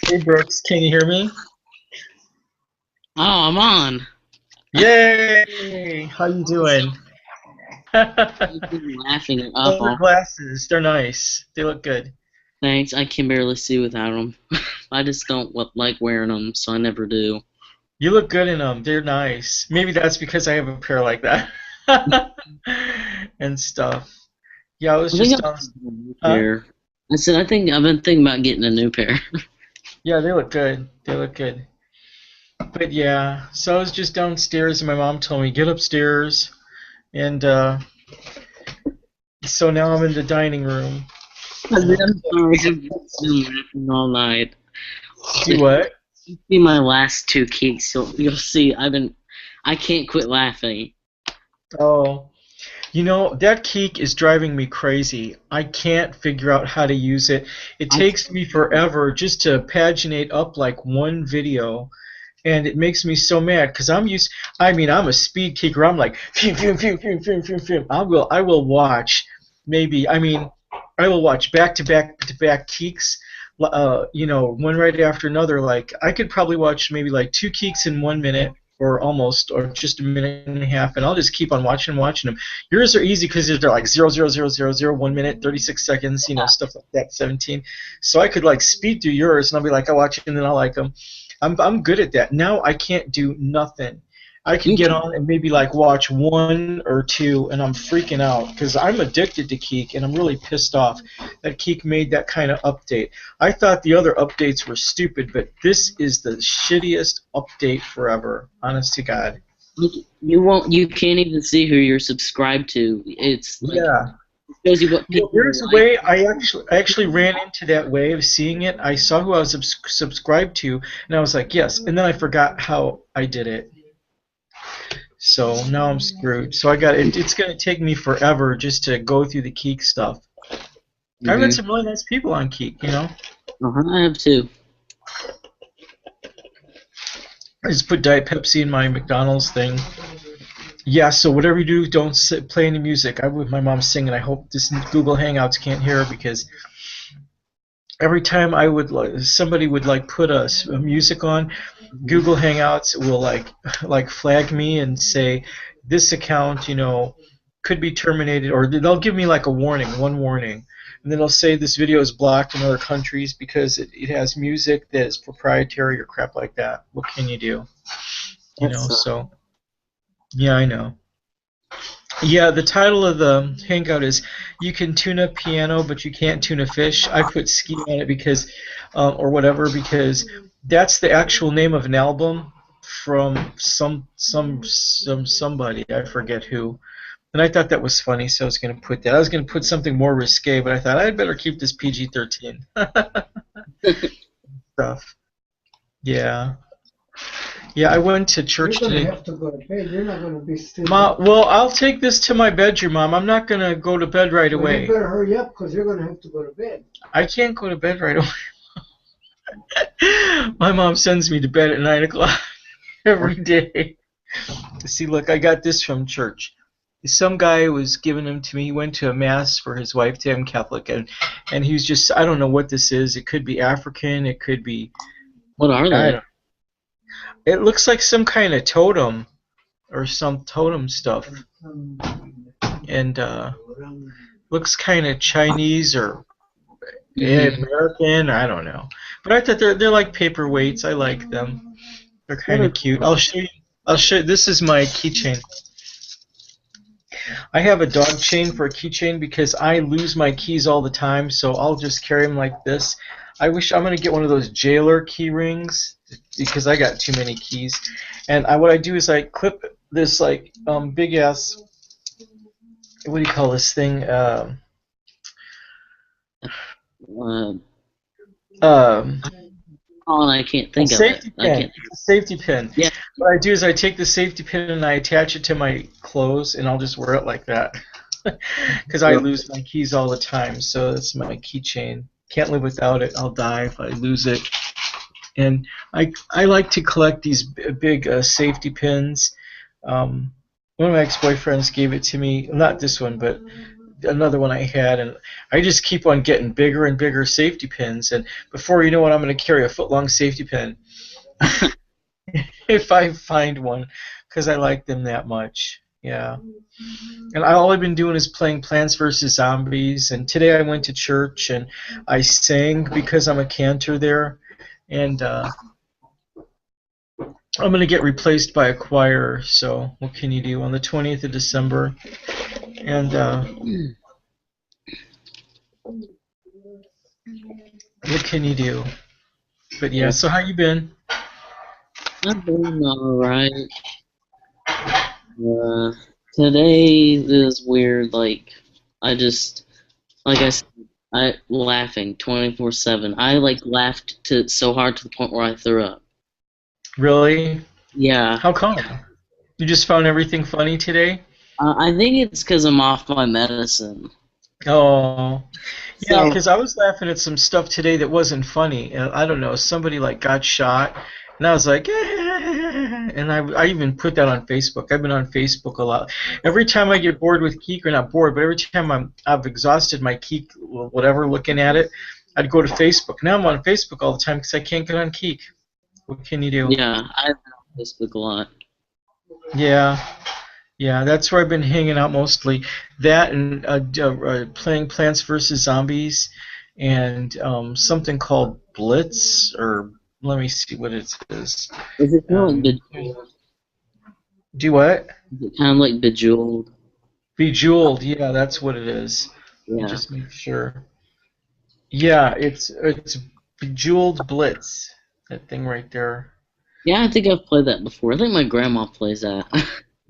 Hey Brooks, can you hear me? Oh, I'm on. Yay! How you doing? I've been laughing at Those are awful. glasses. They're nice. They look good. Thanks. I can barely see without them. I just don't like wearing them, so I never do. You look good in them. They're nice. Maybe that's because I have a pair like that. And stuff. Yeah, I was I think just I'm on. getting a new Huh? pair. I said I think I've been thinking about getting a new pair. Yeah, they look good. They look good. But yeah, so I was just downstairs and my mom told me get upstairs, and so now I'm in the dining room. And I'm I'm sorry. I've been laughing all night. do If what? you see my last two kicks, you'll see I can't quit laughing. Oh. You know, that Keek is driving me crazy. I can't figure out how to use it. It I takes me forever just to paginate up like one video, and it makes me so mad because I'm a speed kicker. I'm like, phew, phew, phew, phew, phew, phew, phew. I will watch I will watch back to back Keeks, one right after another. Like, I could probably watch maybe like two Keeks in 1 minute or almost, or just a minute and a half, and I'll just keep on watching them. Yours are easy because they're like 0, 0, 0, 0, 0, 1 minute, 36 seconds, stuff like that, 17. So I could like speed through yours, and I'll be like, I watch it, and then I'll like them. I'm good at that. Now I can't do nothing. I could you get can on and maybe like watch one or two, and I'm freaking out because I'm addicted to Keek, and I'm really pissed off that Keek made that kind of update. I thought the other updates were stupid, but this is the shittiest update forever. Honest to God. you can't even see who you're subscribed to. It's like Yeah. it shows you what Well, people there's a like. way I actually ran into that way of seeing it. I saw who I was subscribed to, and I was like, yes, and then I forgot how I did it. So now I'm screwed. So it's gonna take me forever just to go through the Keek stuff. I've met Hmm. some really nice people on Keek. I have too. I just put Diet Pepsi in my McDonald's thing. Yeah, so whatever you do, don't play any music. I with my mom singing. I hope this Google Hangouts can't hear her because every time somebody would like put a music on, Hmm. Google Hangouts will like flag me and say this account, could be terminated, or they'll give me like a warning, one warning, and then they'll say this video is blocked in other countries because it has music that is proprietary or crap like that. What can you do? That's So yeah, I know. Yeah, the title of the hangout is "You can tune a piano, but you can't tune a fish." I put ski on it because, or whatever, because that's the actual name of an album from somebody. I forget who. And I thought that was funny, so I was gonna put that. I was gonna put something more risque, but I thought I'd better keep this PG-13 stuff. Yeah, yeah. I went to You're church gonna today. have to go to bed. You're not gonna be staying Ma, up. well, I'll take this to my bedroom, Mom. I'm not gonna go to bed right Well, you away. better hurry up because you're gonna have to go to bed. I can't go to bed right away. My mom sends me to bed at 9 o'clock every day. See, look, I got this from church. Some guy was giving them to me. He went to a mass for his wife to him Catholic, and he was just I don't know what this is. It could be African. It could be what are I they? don't. It looks like some kind of totem or some totem stuff, and looks kind of Chinese or Hmm. American. I don't know, but I thought they're like paperweights. I like them. They're What kind are of cute. I'll show you. I'll show. This is my keychain. I have a dog chain for a keychain because I lose my keys all the time, so I'll just carry them like this. I'm gonna get one of those jailer key rings because I got too many keys. And what I do is I clip this like big ass, what do you call this thing? uh, Um, oh, I can't a think of it. safety I pin. can't. It's a safety pin. Yeah. What I do is I take the safety pin and I attach it to my clothes, and I'll just wear it like that. Because I Well, lose my keys all the time, so that's my keychain. Can't live without it. I'll die if I lose it. And I like to collect these big safety pins. One of my ex-boyfriends gave it to me. Not this one, but another one I had, and I just keep on getting bigger and bigger safety pins, and before you know it, I'm going to carry a foot-long safety pin if I find one, because I like them that much. Yeah. And all I've been doing is playing Plants vs. Zombies, and today I went to church and I sang because I'm a cantor there, and I'm going to get replaced by a choir, so what can you do, on the 20th of December. And what can you do? But yeah, so how you been? I'm doing alright. Today is weird, like, I said, I laughing 24/7. I, like, laughed so hard to the point where I threw up. Really? Yeah. How come? You just found everything funny today? I think it's because I'm off my medicine. Oh. Yeah, So, because I was laughing at some stuff today that wasn't funny. I don't know, somebody like got shot, and I was like, and I even put that on Facebook. I've been on Facebook a lot. Every time I get bored with Keek, or not bored, but every time I've exhausted my Keek, whatever, looking at it, I'd go to Facebook. Now I'm on Facebook all the time because I can't get on Keek. What can you do? yeah, I've been on Facebook a lot. Yeah. Yeah, that's where I've been hanging out mostly. That and playing Plants vs. Zombies, and something called Blitz, or let me see what it is. Is it kind of like Bejeweled? Do what? Is it kind of like Bejeweled? Bejeweled, yeah, that's what it is. Let me Yeah. just make sure. Yeah, it's Bejeweled Blitz, that thing right there. Yeah, I think I've played that before. I think my grandma plays that.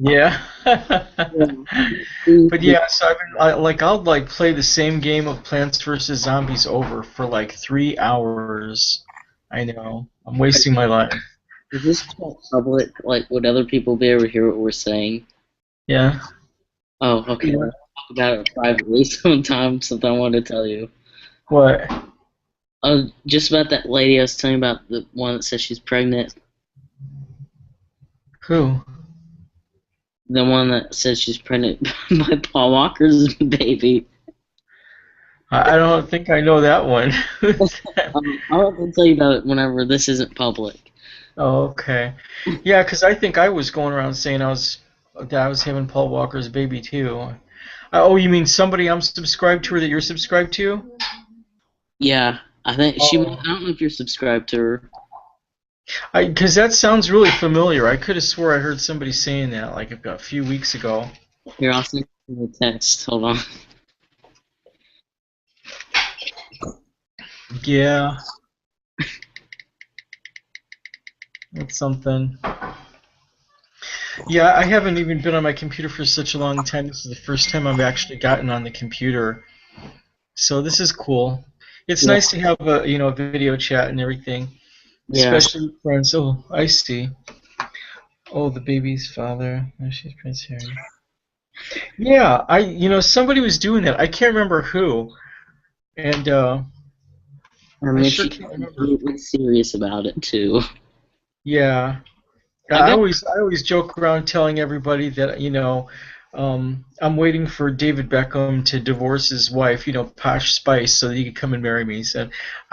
Yeah. But yeah, so I'll play the same game of Plants vs. Zombies over for like 3 hours. I know. I'm wasting my life. Is this public? Like, would other people be able to hear what we're saying? Yeah. Oh, okay. We'll talk about it privately sometime, something I wanted to tell you. What? Just about that lady I was telling you about, the one that says she's pregnant. Who? The one that says she's pregnant by Paul Walker's baby. I don't think I know that one. I'll have to tell you about it whenever this isn't public. Oh, okay. Yeah, because I think I was going around saying that I was having Paul Walker's baby too. Oh, you mean somebody I'm subscribed to or that you're subscribed to? Yeah, I think I don't know if you're subscribed to her. Because that sounds really familiar. I could have swore I heard somebody saying that like a few weeks ago. Here, I'll send you a text. Hold on. Yeah. That's something. Yeah, I haven't even been on my computer for such a long time. This is the first time I've actually gotten on the computer. So this is cool. It's nice to have a video chat and everything. Yeah. Especially with friends. Oh, I see. Oh, the baby's father. Oh, she's Prince Harry. Yeah, somebody was doing that. I can't remember who. And I sure can't remember. Completely serious about it too. Yeah. I always joke around telling everybody that I'm waiting for David Beckham to divorce his wife, Posh Spice, so that he can come and marry me. So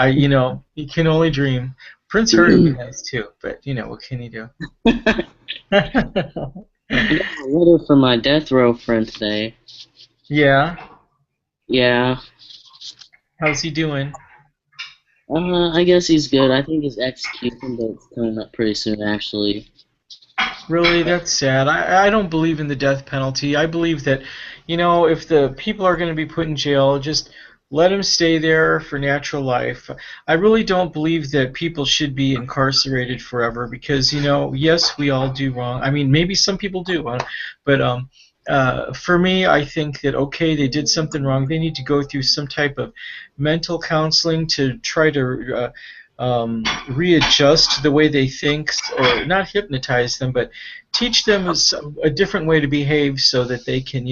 you can only dream. Prince Harry would be nice too, but what can you do? I got a letter from my death row friend today. Yeah. Yeah. How's he doing? I guess he's good. I think his execution date's coming up pretty soon, actually. Really, that's sad. I don't believe in the death penalty. I believe that, if the people are going to be put in jail, just let them stay there for natural life. I really don't believe that people should be incarcerated forever because, yes, we all do wrong. I mean, maybe some people do, but for me, I think that, okay, they did something wrong. They need to go through some type of mental counseling to try to readjust the way they think, or not hypnotize them, but teach them a different way to behave so that they can,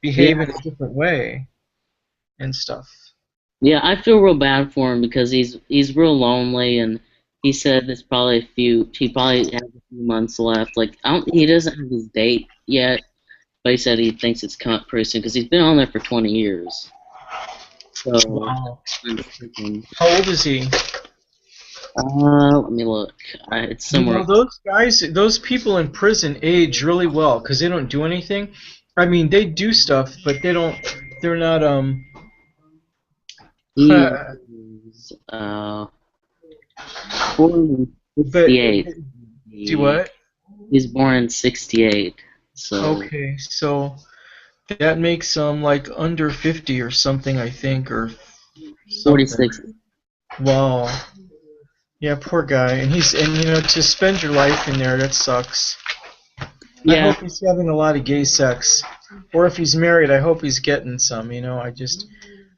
behave in a different way and stuff. Yeah, I feel real bad for him because he's real lonely, and he said he probably has a few months left. Like, he doesn't have his date yet, but he said he thinks it's coming up pretty soon because he's been on there for 20 years. So, Wow. I'm thinking, How old is he? let me look. It's You somewhere. know, those guys, those people in prison age really well because they don't do anything. I mean, they do stuff, but they don't. They're not. He is born in But 68. do what? He's born in 68. So Okay, so that makes him like under 50 or something, I think, or something. 46. Wow. Yeah, poor guy. And you know, to spend your life in there, that sucks. I Yeah, hope he's having a lot of gay sex. Or if he's married, I hope he's getting some, you know.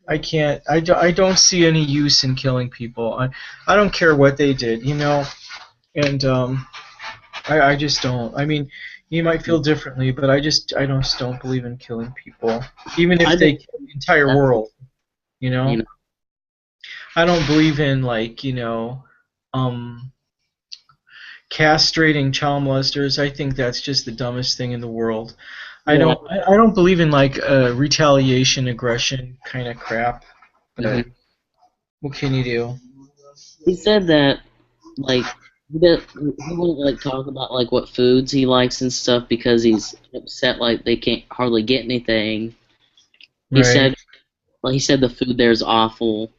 I can't, I don't see any use in killing people. I don't care what they did, you know. And I just don't. I mean, you might feel differently, but I don't believe in killing people, even I if they don't kill the entire world. You you know, know. I don't believe in like um, castrating child molesters. I think that's just the dumbest thing in the world. Yeah. I don't believe in like retaliation, aggression kind of crap. But Mhm. what can you do? He said that like he wouldn't like talk about like what foods he likes and stuff because he's upset like they can't hardly get anything. He Right. said he said the food there is awful.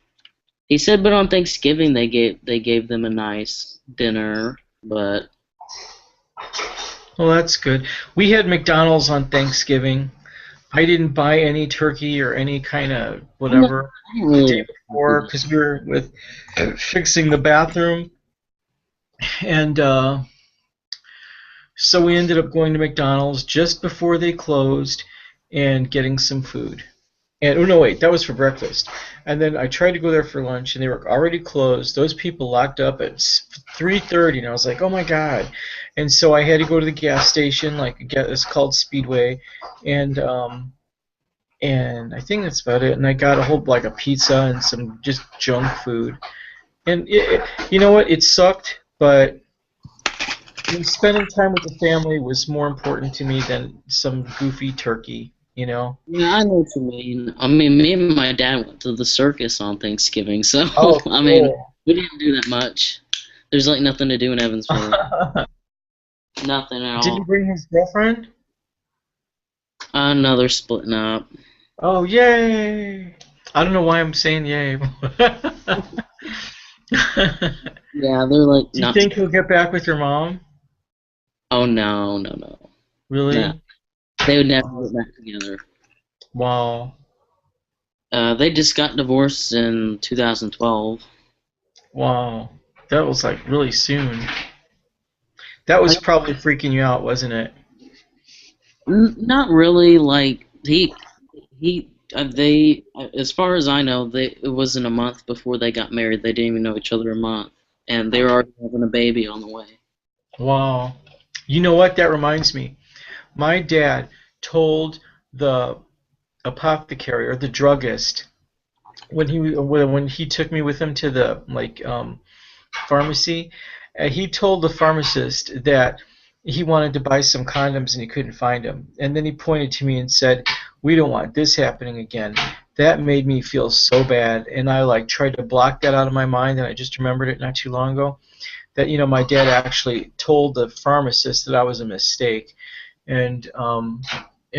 He said, but on Thanksgiving they gave them a nice dinner, but Well, that's good. We had McDonald's on Thanksgiving. I didn't buy any turkey or any kind of I'm not, whatever I don't the really day like before because we were with fixing the bathroom, and so we ended up going to McDonald's just before they closed and getting some food. And oh no, wait, that was for breakfast. And then I tried to go there for lunch, and they were already closed. Those people locked up at 3:30, and I was like, oh my god. And so I had to go to the gas station, it's called Speedway, and and I think that's about it. And I got a whole like a pizza and some just junk food. And you know what? It sucked, but spending time with the family was more important to me than some goofy turkey. You know? Yeah, I know what you mean. I mean, me and my dad went to the circus on Thanksgiving, so Oh, I mean, cool. we didn't do that much. There's like nothing to do in Evansville. Nothing at Did he all. bring his girlfriend? No, they're splitting up. Oh, yay! I don't know why I'm saying yay. Yeah, they're like Do you not. think he'll get back with your mom? Oh no, no, no, no. Really? They would never get back together. Wow. They just got divorced in 2012. Wow. That was like really soon. That was Like, probably freaking you out, wasn't it? not really. Like they, as far as I know, it wasn't a month before they got married. They didn't even know each other a month, and they were already having a baby on the way. Wow. You know what? That reminds me. My dad told the apothecary or the druggist when he took me with him to the pharmacy. He told the pharmacist that he wanted to buy some condoms and he couldn't find them. And then he pointed to me and said, "We don't want this happening again." That made me feel so bad, and I like tried to block that out of my mind. And I just remembered it not too long ago that my dad actually told the pharmacist that I was a mistake, and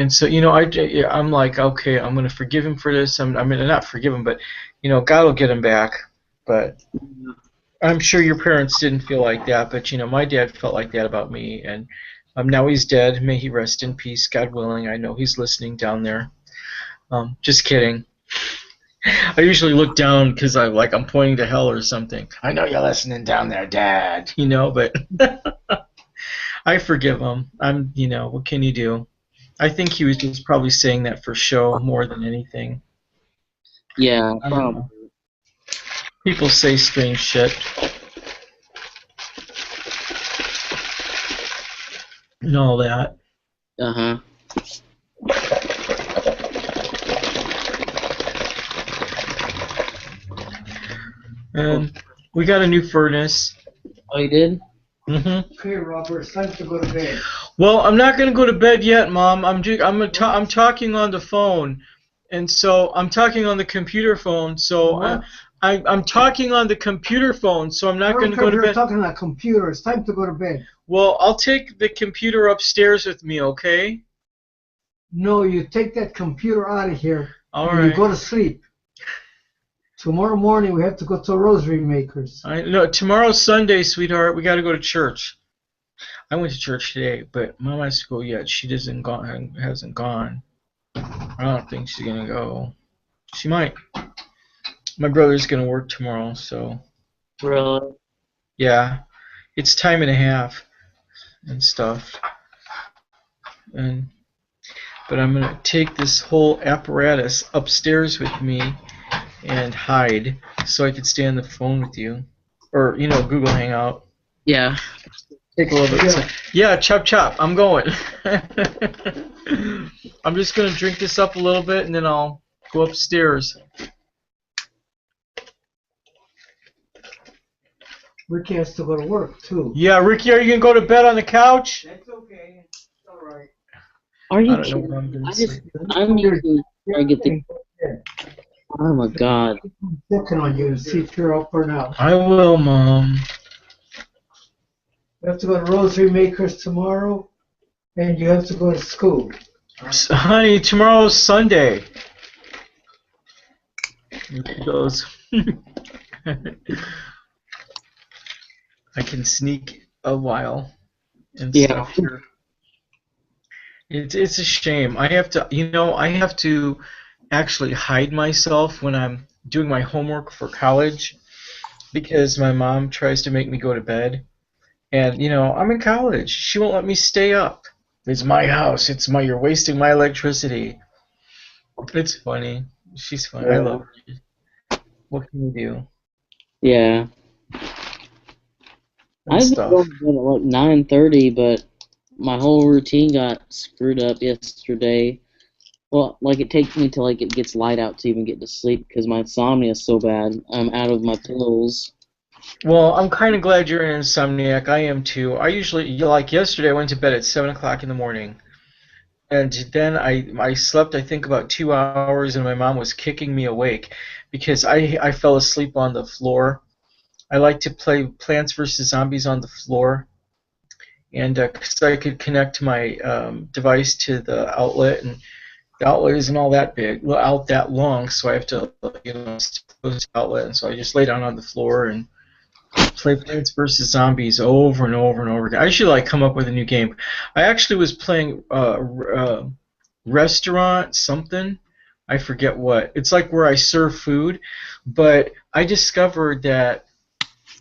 so I'm like, okay, I'm gonna forgive him for this. I mean, not forgive him, but God will get him back. But I'm sure your parents didn't feel like that, but my dad felt like that about me, and now he's dead. May he rest in peace, God willing. I know he's listening down there. Just kidding. I usually look down because I'm pointing to hell or something. I know you're listening down there, Dad. But I forgive him. What can you do? I think he was just probably saying that for show more than anything. Yeah, I don't probably. know. People say strange shit. And all that. Uh-huh. And we got a new furnace. Oh, you did? Hmm. Okay, Robert, it's time to go to bed. Well, I'm not gonna go to bed yet, Mom. I'm talking on the phone, and so I'm talking on the computer phone. So What? I'm talking on the computer phone. So I'm not gonna go to You're bed. talking on a computer. It's time to go to bed. Well, I'll take the computer upstairs with me, okay? No, you take that computer out of here All and you right. go to sleep. Tomorrow morning we have to go to Rosary Makers. No, tomorrow's Sunday, sweetheart. We got to go to church. I went to church today, but Mom has to go yet. She hasn't gone. I don't think she's gonna go. She might. My brother's gonna work tomorrow, so Really? yeah, it's time and a half and stuff. And but I'm gonna take this whole apparatus upstairs with me and hide so I could stay on the phone with you, or Google Hangout. Yeah. Take a little bit. Yeah, chop chop. I'm going. I'm just gonna drink this up a little bit and then I'll go upstairs. Ricky has to go to work too. Yeah, Ricky, are you gonna go to bed on the couch? That's okay. It's all right. Are you I don't know kidding? when I'm gonna I just, sleep. I'm usually trying to get the. Oh my god. Checking on you to see if you're up or not. I will, Mom. You have to go to Rosary Makers tomorrow, and you have to go to school. Honey, tomorrow's Sunday. He goes. I can sneak a while and stuff here. It's a shame. I have to actually hide myself when I'm doing my homework for college because my mom tries to make me go to bed. And I'm in college. She won't let me stay up. It's my house. You're wasting my electricity. It's funny. She's funny. I love her. What can you do? Yeah. I've been going to bed at like 9:30, but my whole routine got screwed up yesterday. Well, like it takes me till like it gets light out to even get to sleep because my insomnia is so bad. I'm out of my pills. Well, I'm kind of glad you're an insomniac. I am too. I usually, like yesterday, I went to bed at 7 o'clock in the morning. And then I slept, I think, about 2 hours, and my mom was kicking me awake because I fell asleep on the floor. I like to play Plants vs. Zombies on the floor, and because I could connect my device to the outlet, and the outlet isn't all that big, out that long, so I have to, close the outlet, and so I just lay down on the floor and play Plants vs. Zombies over and over and over again. I should come up with a new game. I actually was playing restaurant something. I forget what. It's like where I serve food, but I discovered that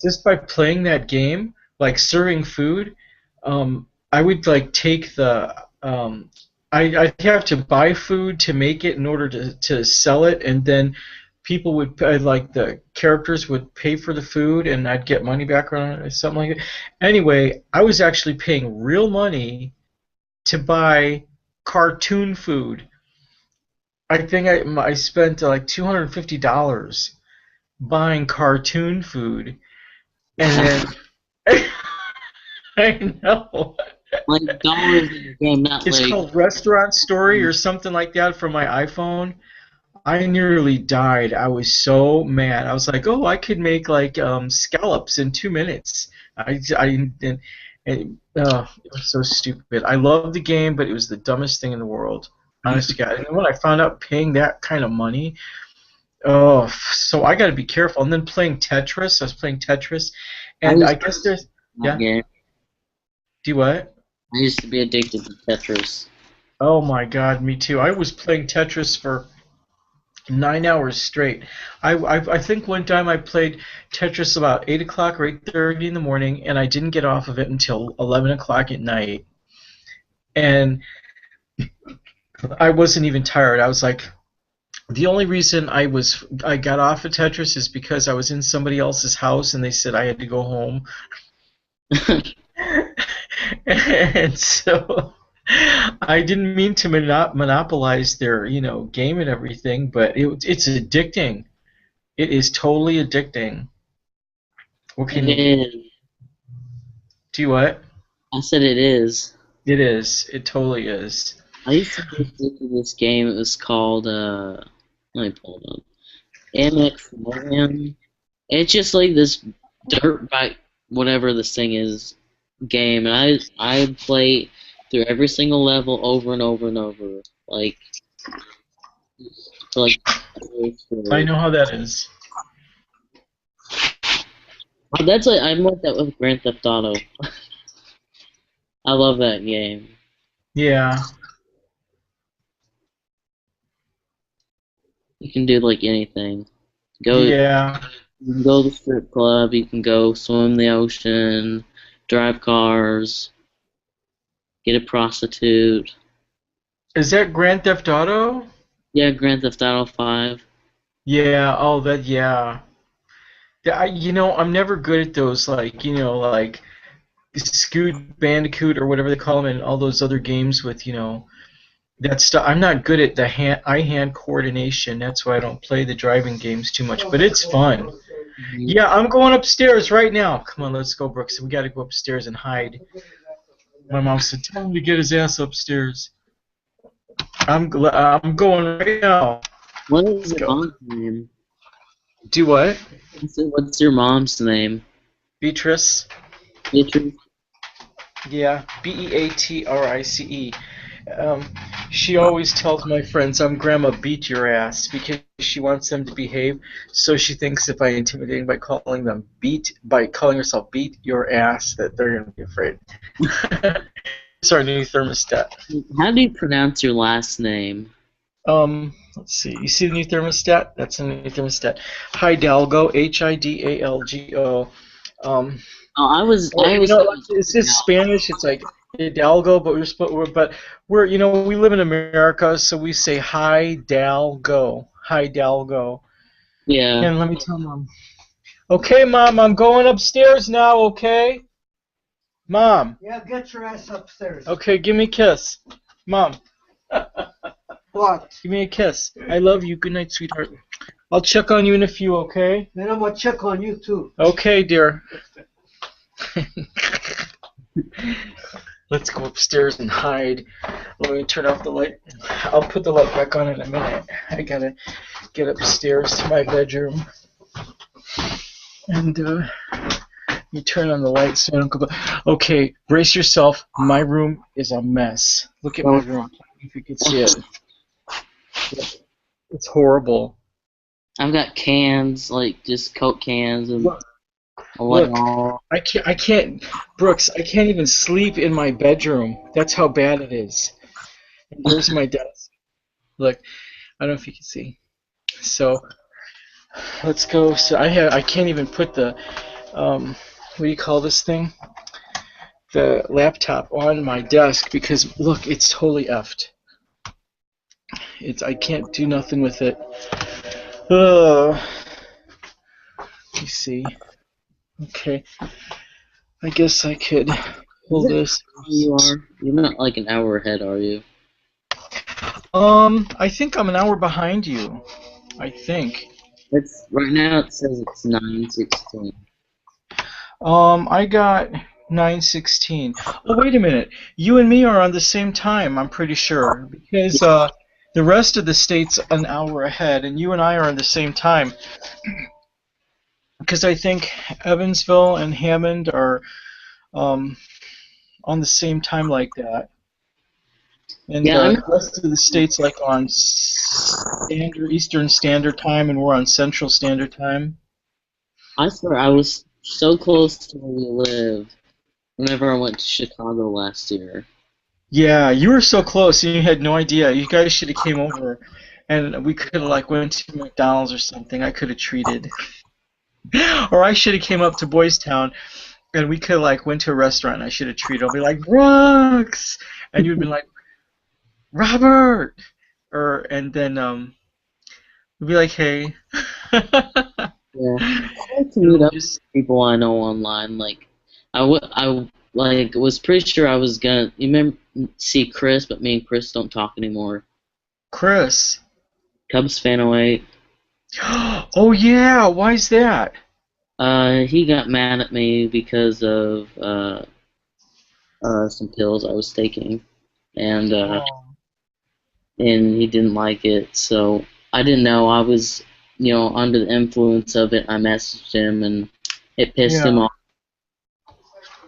just by playing that game, like serving food, I would take the I'd have to buy food to make it in order to sell it, and then people would the characters would pay for the food, and I'd get money back on it or something like that. Anyway, I was actually paying real money to buy cartoon food. I think I spent like $250 buying cartoon food, and then I know. Like dollars in the game, not It's like. called Restaurant Story or something like that from my iPhone. I nearly died. I was so mad. I was like, oh, I could make scallops in 2 minutes. It was so stupid. I loved the game, but it was the dumbest thing in the world. Honest to God. And then when I found out paying that kind of money, so I got to be careful. And then playing Tetris. I was playing Tetris, and I guess there's Game. Do what? I used to be addicted to Tetris. Oh my God, me too. I was playing Tetris for 9 hours straight. I think one time I played Tetris about 8 o'clock or 8:30 in the morning, and I didn't get off of it until 11 o'clock at night. And I wasn't even tired. I was like, the only reason I got off of Tetris is because I was in somebody else's house, and they said I had to go home. And so I didn't mean to monopolize their, game and everything, but it's addicting. It is totally addicting. What can It you is. do? What? I said it is. It is. It totally is. I used to just look at this game. It was called let me pull it up. MX Mayhem. It's just like this dirt bike, whatever this thing is, game, and I play through every single level over and over and over, like for like hours I straight. know how that is. That's like I'm like that with Grand Theft Auto. I love that game. Yeah. You can do like anything. Go Yeah. You can go to the strip club. You can go swim in the ocean, drive cars, get a prostitute. Is that Grand Theft Auto? Yeah, Grand Theft Auto 5. Yeah. Oh, that. Yeah. I'm never good at those. Like, like Scoot Bandicoot or whatever they call them, and all those other games with, that stuff. I'm not good at the eye-hand coordination. That's why I don't play the driving games too much. But it's fun. Yeah, I'm going upstairs right now. Come on, let's go, Brooks. We got to go upstairs and hide. My mom said, "Tell him to get his ass upstairs." I'm going right now. What Let's is your go. mom's name? Do what? What's your mom's name? Beatrice. Beatrice? Yeah, Beatrice. She always tells my friends I'm Grandma beat your ass because she wants them to behave. So she thinks if I intimidate by calling herself beat your ass that they're gonna be afraid. It's our new thermostat. How do you pronounce your last name? Let's see. You see the new thermostat? That's the new thermostat. Hidalgo, Hidalgo. Oh, I was It's just Spanish. It's like Hidalgo, but we live in America, so we say Hidalgo, Hidalgo. Yeah. And let me tell Mom. Okay, Mom, I'm going upstairs now. Okay, Mom. Yeah, get your ass upstairs. Okay, give me a kiss, Mom. What? Give me a kiss. I love you. Good night, sweetheart. I'll check on you in a few. Okay. Then I'm gonna check on you too. Okay, dear. Let's go upstairs and hide. Let me turn off the light. I'll put the light back on in a minute. I gotta get upstairs to my bedroom. And you turn on the light so I don't go back. Okay, brace yourself. My room is a mess. Look at my room. If you can see it. It's horrible. I've got cans, like just Coke cans and Look, I can't, Brooks, I can't even sleep in my bedroom. That's how bad it is. And there's my desk. Look, I don't know if you can see. So, let's go. So I can't even put the, what do you call this thing? The laptop on my desk because, look, it's totally effed. I can't do nothing with it. Let me see. Okay. I guess I could hold this. You are? You're not like an hour ahead, are you? I think I'm an hour behind you. I think. It's right now. It says it's 9:16. I got 9:16. Oh, wait a minute. You and me are on the same time, I'm pretty sure. Because the rest of the state's an hour ahead, and you and I are on the same time. Because I think Evansville and Hammond are on the same time like that. And the rest of the state's like on Eastern Standard Time, and we're on Central Standard Time. I swear I was so close to where we live whenever I went to Chicago last year. Yeah, you were so close, and you had no idea. You guys should have came over, and we could have like went to McDonald's or something. I could have treated, or I should have came up to Boys Town, and we could have like went to a restaurant. And I should have treated. I'll be like Brooks, and you'd be like Robert, and then we'd be like, hey. Yeah, I like to meet up with people I know online. Like, I was pretty sure I was gonna. You remember see Chris, but me and Chris don't talk anymore. Chris. Cubs fan 08. Oh yeah, why's that? He got mad at me because of some pills I was taking, and Oh. and he didn't like it. So I didn't know I was, under the influence of it. I messaged him, and it pissed him Yeah. off.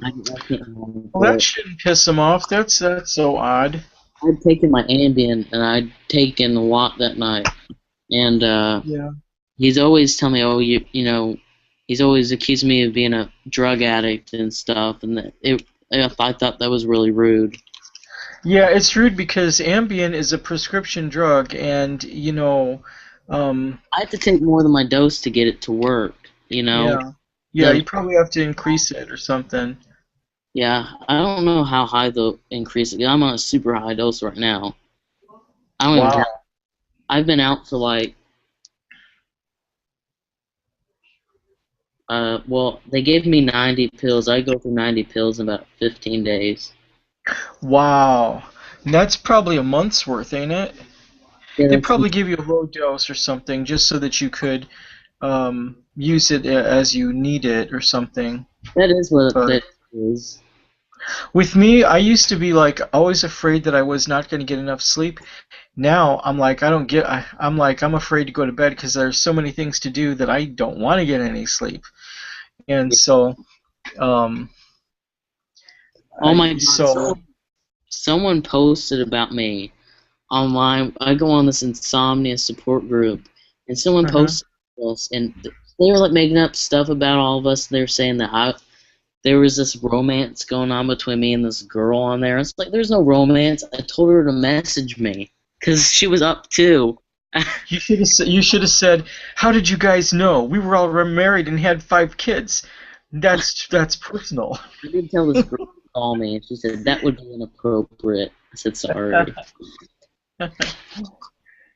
I can't handle Well, that it. shouldn't piss him off. That's so odd. I'd taken my Ambien, and I'd taken a lot that night, and Yeah. he's always telling me, oh, he's always accused me of being a drug addict and stuff, and I thought that was really rude. Yeah, it's rude because Ambien is a prescription drug, and I have to take more than my dose to get it to work. yeah, yeah, The you probably have to increase it or something. Yeah, I don't know how high the increase is. I'm on a super high dose right now. I don't even Wow. have. I've been out for like, well, they gave me 90 pills. I go through 90 pills in about 15 days. Wow. And that's probably a month's worth, ain't it? Yeah, They probably give you a low dose or something just so that you could use it as you need it or something. that is what But that is. with me, I used to be like always afraid that I was not going to get enough sleep. Now I'm like I'm like I'm afraid to go to bed because there's so many things to do that I don't want to get any sleep. And so um Oh my I God, so someone posted about me online. I go on this insomnia support group, and someone uh-huh. posted this, and they were like making up stuff about all of us. They were saying that there was this romance going on between me and this girl on there. It's like, there's no romance. I told her to message me because she was up too. You should have said, "How did you guys know? We were all married and had 5 kids." That's personal. I did tell this girl to call me, and she said that would be inappropriate. I said sorry,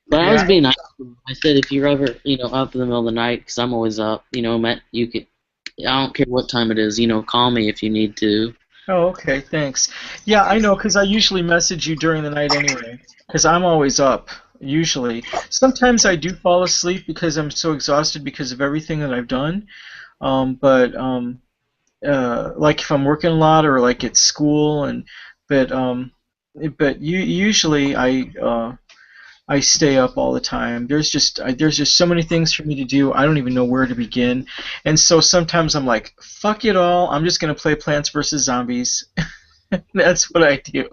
but I was Yeah. being nice to her. I said if you're ever, up in the middle of the night, because I'm always up, you could. I don't care what time it is, call me if you need to. Oh, okay, thanks. Yeah, I know, 'cause I usually message you during the night anyway, 'cause I'm always up, usually. Sometimes I do fall asleep because I'm so exhausted because of everything that I've done. But like if I'm working a lot or like at school, but um, but usually I stay up all the time. There's just so many things for me to do. I don't even know where to begin. And so sometimes I'm like, fuck it all. I'm just gonna play Plants vs Zombies. That's what I do.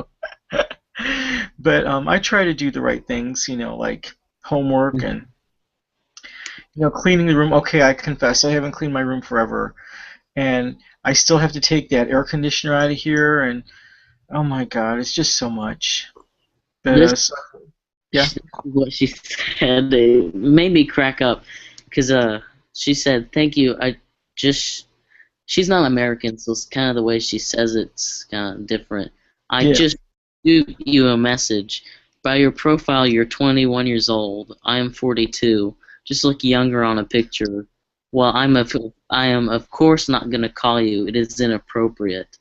But I try to do the right things, like homework and cleaning the room. Okay, I confess I haven't cleaned my room forever, and I still have to take that air conditioner out of here. And oh my God, it's just so much. But This yeah. what she said, it made me crack up because she said thank you. She's not American, so it's kind of the way she says it's kind of different. I Yeah. just do you a message. By your profile, you're 21 years old. I am 42. Just look younger on a picture. Well, I am of course not gonna call you. It is inappropriate.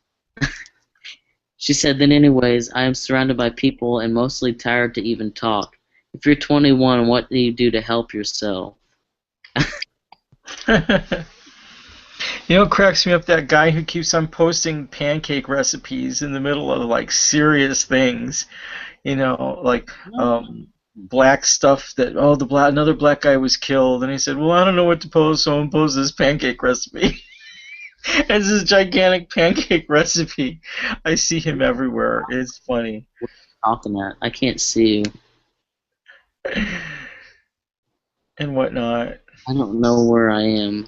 She said, then anyways, I am surrounded by people and mostly tired to even talk. If you're 21, what do you do to help yourself? It cracks me up that guy who keeps on posting pancake recipes in the middle of like serious things. Like black stuff that another black guy was killed, and he said, "Well, I don't know what to post, so I'm gonna post this pancake recipe." It's this gigantic pancake recipe. I see him everywhere. It's funny. Talking that. I can't see you. And whatnot. I don't know where I am.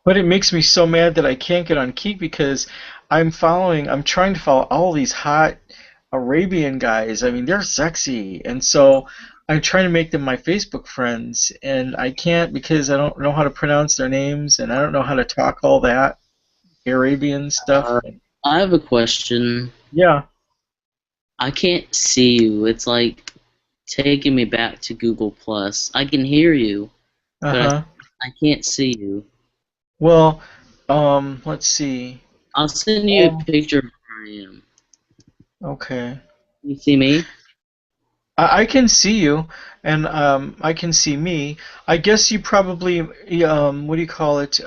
But it makes me so mad that I can't get on Keek because I'm trying to follow all these hot Arabian guys. I mean, they're sexy. And so I'm trying to make them my Facebook friends. And I can't because I don't know how to pronounce their names and I don't know how to talk all that Arabian stuff. Uh, I have a question. Yeah. I can't see you. It's like taking me back to Google Plus. I can hear you, but Uh-huh. I can't see you. Well, let's see. I'll send you a Um, picture of where I am. okay. You see me? I can see you, and I can see me. I guess you probably, what do you call it?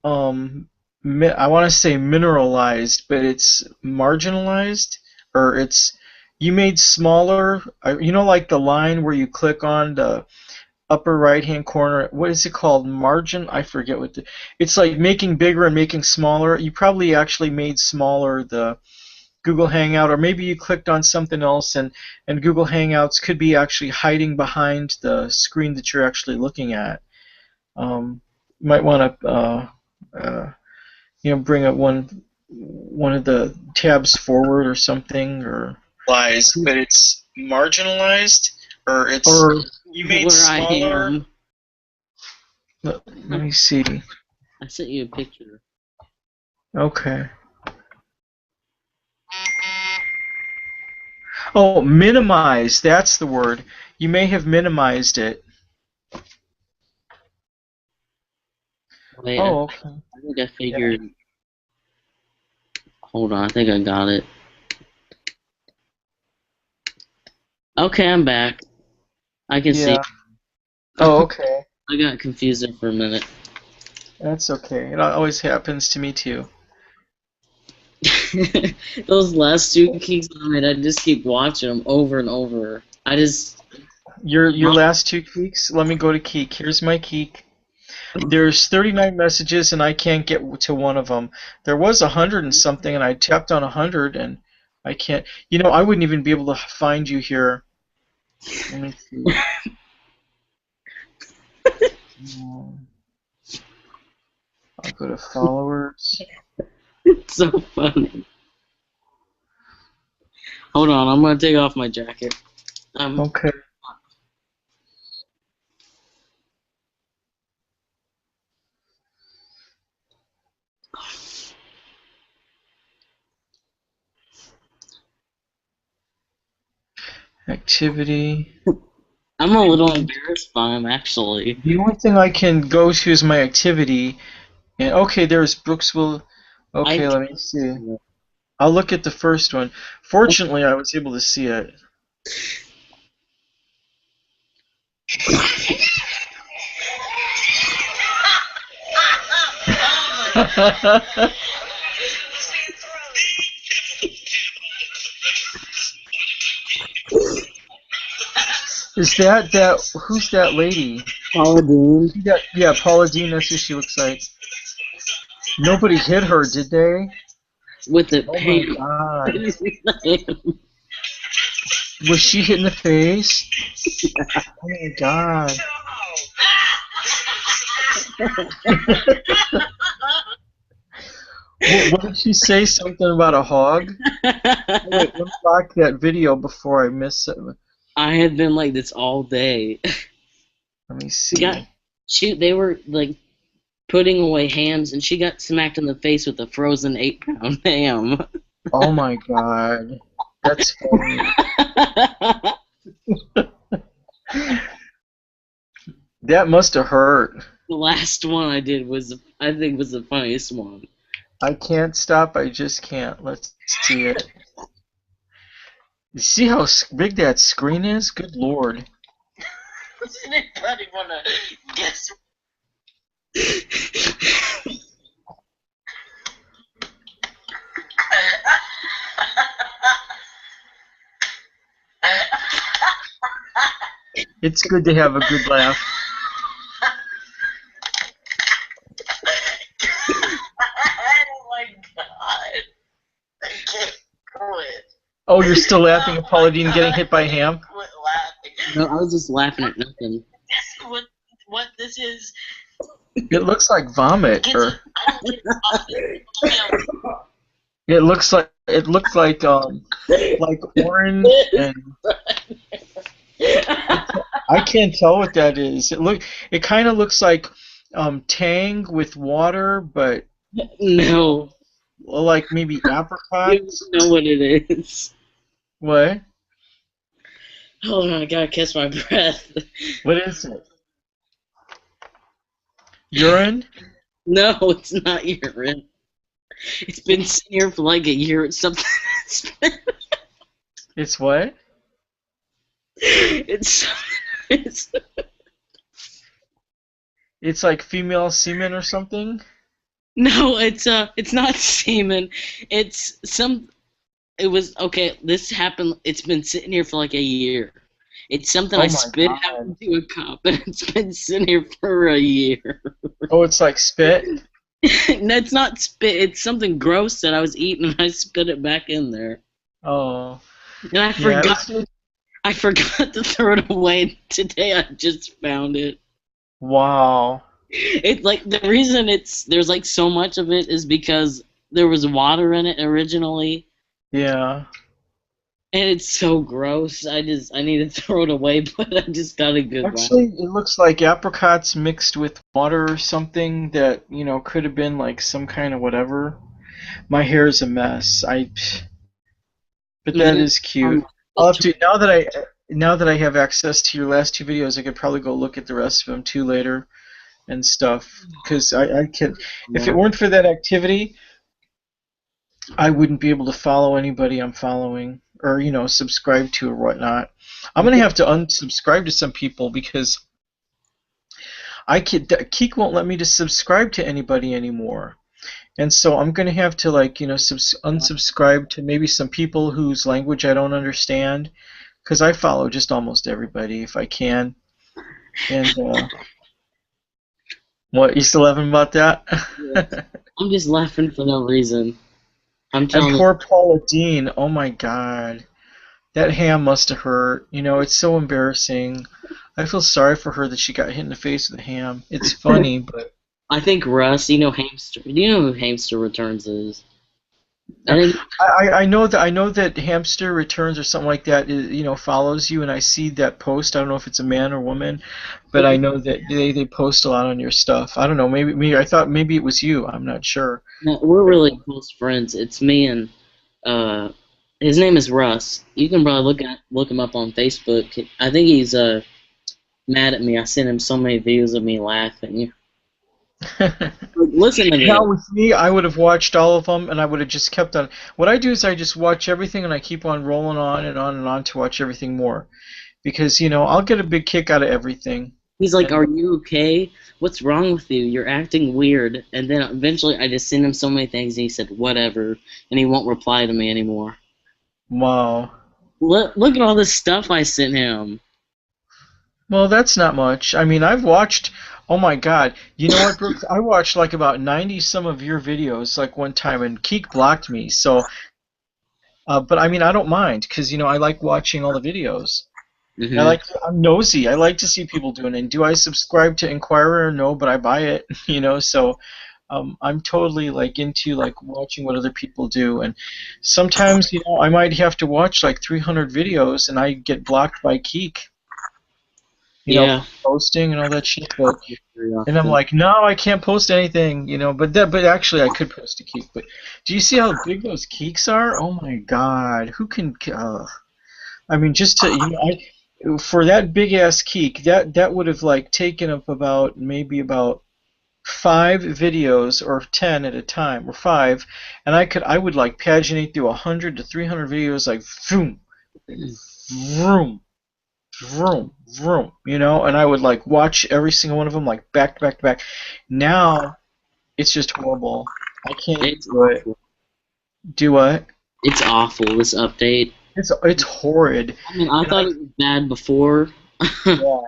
Um, I want to say mineralized, but it's marginalized, or it's you made smaller. You know, like the line where you click on the upper right hand corner. What is it called? Margin? I forget what the. It's like making bigger and making smaller. You probably actually made smaller the Google Hangout, or maybe you clicked on something else, and Google Hangouts could be actually hiding behind the screen that you're actually looking at. You might want to bring up one of the tabs forward or something, or but it's marginalized, or it's or you made where smaller. I am. Let me see. I sent you a picture. Okay. Oh, minimize. That's the word. You may have minimized it. Wait, Oh, okay. I think I figured. Yeah. Hold on, I think I got it. Okay, I'm back. I can see. Oh, okay. I got confused there for a minute. That's okay. It always happens to me too. Those last two keeks I made, I just keep watching them over and over. Your last two keeks? Let me go to keek. Here's my keek. There's 39 messages and I can't get to one of them. There was 100 and something and I tapped on 100 and I can't. You know, I wouldn't even be able to find you here. Let me see. I'll go to followers. It's so funny. Hold on, I'm gonna take off my jacket. Okay. Activity. I'm a little embarrassed by him, actually. The only thing I can go to is my activity. And okay, there's Brooksville. Okay, let me see. I'll look at the first one. Fortunately, I was able to see it. Is that who's that lady? Paula Dean. Yeah, Paula Dean, that's who she looks like. Nobody hit her, did they? With the paint. Oh my god. Was she hit in the face? Oh my god. What did she say? Something about a hog? Wait, let me block that video before I miss it. I had been like this all day. Let me see. They were like putting away hams, and she got smacked in the face with a frozen 8-pound ham. Oh my god. That's funny. That must have hurt. The last one I did I think was the funniest one. I can't stop, I just can't. Let's see it. You see how big that screen is? Good lord. Does anybody want to guess? It's good to have a good laugh. Oh my god. I can't quit. Oh, you're still laughing at Paula Dean getting hit by a ham? Quit laughing. No, I was just laughing at nothing. Guess what this is? It looks like vomit. It looks like orange and I can't tell what that is. It kind of looks like Tang with water, but no, like maybe apricots. You know what it is. What? Hold on, I gotta catch my breath. What is it? Urine? No, it's not urine. It's been sitting here for like a year or something. It's what? It's like female semen or something? No, it's not semen. It's some. It was okay. This happened. It's been sitting here for like a year. It's something I Oh my spit out god. into a cup, and it's been sitting here for a year. Oh, it's like spit? No, it's not spit. It's something gross that I was eating, and I spit it back in there. Oh. And I Yeah, forgot. I forgot to throw it away today. I just found it. wow. It's like the reason there's like so much of it is because there was water in it originally, Yeah. and it's so gross. I need to throw it away, but I just got a good one. Actually, it looks like apricots mixed with water or something that, could have been like some kind of whatever. My hair is a mess. But that is cute. I'll have to now that I have access to your last two videos, I could probably go look at the rest of them too later and stuff. Because I can, if it weren't for that activity, I wouldn't be able to follow anybody I'm following or subscribe to or whatnot. I'm gonna have to unsubscribe to some people because Keek won't let me to subscribe to anybody anymore. And so I'm going to have to unsubscribe to maybe some people whose language I don't understand because I follow just almost everybody if I can. And what, you still laughing about that? Yeah. I'm just laughing for no reason. I'm And telling poor Paula Dean, oh my god. That ham must have hurt. It's so embarrassing. I feel sorry for her that she got hit in the face with a ham. It's funny, but I think Russ, Hamster. Do you know who Hamster Returns is? I think I know that Hamster Returns or something like that follows you, and I see that post. I don't know if it's a man or woman, but I know that they post a lot on your stuff. I don't know, maybe I thought maybe it was you. I'm not sure. no, we're really close friends. It's me and his name is Russ. You can probably look him up on Facebook. I think he's mad at me. I sent him so many videos of me laughing. Listen to Now this. with me, I would have watched all of them, and I would have just kept on. What I do is I just watch everything, and I keep on rolling on and on and on to watch everything more, because I'll get a big kick out of everything. He's like, And "Are you okay? What's wrong with you? You're acting weird." And then eventually, I just sent him so many things, and he said, "Whatever," and he won't reply to me anymore. wow. Look at all this stuff I sent him. Well, that's not much. I mean, I've watched. Oh my God! You know what, Brooks? I watched like about 90 some of your videos like one time, and Keek blocked me. So, but I mean, I don't mind because I like watching all the videos. Hmm. I'm nosy. I like to see people doing it. And do I subscribe to Inquirer? No, but I buy it. So I'm totally like into like watching what other people do. And sometimes I might have to watch like 300 videos, and I get blocked by Keek. Yeah. Posting and all that shit. But and I'm Curiosity. like, no, I can't post anything. But actually, I could post a Keek. But do you see how big those Keeks are? Oh my God, who can? I mean, just to for that big ass Keek, that would have like taken up maybe about 5 videos or 10 at a time or 5, and I would like paginate through 100 to 300 videos like vroom, vroom, vroom, vroom, and I would like watch every single one of them like back to back to back. Now it's just horrible. I can't even It's do it. awful. Do what? It's awful, this update. It's horrid. I mean, I And thought it was bad before. yeah.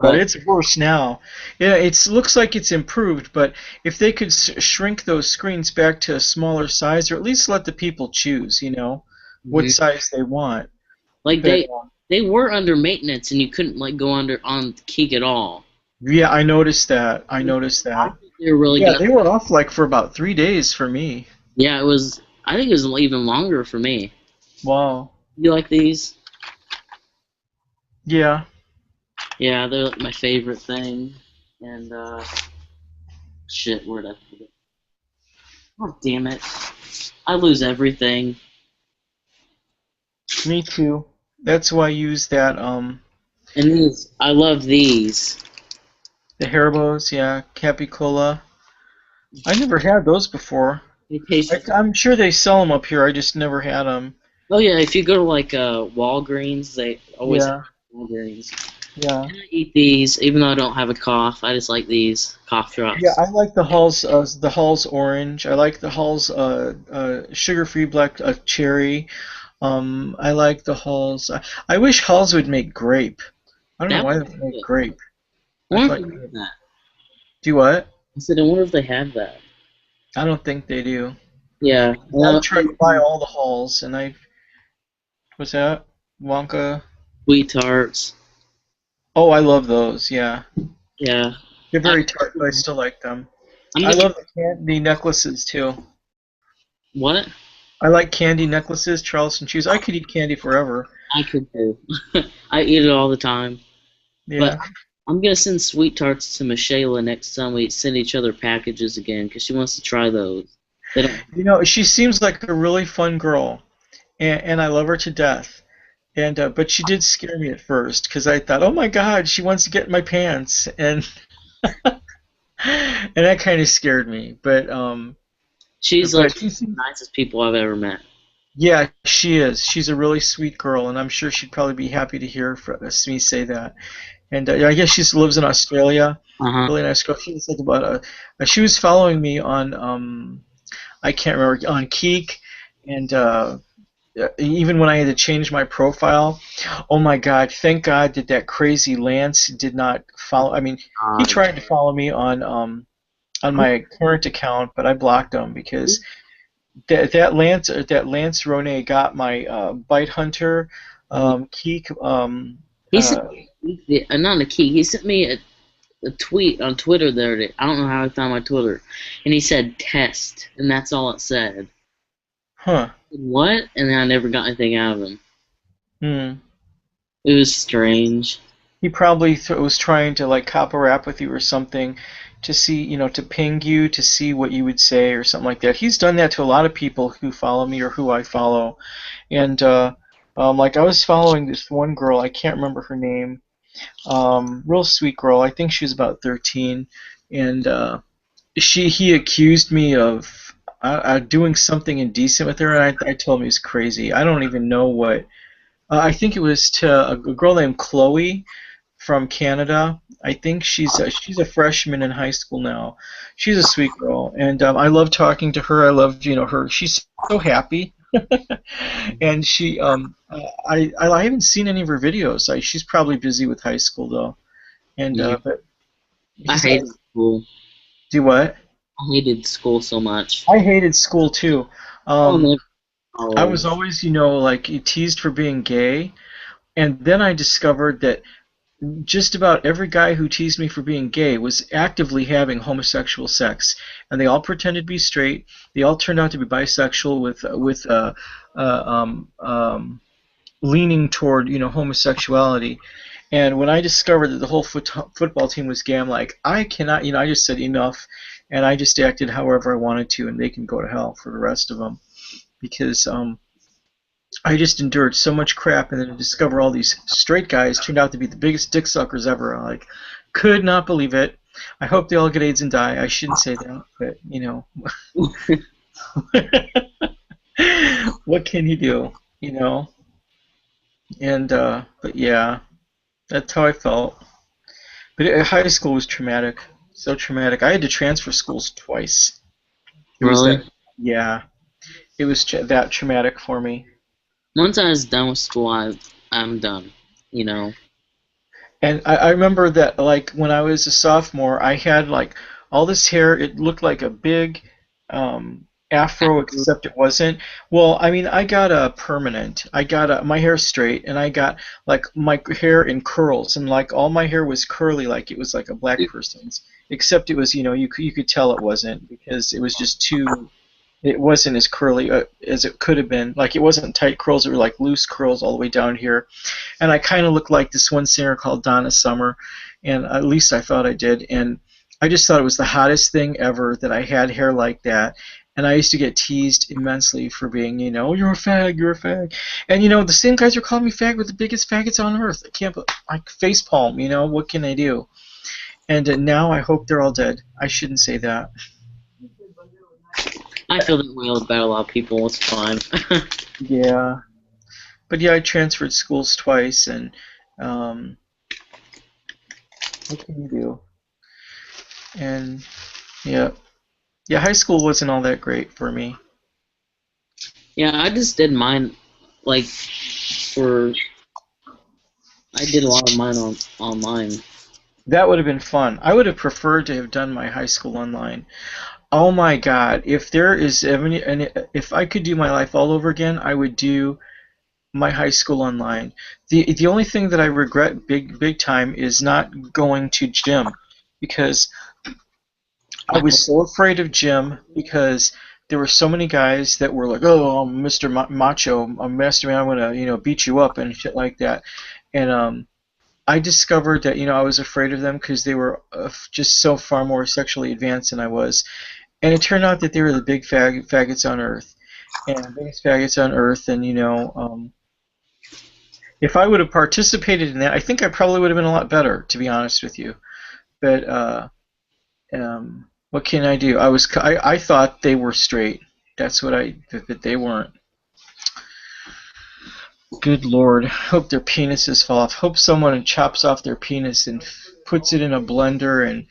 But But it's worse now. Yeah, it looks like it's improved, but if they could shrink those screens back to a smaller size, or at least let the people choose, what mhm. size they want. Like But they were under maintenance and you couldn't like go under on Keek at all. yeah, I noticed that. I noticed I that. think they were really Yeah, gonna. they were off like for about 3 days for me. Yeah, it was. I think it was even longer for me. Wow. You like these? Yeah. Yeah, they're like my favorite thing. And shit, where'd I put it? Oh damn it! I lose everything. Me too. That's why I use that And these, I love these. the Haribos, yeah, Capicola. I never had those before. They taste. I'm sure they sell them up here. I just never had them. Oh yeah, if you go to like Walgreens, they always have Yeah. Walgreens. Yeah. And I eat these, even though I don't have a cough. I just like these cough Yeah, drops. I like the Hall's orange. I like the Hall's sugar-free black cherry. I like the Halls. I wish Halls would make grape. I don't know That why would they be don't make good. grape. I I wonder if thought they have that. do what? I said, I wonder if they have that. I don't think they do. Yeah. I've tried to buy all the Halls, and I what's that? Wonka. Sweet tarts. Oh, I love those. Yeah, Yeah. they're I, very tart, but I still like them. I'm I gonna. love the candy necklaces too. What? I like candy necklaces, Charleston chews. I could eat candy forever. I could do. I eat it all the time. But Yeah. I'm gonna send sweet tarts to Michaela next time we send each other packages again because she wants to try those. They don't. You know, she seems like a really fun girl, and I love her to death. And but she did scare me at first because I thought, oh my God, she wants to get in my pants, and and that kind of scared me. She's like But the nicest people I've ever met. yeah, she is. She's a really sweet girl, and I'm sure she'd probably be happy to hear me say that. And I guess she lives in Australia. Uh huh. Really nice girl. She was like about she was following me on I can't remember on Keek, and even when I had to change my profile, oh my God! Thank God that that crazy Lance did not follow. I mean, he God. tried to follow me on my current account, but I blocked him because that Lance Ronay got my Bite Hunter Keek He sent me not a key. He sent me a tweet on Twitter the other day. I don't know how I found my Twitter, and he said test, and that's all it said. huh. What? And then I never got anything out of him. Hmm. It was strange. He probably was trying to like cop a rap with you or something to see, to ping you to see what you would say or something like that. He's done that to a lot of people who follow me or who I follow. And like I was following this one girl, I can't remember her name. Real sweet girl. I think she was about 13, and he accused me of doing something indecent with her, and I told him he was crazy. I don't even know what. I think it was to a girl named Chloe from Canada. I think she's a freshman in high school now. She's a sweet girl, and I love talking to her. I love her. She's so happy, and I haven't seen any of her videos. She's probably busy with high school though, and Yeah. but I just hated school. do what? I hated school so much. I hated school too. Oh, Um, never I was college. always like teased for being gay, and then I discovered that just about every guy who teased me for being gay was actively having homosexual sex, and they all pretended to be straight. They all turned out to be bisexual with leaning toward homosexuality. And when I discovered that the whole football team was gay, I'm like, I cannot. I just said enough, and I just acted however I wanted to, and they can go to hell for the rest of them because I just endured so much crap, and then to discover all these straight guys turned out to be the biggest dick suckers ever. I could not believe it. I hope they all get AIDS and die. I shouldn't say that, but what can you do? And but yeah, that's how I felt. But high school was traumatic, so traumatic. I had to transfer schools twice. It was Really? that, yeah, it was that traumatic for me. Once I was done with school, I'm done. You know. And I remember that, like, when I was a sophomore, I had, like, all this hair. It looked like a big afro, except it wasn't. Well, I mean, I got a permanent. I got my hair straight, and I got, like, my hair in curls. And, like, all my hair was curly, like it was like a black person's. Except it was, you could tell it wasn't because it was just too. It wasn't as curly as it could have been. Like, it wasn't tight curls. It were, like, loose curls all the way down here, and I kind of looked like this one singer called Donna Summer, and at least I thought I did. And I just thought it was the hottest thing ever that I had hair like that. And I used to get teased immensely for being, "Oh, you're a fag, you're a fag." And, the same guys are calling me fag with the biggest faggots on earth. I can't, like, facepalm, what can I do? And now I hope they're all dead. I shouldn't say that. I feel that way about a lot of people. It's fine. Yeah. But yeah, I transferred schools twice, and um, What can you do? And yeah, yeah, high school wasn't all that great for me. Yeah, I just did mine, like, for, I did a lot of mine online. That would have been fun. I would have preferred to have done my high school online. Oh my God, if there is any, if I could do my life all over again, I would do my high school online. The only thing that I regret big time is not going to gym because I was so afraid of gym because there were so many guys that were like, "Oh, I'm Mr. Macho, I'm Master Man, I'm gonna beat you up and shit like that," and I discovered that I was afraid of them because they were just so far more sexually advanced than I was, and it turned out that they were the big faggots on earth, and the biggest faggots on earth, and if I would have participated in that, I think I probably would have been a lot better, to be honest with you. But what can I do? I thought they were straight. That's what but they weren't. Good Lord. Hope their penises fall off. Hope someone chops off their penis and puts it in a blender and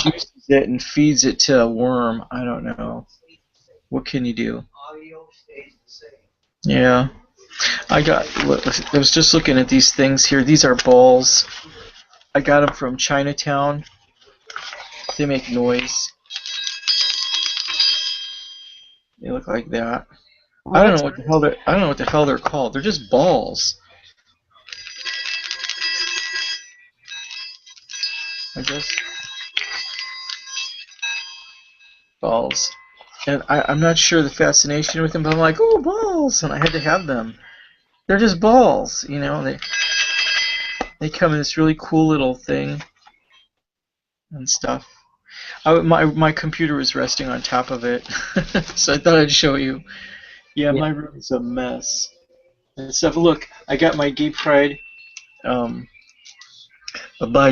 juices it and feeds it to a worm. I don't know. What can you do? Yeah. I was just looking at these things here. These are balls. I got them from Chinatown. They make noise. They look like that. I don't know what the hell they're called. They're just balls. I guess balls. And I'm not sure the fascination with them, but I'm like, oh, balls, and I had to have them. They're just balls, They come in this really cool little thing and stuff. My computer was resting on top of it, so I thought I'd show you. Yeah, my room is a mess. And stuff. Look, I got my Gay Pride. My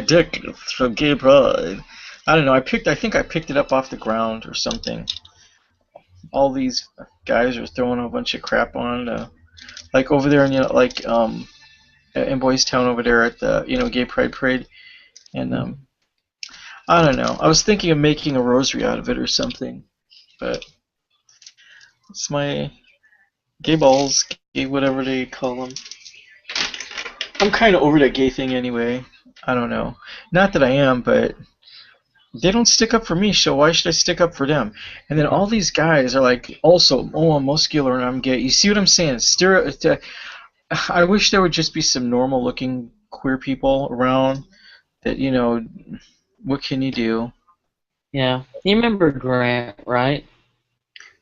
dick from Gay Pride. I don't know. I think I picked it up off the ground or something. All these guys are throwing a bunch of crap on it. Like over there in in Boys Town over there at the Gay Pride Parade, and I don't know. I was thinking of making a rosary out of it or something, but it's my gay balls, gay whatever they call them. I'm kind of over that gay thing anyway. I don't know. Not that I am, but they don't stick up for me, so why should I stick up for them? And then all these guys are like, also, oh, I'm muscular and I'm gay. You see what I'm saying? I wish there would just be some normal-looking queer people around that, what can you do? Yeah. You remember Grant, right?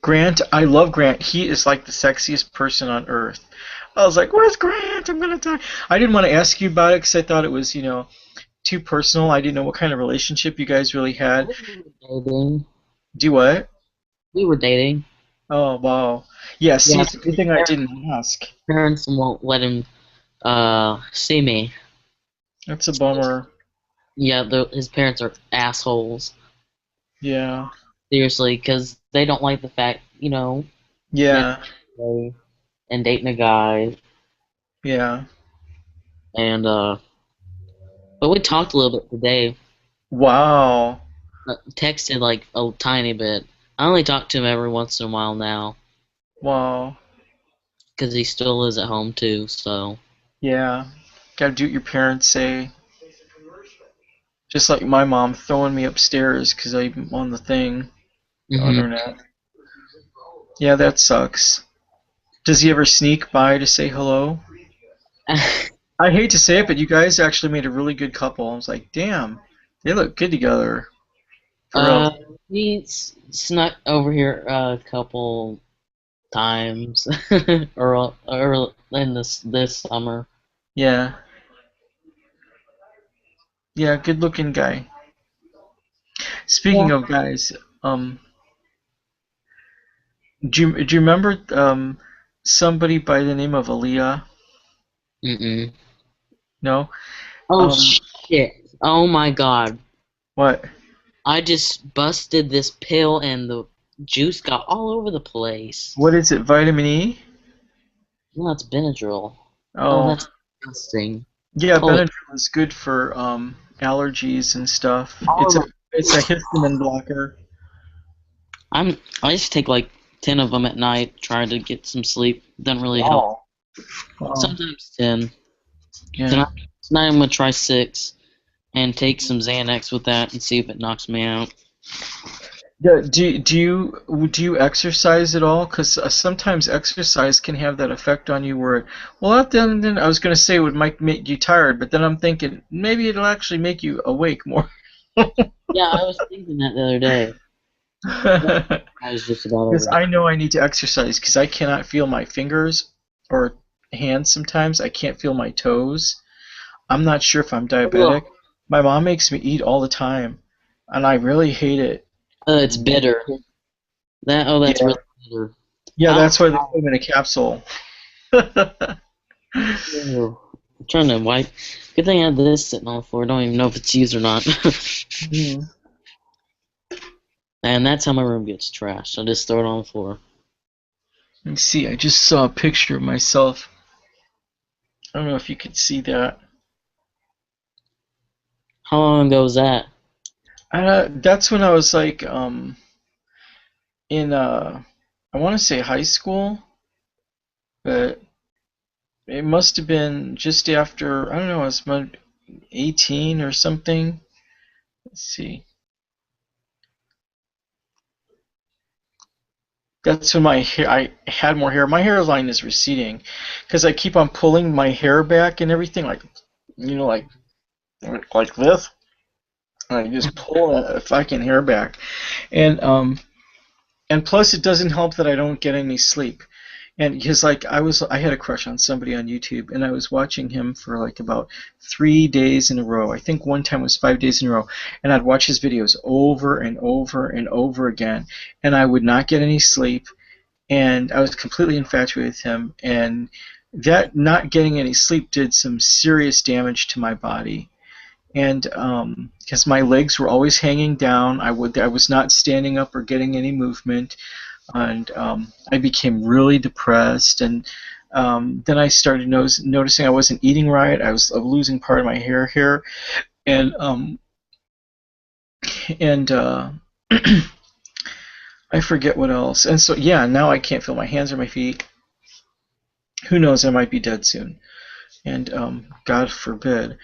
Grant, I love Grant. He is like the sexiest person on earth. I was like, where's Grant? I'm going to die. I didn't want to ask you about it because I thought it was, too personal. I didn't know what kind of relationship you guys really had. We were dating. Do what? We were dating. Oh, wow. Yeah, see, Yeah, it's a good thing I didn't ask. parents won't let him see me. That's a bummer. Yeah, his parents are assholes. Yeah. Seriously, because they don't like the fact, Yeah. and dating a guy. Yeah. And, but we talked a little bit today. Wow. Texted like a tiny bit. I only talk to him every once in a while now. Wow. Because he still lives at home too, so. Yeah. Gotta do what your parents say. Just like my mom throwing me upstairs because I'm on the thing, the internet. Yeah, that sucks. Does he ever sneak by to say hello? I hate to say it, but you guys actually made a really good couple. I was like, damn, they look good together. He snuck over here a couple times, or in this summer. Yeah. Yeah, good looking guy. Speaking of guys, do you remember somebody by the name of Aaliyah? Mm-mm. No? Oh shit! Oh my god! What? I just busted this pill and the juice got all over the place. What is it? Vitamin E? No, it's Benadryl. Oh. Oh, that's disgusting. Yeah, Holy Benadryl is good for allergies and stuff. All of It's a histamine blocker. I used to take like 10 of them at night, trying to get some sleep. Doesn't really help. Wow. Wow. Sometimes 10. Yeah. Tonight I'm gonna try 6 and take some Xanax with that and see if it knocks me out. Yeah, do you exercise at all? Because sometimes exercise can have that effect on you where, well, then I was going to say it might make you tired, but then I'm thinking maybe it'll actually make you awake more. Yeah, I was thinking that the other day. I was just about Because over. I know I need to exercise because I cannot feel my fingers or hands sometimes. I can't feel my toes. I'm not sure if I'm diabetic. My mom makes me eat all the time, and I really hate it. It's bitter. That's Yeah. really bitter. Yeah, that's why they put them in a capsule. Ew. I'm trying to wipe. Good thing I had this sitting on the floor. I don't even know if it's used or not. And that's how my room gets trashed. I just throw it on the floor. Let me see. I just saw a picture of myself. I don't know if you could see that. How long ago was that? That's when I was like in I want to say high school, but it must have been just after, I don't know, I was 18 or something. Let's see. That's when I had more hair. My hairline is receding because I keep on pulling my hair back and everything, like, like this. And I just pull a fucking hair back, and plus it doesn't help that I don't get any sleep. And because like I had a crush on somebody on YouTube, and I was watching him for like about 3 days in a row. I think one time was 5 days in a row, and I'd watch his videos over and over and over again, and I would not get any sleep, and I was completely infatuated with him, and that not getting any sleep did some serious damage to my body. And because my legs were always hanging down, I was not standing up or getting any movement, and I became really depressed. And then I started noticing I wasn't eating right. I was losing part of my hair here, and and I forget what else. And so yeah, now I can't feel my hands or my feet. Who knows? I might be dead soon, and God forbid.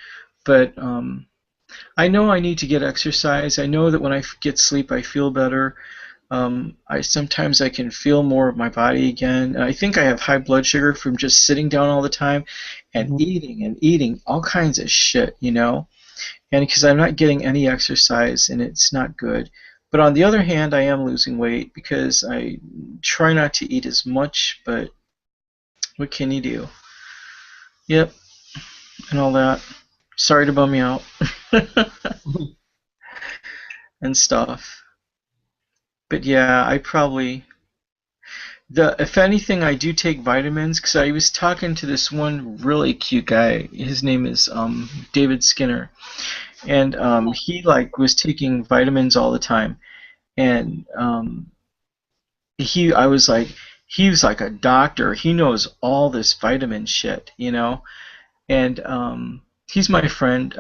But I know I need to get exercise. I know that when I get sleep, I feel better. Sometimes I can feel more of my body again. And I think I have high blood sugar from just sitting down all the time and eating all kinds of shit, And because I'm not getting any exercise, and it's not good. But on the other hand, I am losing weight because I try not to eat as much. But what can you do? Yep, and all that. Sorry to bum you out. And stuff. But yeah, if anything, I do take vitamins because I was talking to this one really cute guy. His name is David Skinner, and he like was taking vitamins all the time, and he was like a doctor. He knows all this vitamin shit. And he's my friend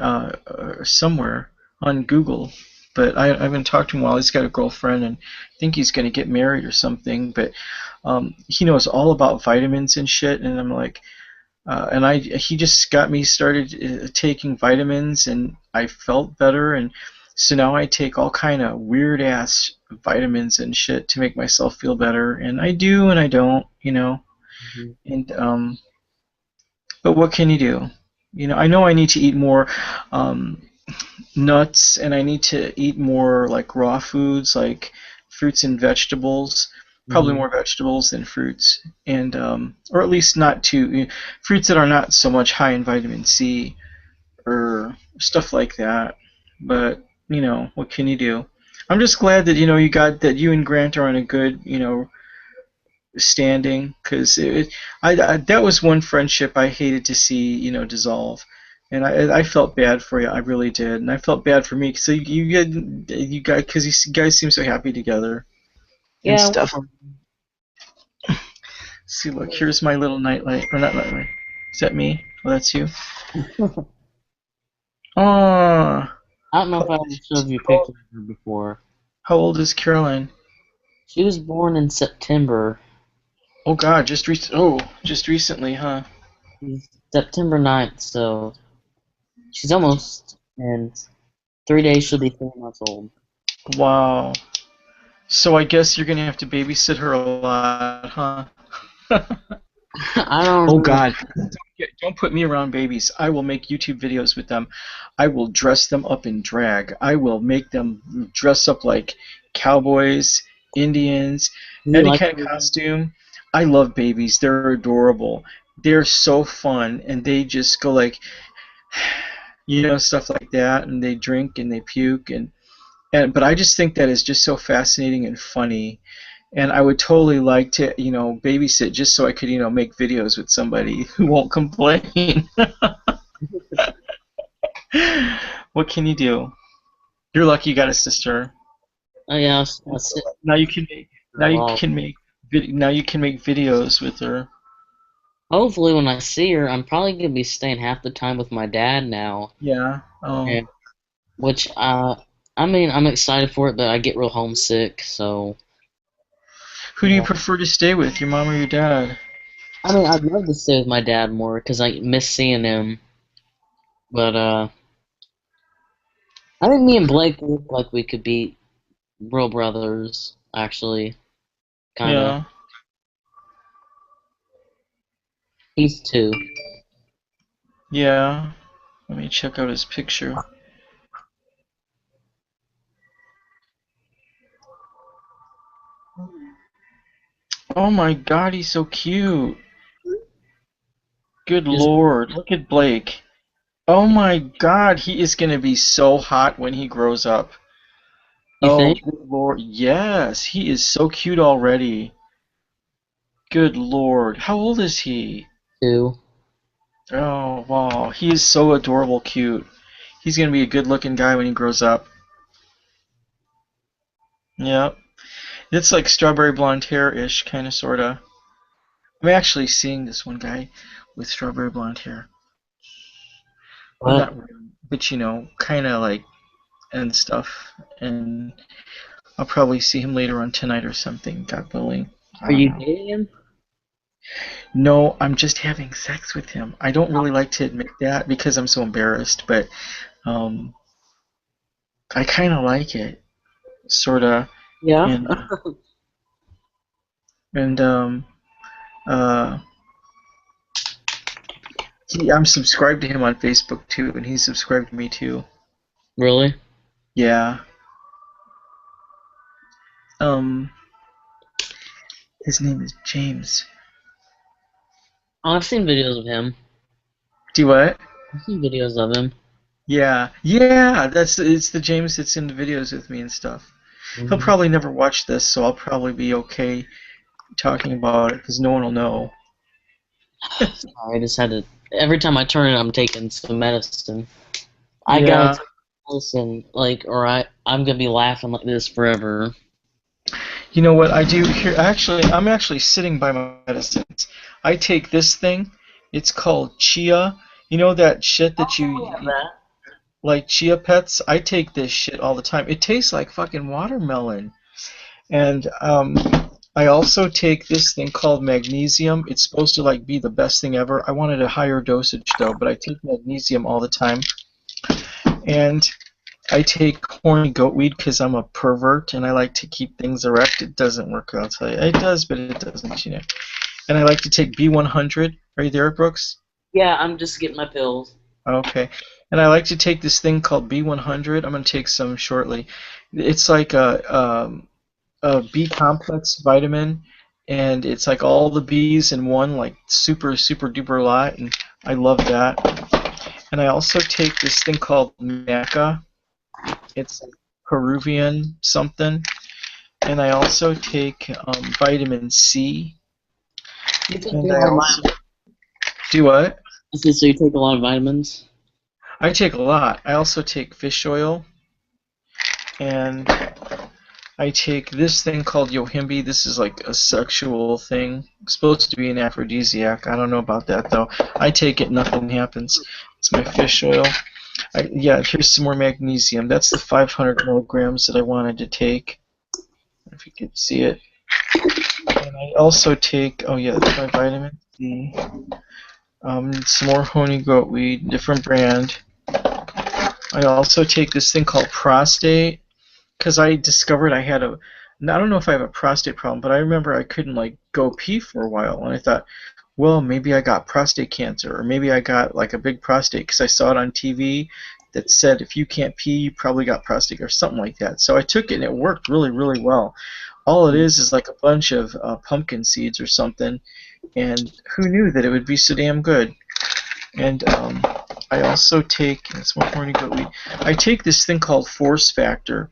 somewhere on Google, but I haven't talked to him in a while. He's got a girlfriend, and I think he's going to get married or something. But he knows all about vitamins and shit, and I'm like, he just got me started taking vitamins, and I felt better, and so now I take all kind of weird ass vitamins and shit to make myself feel better, and I do and I don't. And but what can you do? I know I need to eat more nuts, and I need to eat more like raw foods, like fruits and vegetables. Probably more vegetables than fruits, and or at least not too fruits that are not so much high in vitamin C or stuff like that. But what can you do? I'm just glad that you and Grant are on a good standing, because that was one friendship I hated to see dissolve, and I felt bad for you. I really did, and I felt bad for me because you guys seem so happy together and stuff. See, look, here's my little nightlight, or not nightlight. Is that me? Oh, that's you. Oh, I don't know how, if I ever showed you pictures of her before. how old is Caroline? She was born in September. Oh God, just recently, huh? September 9th, so she's almost in 3 days she'll be 3 months old. Wow. So I guess you're gonna have to babysit her a lot, huh? I don't Oh know. God, don't put me around babies. I will make YouTube videos with them. I will dress them up in drag. I will make them dress up like cowboys, Indians, Do you any like kind of her? costume. I love babies. They're adorable. They're so fun, and they just go like, stuff like that, and they drink and they puke and but I just think that is just so fascinating and funny. And I would totally like to, babysit just so I could, make videos with somebody who won't complain. What can you do? You're lucky you got a sister. Oh yeah, I'll sit Now you can make for now a you while. can make now you can make videos with her. Hopefully, when I see her, I'm probably gonna be staying half the time with my dad now, Yeah. Oh. and which I mean, I'm excited for it, but I get real homesick. So, Who you do you know, prefer to stay with, your mom or your dad? I mean, I'd love to stay with my dad more because I miss seeing him. But I think me and Blake look like we could be real brothers. Actually, kind of. Yeah. He's 2. Yeah. Let me check out his picture. Oh my God, he's so cute. Good Just Lord, look at Blake. Oh my God, he is gonna be so hot when he grows up. you Oh, think good Lord. Yes, he is so cute already. Good Lord. How old is he? 2? Oh, wow. He is so adorable cute. He's going to be a good looking guy when he grows up. Yep. It's like strawberry blonde hair-ish, kind of, sort of. I'm actually seeing this one guy with strawberry blonde hair. Well, What not really, but kind of like, and stuff. And I'll probably see him later on tonight or something, God willing. I are don't you know. dating him? No, I'm just having sex with him. I don't really like to admit that because I'm so embarrassed, but um, I kind of like it, sort of. Yeah. And and uh, I'm subscribed to him on Facebook too, and he's subscribed to me too. Really? Yeah. Um, his name is James. Oh, I've seen videos of him. Do what? I've seen videos of him. Yeah, yeah. It's the James that's in the videos with me and stuff. He'll Hmm. probably never watch this, so I'll probably be okay talking about it because no one will know. I just had to. Every time I turn it, I'm taking some medicine. I gotta Yeah. take medicine, like, or I'm gonna be laughing like this forever. You know what I do here? Actually, I'm actually sitting by my medicines. I take this thing. It's called chia. You know that shit that you I have eat, that. like chia pets? I take this shit all the time. It tastes like fucking watermelon. And I also take this thing called magnesium. It's supposed to like be the best thing ever. I wanted a higher dosage though, but I take magnesium all the time. And I take horny goatweed because I'm a pervert and I like to keep things erect. It doesn't work, I'll tell you. It does, but it doesn't. And I like to take B100. Are you there, Brooks? Yeah, I'm just getting my pills. Okay. And I like to take this thing called B100. I'm going to take some shortly. It's like a B complex vitamin, and it's like all the B's in one, like super, super duper lot, and I love that. And I also take this thing called Maca. It's like Peruvian something. And I also take vitamin C. You take a And I lot of also do what? vitamins, so you take a lot of vitamins. I take a lot. I also take fish oil, and I take this thing called yohimbe. This is like a sexual thing. It's supposed to be an aphrodisiac. I don't know about that though. I take it, nothing happens. It's my fish oil. Yeah, here's some more magnesium. That's the 500 milligrams that I wanted to take. If you can see it. And I also take, oh yeah, that's my vitamin C. Some more honey goat weed, different brand. I also take this thing called prostate because I discovered I had a. I don't know if I have a prostate problem, but I remember I couldn't like go pee for a while, and I thought, well, maybe I got prostate cancer, or maybe I got like a big prostate because I saw it on TV that said if you can't pee, you probably got prostate or something like that. So I took it and it worked really, really well. All it is like a bunch of pumpkin seeds or something, and who knew that it would be so damn good? And I also take, it's more horny goat weed. I take this thing called Force Factor.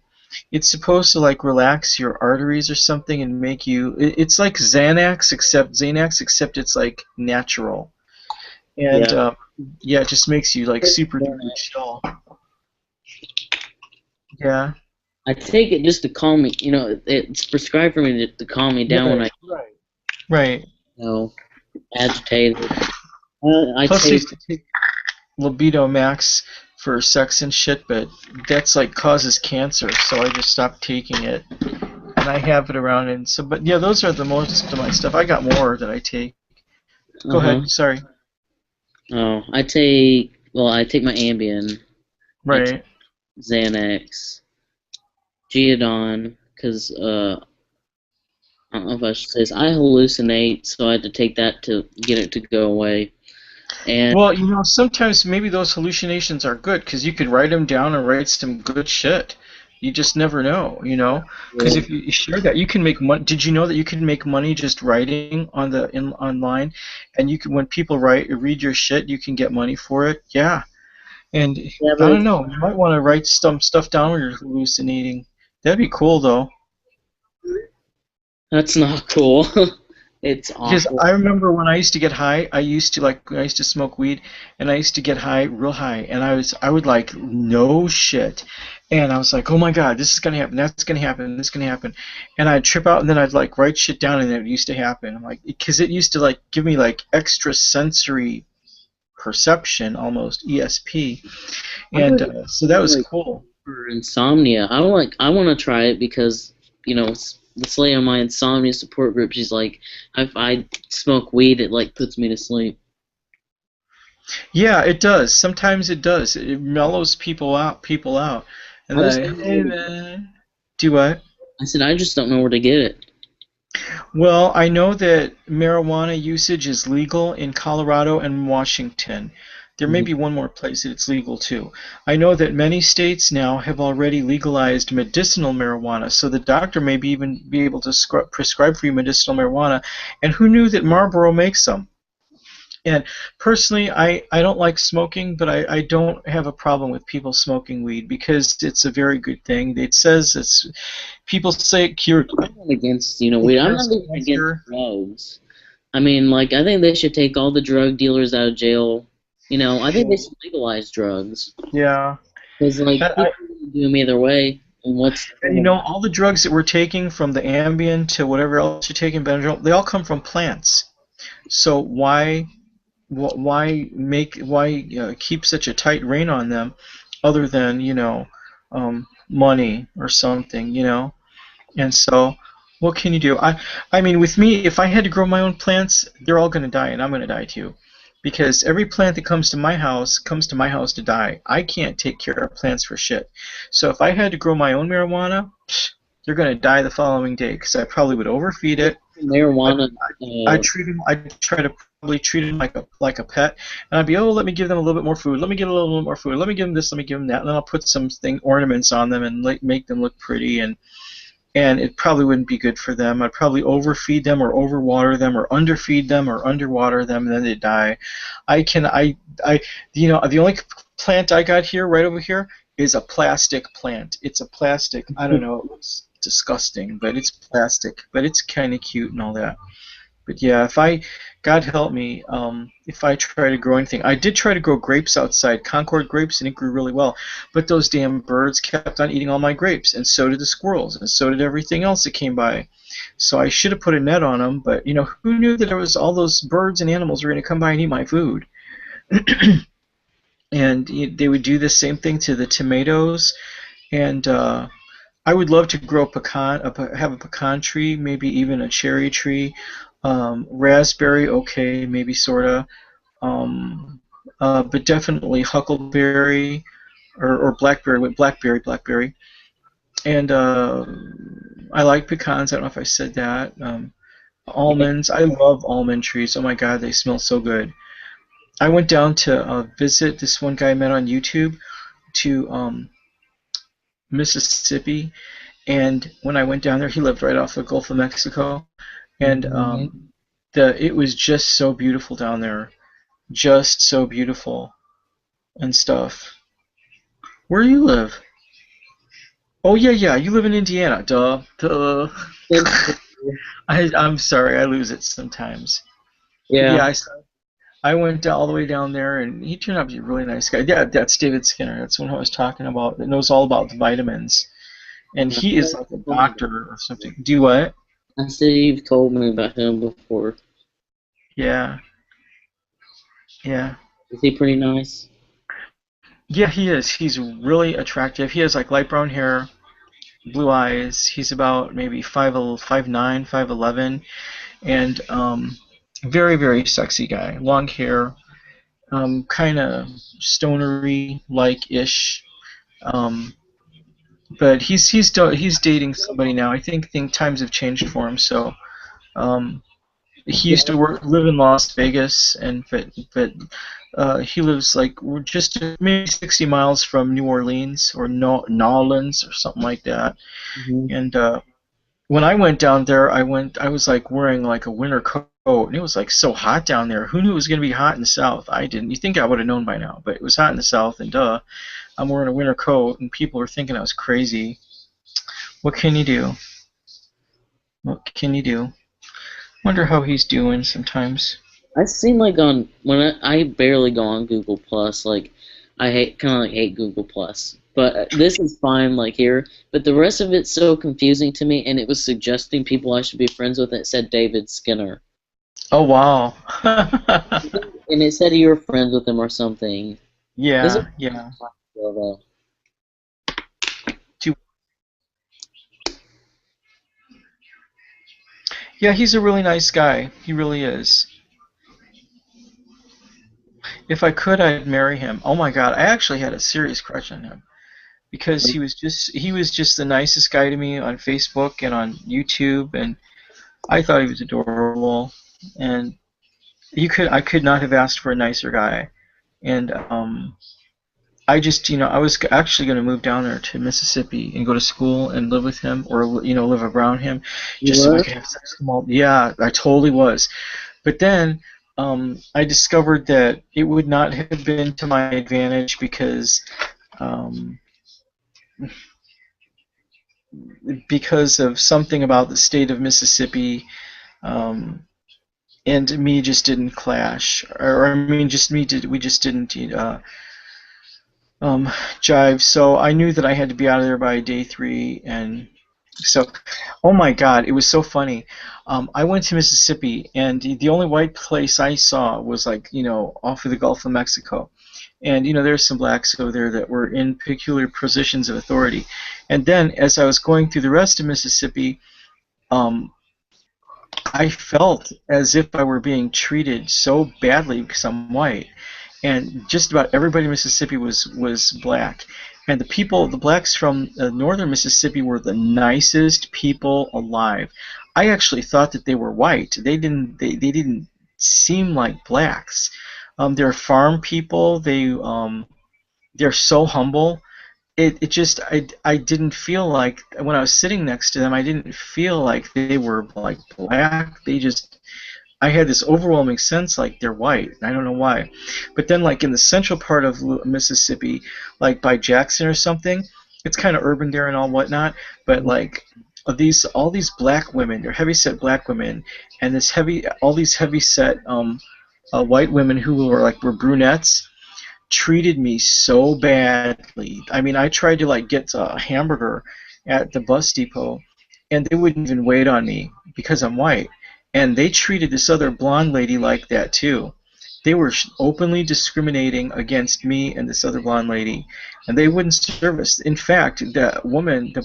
It's supposed to like relax your arteries or something and make you. It's like Xanax, except it's like natural. And Yeah. yeah, it just makes you like super duper chill. Yeah. I take it just to calm me. It's prescribed for me to calm me down when I Right. agitated. I Plus, I take used to take Libido Max for sex and shit, but that's like causes cancer, so I just stopped taking it. And I have it around, and so, but yeah, those are the most of my stuff. I got more that I take. Go ahead. Sorry. I take my Ambien, Right. Xanax, Geodon, because I don't know if I should say this. I hallucinate, so I had to take that to get it to go away. And Well, sometimes maybe those hallucinations are good because you could write them down and write some good shit. You just never know, Because if you share that, you can make money. Did you know that you can make money just writing online, and you can when people read your shit, you can get money for it. Yeah, and yeah, I don't know. You might want to write some stuff down when you're hallucinating. That'd be cool, though. that's not cool. It's Because awful. I remember when I used to get high, I used to smoke weed, and I used to get high, real high, and I would like no shit, and I was like, oh my god, this is gonna happen, that's gonna happen, this is gonna happen, and I'd trip out, and then I'd like write shit down, and it used to happen. I'm like, because it used to like give me like extra sensory perception, almost ESP, and so that was cool. For insomnia, I want to try it because this lady on my insomnia support group, she's like, if I smoke weed, it like puts me to sleep. Yeah, it does. Sometimes it does. It mellows people out, and then, hey man, do what? I said I just don't know where to get it. Well, I know that marijuana usage is legal in Colorado and Washington. There may be one more place that it's legal too. I know that many states now have already legalized medicinal marijuana, so the doctor may even be able to prescribe for you medicinal marijuana. And who knew that Marlboro makes some? And personally, I don't like smoking, but I don't have a problem with people smoking weed because it's a very good thing. It says people say it cures. I'm not against weed. I'm not even against drugs. I mean, like, I think they should take all the drug dealers out of jail. I think they should legalize drugs. Yeah. Because like people do them either way. And all the drugs that we're taking, from the Ambien to whatever else you're taking, Benadryl, they all come from plants. So why keep such a tight rein on them, other than money or something, And so, what can you do? I mean, with me, if I had to grow my own plants, they're all going to die, and I'm going to die too, because every plant that comes to my house to die. I can't take care of plants for shit. So if I had to grow my own marijuana, they're going to die the following day because I probably would overfeed it. Marijuana. I'd try to probably treat them like a pet, and I'd be, let me give them a little bit more food. Let me give a little bit more food. Let me give them this. Let me give them that. And then I'll put some ornaments on them and make them look pretty, and it probably wouldn't be good for them. I'd probably overfeed them or overwater them or underfeed them or underwater them, and then they die. The only plant I got here, right over here, is a plastic plant. It's a plastic. I don't know. It looks disgusting, but it's plastic. But it's kind of cute and all that. But yeah, God help me, if I try to grow anything. I did try to grow grapes outside, Concord grapes, and it grew really well. But those damn birds kept on eating all my grapes, and so did the squirrels, and so did everything else that came by. So I should have put a net on them, but who knew that there was all those birds and animals were going to come by and eat my food? and they would do the same thing to the tomatoes. And I would love to grow have a pecan tree, maybe even a cherry tree, raspberry, okay, maybe sorta, um, but definitely huckleberry or blackberry, and I like pecans. I don't know if I said that. Yeah. Almonds, I love almond trees. Oh my God, they smell so good. I went down to visit this one guy I met on YouTube to Mississippi, and when I went down there, he lived right off the Gulf of Mexico, and Mhm. it was just so beautiful down there, just so beautiful and stuff. Where do you live? Oh yeah, yeah, you live in Indiana. Duh, duh. Thanks. I'm sorry, I lose it sometimes. But yeah, Yeah. I went all the way down there, and he turned out to be a really nice guy. Yeah, that's David Skinner. That's one I was talking about. That knows all about the vitamins, and he is like a doctor or something. Do what? I said you've told me about him before. Yeah, yeah. Is he pretty nice? Yeah, he is. He's really attractive. He has like light brown hair, blue eyes. He's about maybe 5'9", 5'11", and very very sexy guy. Long hair, kind of stonery like ish. Um, but he's dating somebody now. I think times have changed for him. So um, he Yeah. used to live in Las Vegas, and but he lives like we're just maybe 60 miles from New Orleans or Nolans or something like that. Hmm. And when I went down there, I was like wearing like a winter coat, and it was like so hot down there. Who knew it was going to be hot in the South? I didn't. You think I would have known by now, but it was hot in the South, and I'm wearing a winter coat, and people were thinking I was crazy. What can you do? What can you do? Wonder how he's doing sometimes. I seen like on when I barely go on Google Plus. Like I hate kind of like hate Google Plus, but this is fine like here. But the rest of it's so confusing to me, and it was suggesting people I should be friends with. And it said David Skinner, Oh wow. and it said you were friends with him or something. This is Yeah, yeah. though. Too- Yeah, he's a really nice guy. He really is. If I could, I'd marry him. Oh my God, I actually had a serious crush on him because he was just the nicest guy to me on Facebook and on YouTube, and I thought he was adorable. And I could not have asked for a nicer guy. And I just, I was actually going to move down there to Mississippi and go to school and live with him, or live around him, You just so I were? could have sex with him all. Yeah, I totally was. But then I discovered that it would not have been to my advantage um, because of something about the state of Mississippi, um, and me just didn't clash, or I mean, just me did we just didn't um, jive. So I knew that I had to be out of there by day three, and so, oh my God, it was so funny. I went to Mississippi, and the only white place I saw was like off of the Gulf of Mexico, and there's some blacks over there that were in peculiar positions of authority. And then as I was going through the rest of Mississippi, um, I felt as if I were being treated so badly because I'm white, and just about everybody in Mississippi was black, and the blacks from northern Mississippi were the nicest people alive. I actually thought that they were white. They didn't seem like blacks. They're farm people. They're so humble. It just I didn't feel like when I was sitting next to them, I didn't feel like they were like black. I had this overwhelming sense like they're white. I don't know why. But then like in the central part of Mississippi, like by Jackson or something, it's kind of urban there and all whatnot. But like all these black women, they're heavy set black women, and all these heavy set white women who were brunettes treated me so badly. I mean, I tried to like get a hamburger at the bus depot, and they wouldn't even wait on me because I'm white. And they treated this other blonde lady like that too. they were openly discriminating against me and this other blonde lady, and they wouldn't serve us. In fact, the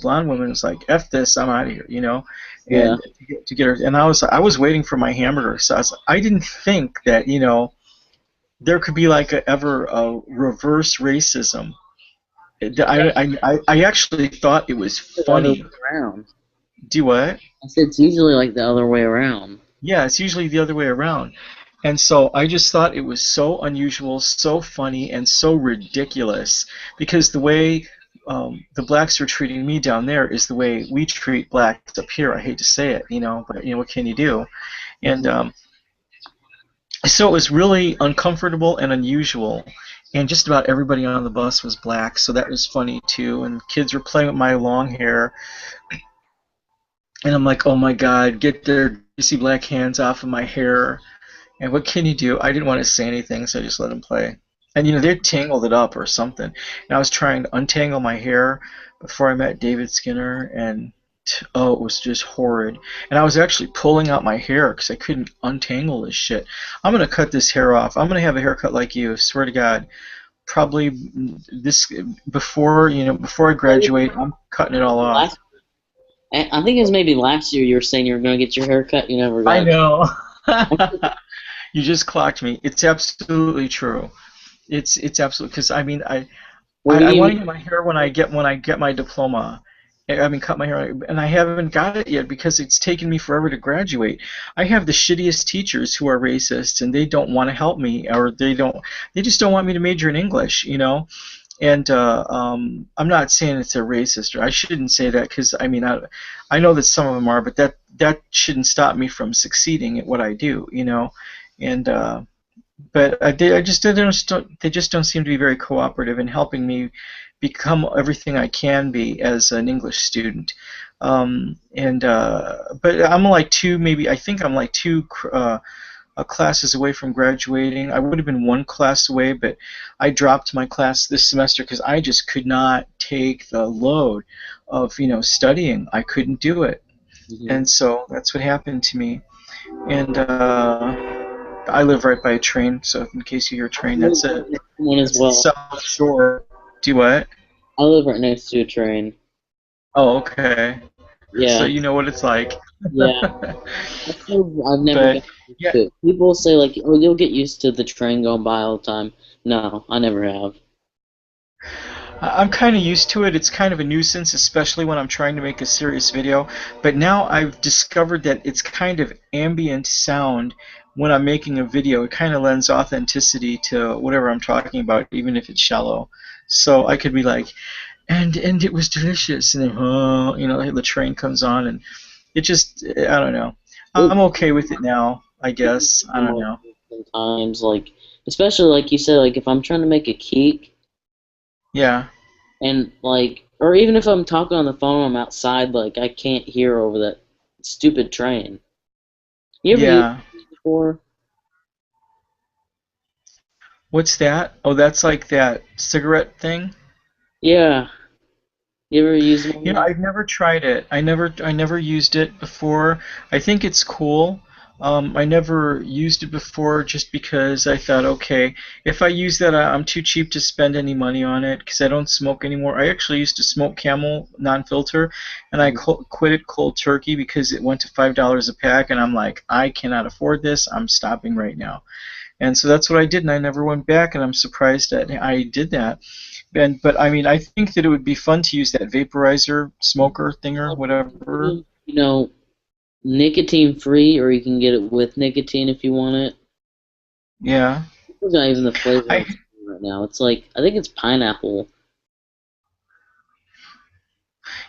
blonde woman was like, "F this, I'm out of here," Yeah. and to get her. And I was waiting for my hamburger, so I didn't think that there could be like ever a reverse racism. I actually thought it was The other way funny. around. Do what? I said it's usually like the other way around. Yeah, it's usually the other way around. And so I just thought it was so unusual, so funny, and so ridiculous because the way the blacks are treating me down there is the way we treat blacks up here. I hate to say it, but what can you do? And so it was really uncomfortable and unusual. And just about everybody on the bus was black, so that was funny too. And kids were playing with my long hair, and I'm like, oh my God, get their greasy black hands off of my hair. And what can you do? I didn't want to say anything, so I just let them play. And they tangled it up or something. And I was trying to untangle my hair before I met David Skinner, and oh, it was just horrid. And I was actually pulling out my hair because I couldn't untangle this shit. I'm gonna cut this hair off. I'm gonna have a haircut like you. Swear to God. Probably this before I graduate, I'm cutting it all off. I think it was maybe last year you were saying you were going to get your hair cut. You never got I it. know. You just clocked me. It's absolutely true. It's absolutely because I mean I Where I, do I you? want to get my hair when I get my diploma. I mean, cut my hair, and I haven't got it yet because it's taken me forever to graduate. I have the shittiest teachers who are racist, and they don't want to help me, or they just don't want me to major in English. And I'm not saying it's a racist, or I shouldn't say that because I mean I know that some of them are, but that shouldn't stop me from succeeding at what I do. And but they just don't seem to be very cooperative in helping me become everything I can be as an English student. But I'm like I think I'm like two classes away from graduating. I would have been one class away, but I dropped my class this semester because I just could not take the load of studying. I couldn't do it, and so that's what happened to me. And I live right by a train, so in case you hear a train, that's it. One as It's well. the South Shore. Do what? I live right next to a train. Oh, okay. Yeah. So you know what it's like. Yeah. I've never But got used yeah, to it. People say like, "Oh, you'll get used to the train going by all the time." No, I never have. I'm kind of used to it. It's kind of a nuisance, especially when I'm trying to make a serious video. But now I've discovered that it's kind of ambient sound when I'm making a video. It kind of lends authenticity to whatever I'm talking about, even if it's shallow. So I could be like, and it was delicious, and then the train comes on, and it just I don't know. I'm okay with it now, I guess. I don't know. Sometimes, like, especially like you said, like if I'm trying to make a cake, Yeah. and like, or even if I'm talking on the phone, I'm outside, like I can't hear over that stupid train. You ever Yeah. used it before? What's that? Oh, that's like that cigarette thing. Yeah. You ever use one of those? I've never tried it. I never used it before. I think it's cool. I never used it before just because I thought, okay, if I use that, I'm too cheap to spend any money on it because I don't smoke anymore. I actually used to smoke Camel non-filter, and I quit it cold turkey because it went to $5 a pack, and I'm like, I cannot afford this. I'm stopping right now. And so that's what I did, and I never went back, and I'm surprised that I did that. But I mean, I think that it would be fun to use that vaporizer smoker thinger, whatever. You know, nicotine free, or you can get it with nicotine if you want it. Yeah. It's not even the flavor I I'm seeing right now. It's like I think it's pineapple.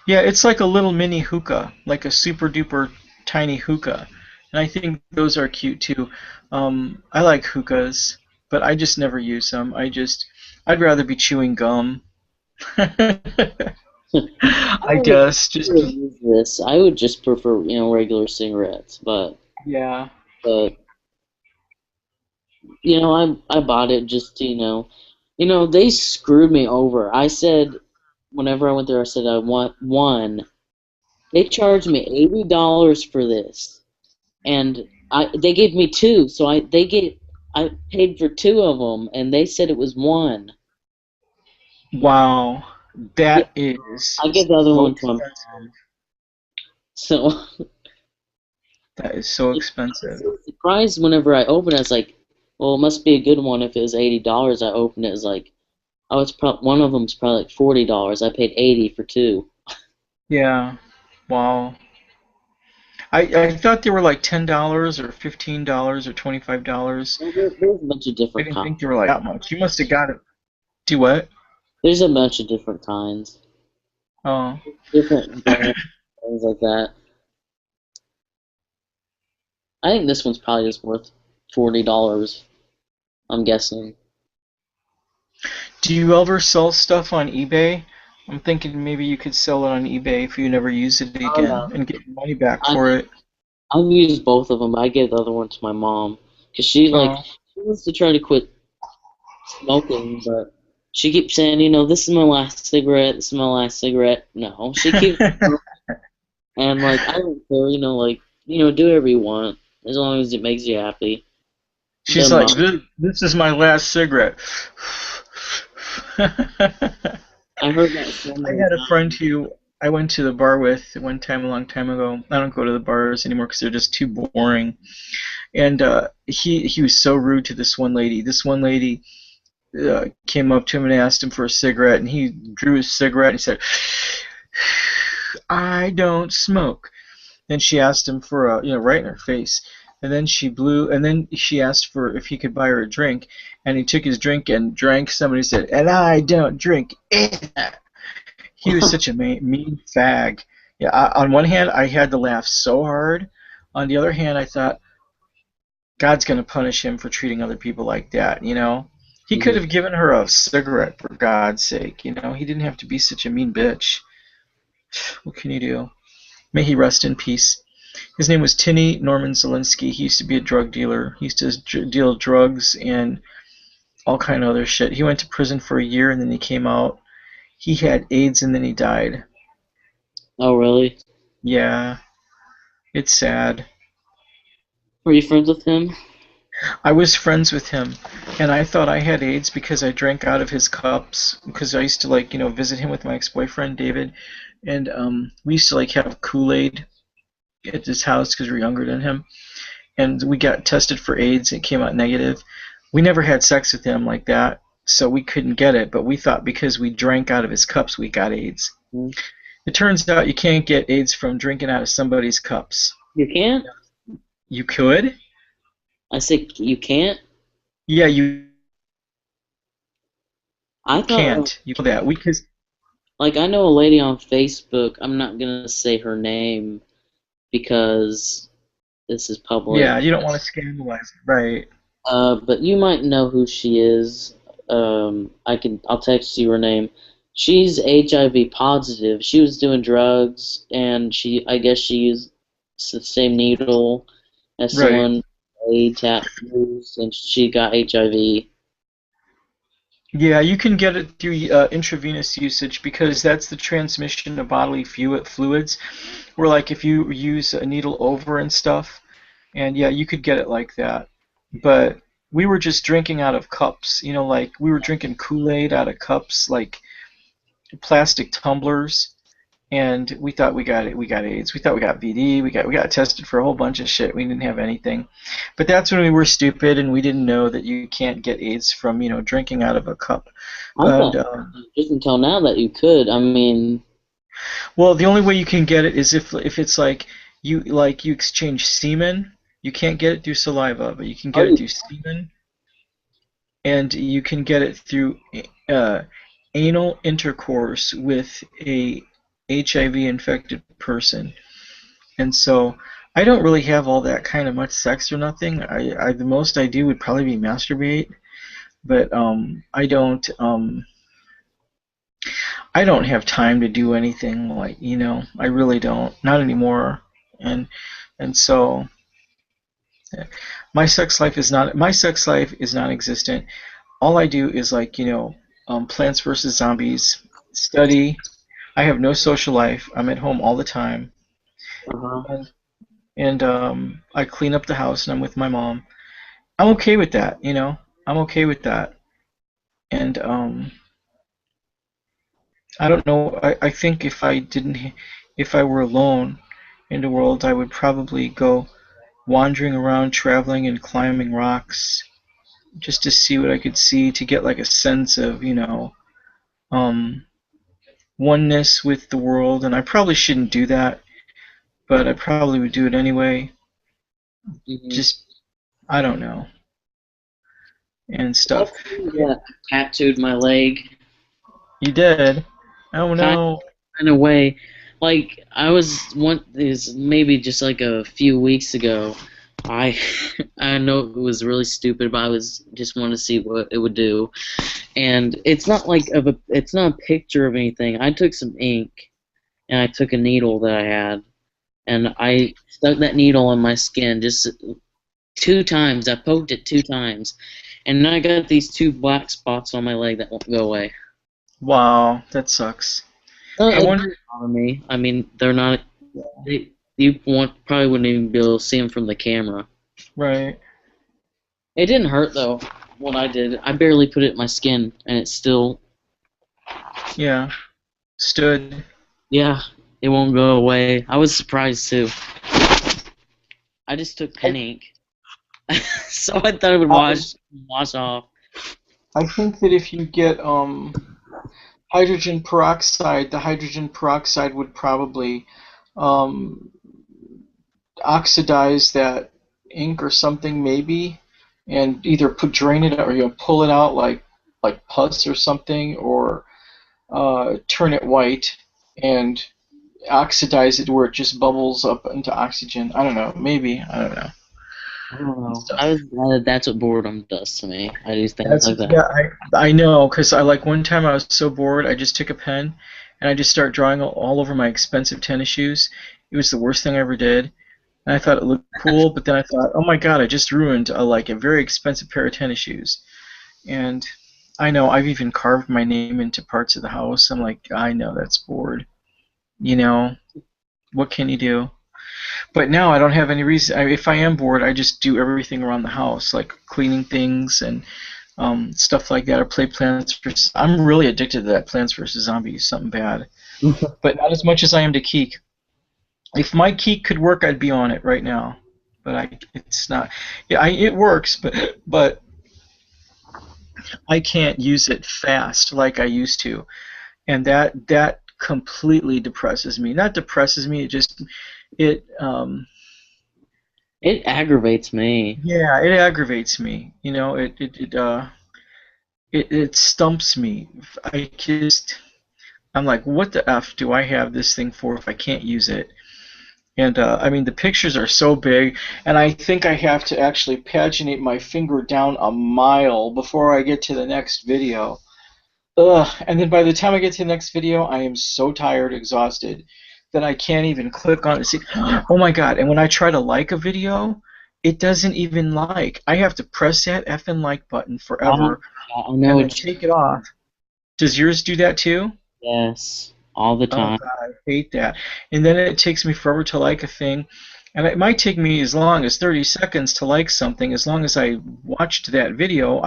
Yeah, it's like a little mini hookah, like a super duper tiny hookah, and I think those are cute too. I like hookahs, but I just never use them. I'd rather be chewing gum. I I would guess just never use this. I would just prefer, regular cigarettes. yeah. But I bought it just to, they screwed me over. I said, whenever I went there, I said I want one. They charged me $80 for this, and they gave me two. So I paid for two of them, and they said it was one. Wow, Yeah, that is I give the other so one to my expensive. mom. So That is so I was expensive. so surprised whenever I opened it. I was like, well, it must be a good one if it was $80. I opened it, it was like, oh, one of them's probably like $40. I paid 80 for two. Yeah. Wow. I thought they were like $10 or $15 or $25. Well, there's a bunch of I different didn't kinds. think they were like that much. You must have got it. Do what? There's a bunch of different kinds, Oh. different brands, things like that. I think this one's probably just worth $40. I'm guessing. Do you ever sell stuff on eBay? I'm thinking maybe you could sell it on eBay if you never use it Oh again no, and get your money back I for it. I've used both of them. I gave the other one to my mom because Oh. she wants to try to quit smoking, but she keeps saying, this is my last cigarette. This is my last cigarette. No, she keeps and like I don't care. Do whatever you want as long as it makes you happy. She's Doesn't like, bother. this is my last cigarette. I heard that so I many had a friend times. who I went to the bar with one time a long time ago. I don't go to the bars anymore because they're just too boring. And he was so rude to this one lady. This one lady came up to him and asked him for a cigarette, and he drew his cigarette and he said, "I don't smoke." Then she asked him for right in her face. And then she blew, and then she asked for if he could buy her a drink, and he took his drink and drank some, and he said, "And I don't drink it." He was such a mean fag. Yeah, on one hand, I had to laugh so hard. On the other hand, I thought, God's going to punish him for treating other people like that. He could Mhm. have given her a cigarette, for God's sake. He didn't have to be such a mean bitch. What can you do? May he rest in peace. His name was Tinny Norman Zelinsky. He used to be a drug dealer. He used to deal drugs and all kind of other shit. He went to prison for a year and then he came out. He had AIDS and then he died. Oh really? Yeah, it's sad. Were you friends with him? I was friends with him, and I thought I had AIDS because I drank out of his cups. Because I used to visit him with my ex-boyfriend David, and we used to have Kool-Aid at his house because we were younger than him, and we got tested for AIDS and it came out negative. We never had sex with him like that, so we couldn't get it. But we thought because we drank out of his cups, we got AIDS. Mhm. It turns out you can't get AIDS from drinking out of somebody's cups. You can't? You could? I said you can't? Yeah, you I thought can't. You know that. Because I know a lady on Facebook. I'm not gonna say her name because this is yeah, public. you don't want to scandalize it, right? But you might know who she is. I'll text you her name. She's HIV positive. She was doing drugs, and I guess she used the same needle as Right. someone AIDS used, and she got HIV. Yeah, you can get it through intravenous usage because that's the transmission of bodily fluids. Where if you use a needle over and stuff, and yeah, you could get it like that. But we were just drinking out of cups, we were drinking Kool-Aid out of cups, like plastic tumblers, and we thought we got it. We got AIDS. We thought we got VD. We got tested for a whole bunch of shit. We didn't have anything, but that's when we were stupid and we didn't know that you can't get AIDS from drinking out of a cup. I But thought just until now that you could. I mean, well, the only way you can get it is if it's you exchange semen. You can't get it through saliva, but you can oh, get it through semen, and you can get it through uh, anal intercourse with a HIV infected person. And so I don't really have all that kind of much sex or nothing. The most I do would probably be masturbate, but I don't have time to do anything I really don't, not anymore. And so my sex life is non-existent. All I do is Plants vs Zombies, study. I have no social life. I'm at home all the time, uh-huh. and I clean up the house and I'm with my mom. I'm okay with that, you know. I'm okay with that. And I don't know. I think if I were alone in the world, I would probably go wandering around, traveling and climbing rocks just to see what I could see to get like a sense of, um, oneness with the world. And I probably shouldn't do that, but I probably would do it anyway. Hmm. Just, I don't know, and stuff. That's yeah, tattooed my leg. You did? Oh Kind no. in a way. Like I was one is maybe just like a few weeks ago. I I know it was really stupid, but I was just wanted to see what it would do. And it's not a picture of anything. I took some ink and I took a needle that I had and I stuck that needle in my skin just 2 times. I poked it 2 times, and then I got these 2 black spots on my leg that won't go away. Wow, that sucks. I It doesn't wonder. bother me. I mean, they're not. Probably wouldn't even be able to see them from the camera. Right. It didn't hurt though. What I did, I barely put it in my skin, and it still, Yeah. Stood. yeah, it won't go away. I was surprised too. I just took pen ink, so I thought it would I wash off. I think that if you get hydrogen peroxide, the hydrogen peroxide would probably um, oxidize that ink or something maybe, and either drain it or pull it out like pus or something, or turn it white and oxidize it where it just bubbles up into oxygen. I don't know. Maybe I don't know. I don't And know. stuff. I was glad that's what boredom does to me. I do things That's like that. yeah. I know because I like one time I was so bored I just took a pen and I just started drawing all over my expensive tennis shoes. It was the worst thing I ever did. And I thought it looked cool, but then I thought, oh my god, I just ruined a very expensive pair of tennis shoes. And I know I've even carved my name into parts of the house. I'm like, I know that's bored. You know, what can you do? But now I don't have any reason. If I am bored, I just do everything around the house, like cleaning things and stuff like that, or play Plants vs. I'm really addicted to that Plants vs Zombies, something bad, but not as much as I am to Keek. If my Keek could work, I'd be on it right now. But it's not. Yeah, it works, but I can't use it fast like I used to, and that completely depresses me. Not depresses me. It It aggravates me. yeah, it aggravates me. It stumps me. I'm like, what the f do I have this thing for if I can't use it? And I mean, the pictures are so big, and I think I have to actually paginate my finger down a mile before I get to the next video. Ugh. And then by the time I get to the next video, I am so tired, exhausted, that I can't even click on it. See, oh my god! And when I try to like a video, it doesn't even like. I have to press that effing like button I, forever, I know and then it's take it off. Does yours do that too? yes, all the Oh time. god, I hate that. And then it takes me forever to like a thing. And it might take me as long as 30 seconds to like something. As long as I watched that video,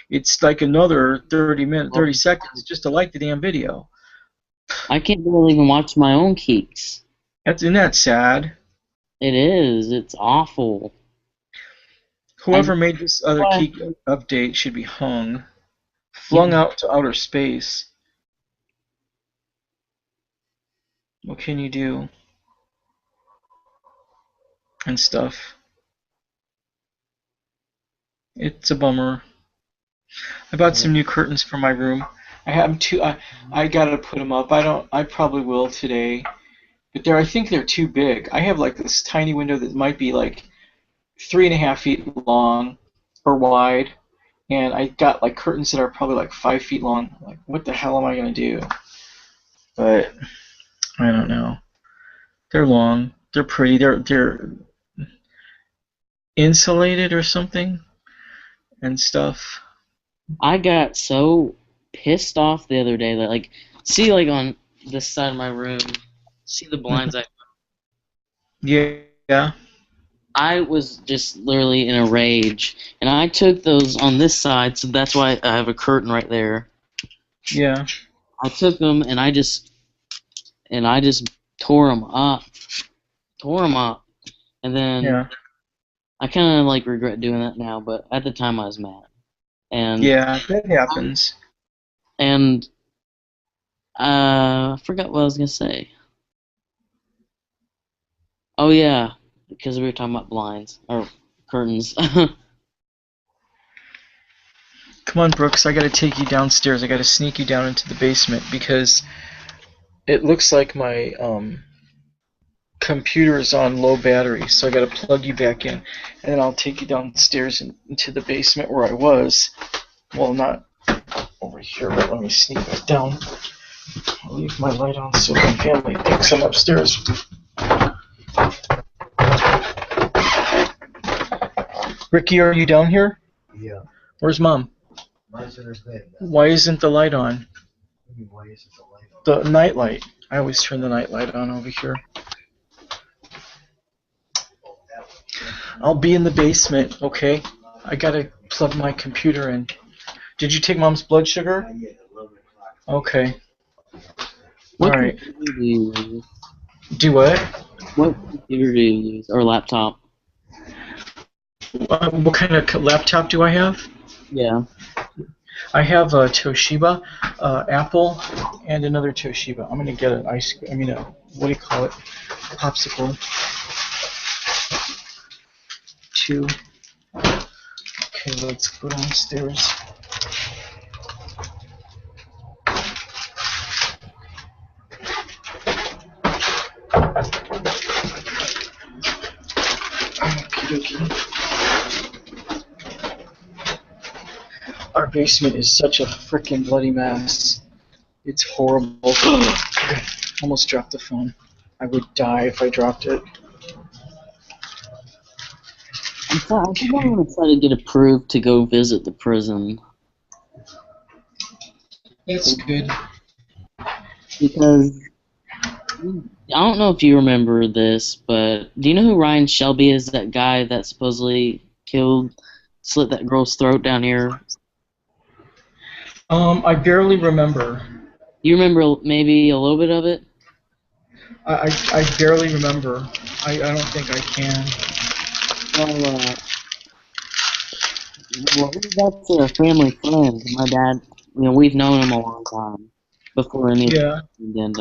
it's like another 30 seconds just to like the damn video. I can't really even watch my own keeks. Isn't that sad? It is. It's awful. I Whoever made this other key update should be hung, flung out to outer space. What can you do? And stuff. It's a bummer. I bought some new curtains for my room. I have 'em two. I gotta put them up. I don't. I probably will today. But I think they're too big. I have like this tiny window that might be like 3.5 feet long or wide, and I got like curtains that are probably like 5 feet long. Like, what the hell am I gonna do? But I don't know. They're long. They're pretty. They're insulated or something and stuff. I got so pissed off the other day that see on this side of my room, see the blinds Yeah. I was just literally in a rage, and I took those on this side, so that's why I have a curtain right there. Yeah. I took them and I just tore them up, and then Yeah. I kind of like regret doing that now, but at the time I was mad, and Yeah, that happens. and I forgot what I was gonna say. Oh yeah, because we were talking about blinds or curtains. Come on, Brooks, I gotta take you downstairs. I gotta sneak you down into the basement because it looks like my computer is on low battery, so I gotta plug you back in, and then I'll take you downstairs into the basement where I was. Well, not over here, but let me sneak back down. I'll leave my light on so my family thinks I'm upstairs. Ricky, are you down here? Yeah. Where's Mom? Mine's in her bed. Why isn't the light on? I mean, why isn't the light on? The night light. I always turn the night light on over here. I'll be in the basement, okay? I gotta plug my computer in. Did you take Mom's blood sugar? Okay. What Alright. computer do you use? Do what? What computer do you use, or laptop? What kind of laptop do I have? Yeah. I have a Toshiba, Apple, and another Toshiba. I'm gonna get an what do you call it? Popsicle. 2. Okay, let's go downstairs. Our basement is such a freaking bloody mess. It's horrible. Almost dropped the phone. I would die if I dropped it. I think I'm gonna try to get approved to go visit the prison. That's good. Because I don't know if you remember this, but do you know who Ryan Shelby is? That guy that supposedly slit that girl's throat down here. I barely remember. You remember maybe a little bit of it? I barely remember. I don't think I can. Well, that's a family friend. My dad, we've known him a long time before anything. Yeah. And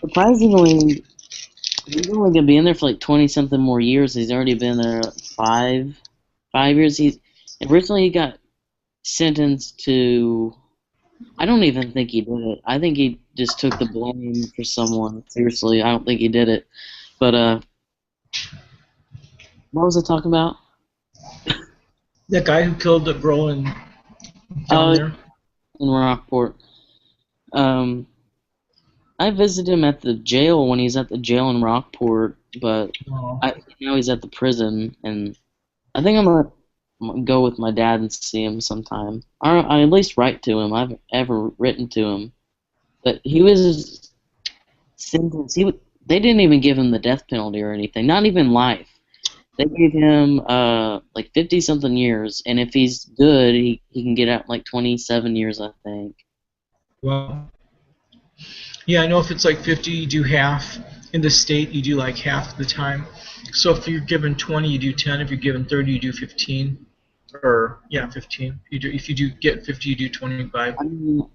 surprisingly, he's only gonna be in there for like 20-something more years. He's already been there 5 years. Originally he got sentenced to. I don't even think he did it. I think he just took the blame for someone. Seriously, I don't think he did it. But what was I talking about? The guy who killed the girl down there? In Rockport. I visited him at the jail when he's at the jail in Rockport, but now he's at the prison, and I think I'm gonna go with my dad and see him sometime. I at least write to him. I've ever written to him, but he was sentenced. They didn't even give him the death penalty or anything. Not even life. They gave him like 50-something years, and if he's good, he can get out in like 27 years, I think. Wow. Yeah, I know if it's like 50, you do half. In the state, you do like half the time. So if you're given 20, you do 10. If you're given 30, you do 15. Or, yeah, 15. If you do get 50, you do 25. I mean,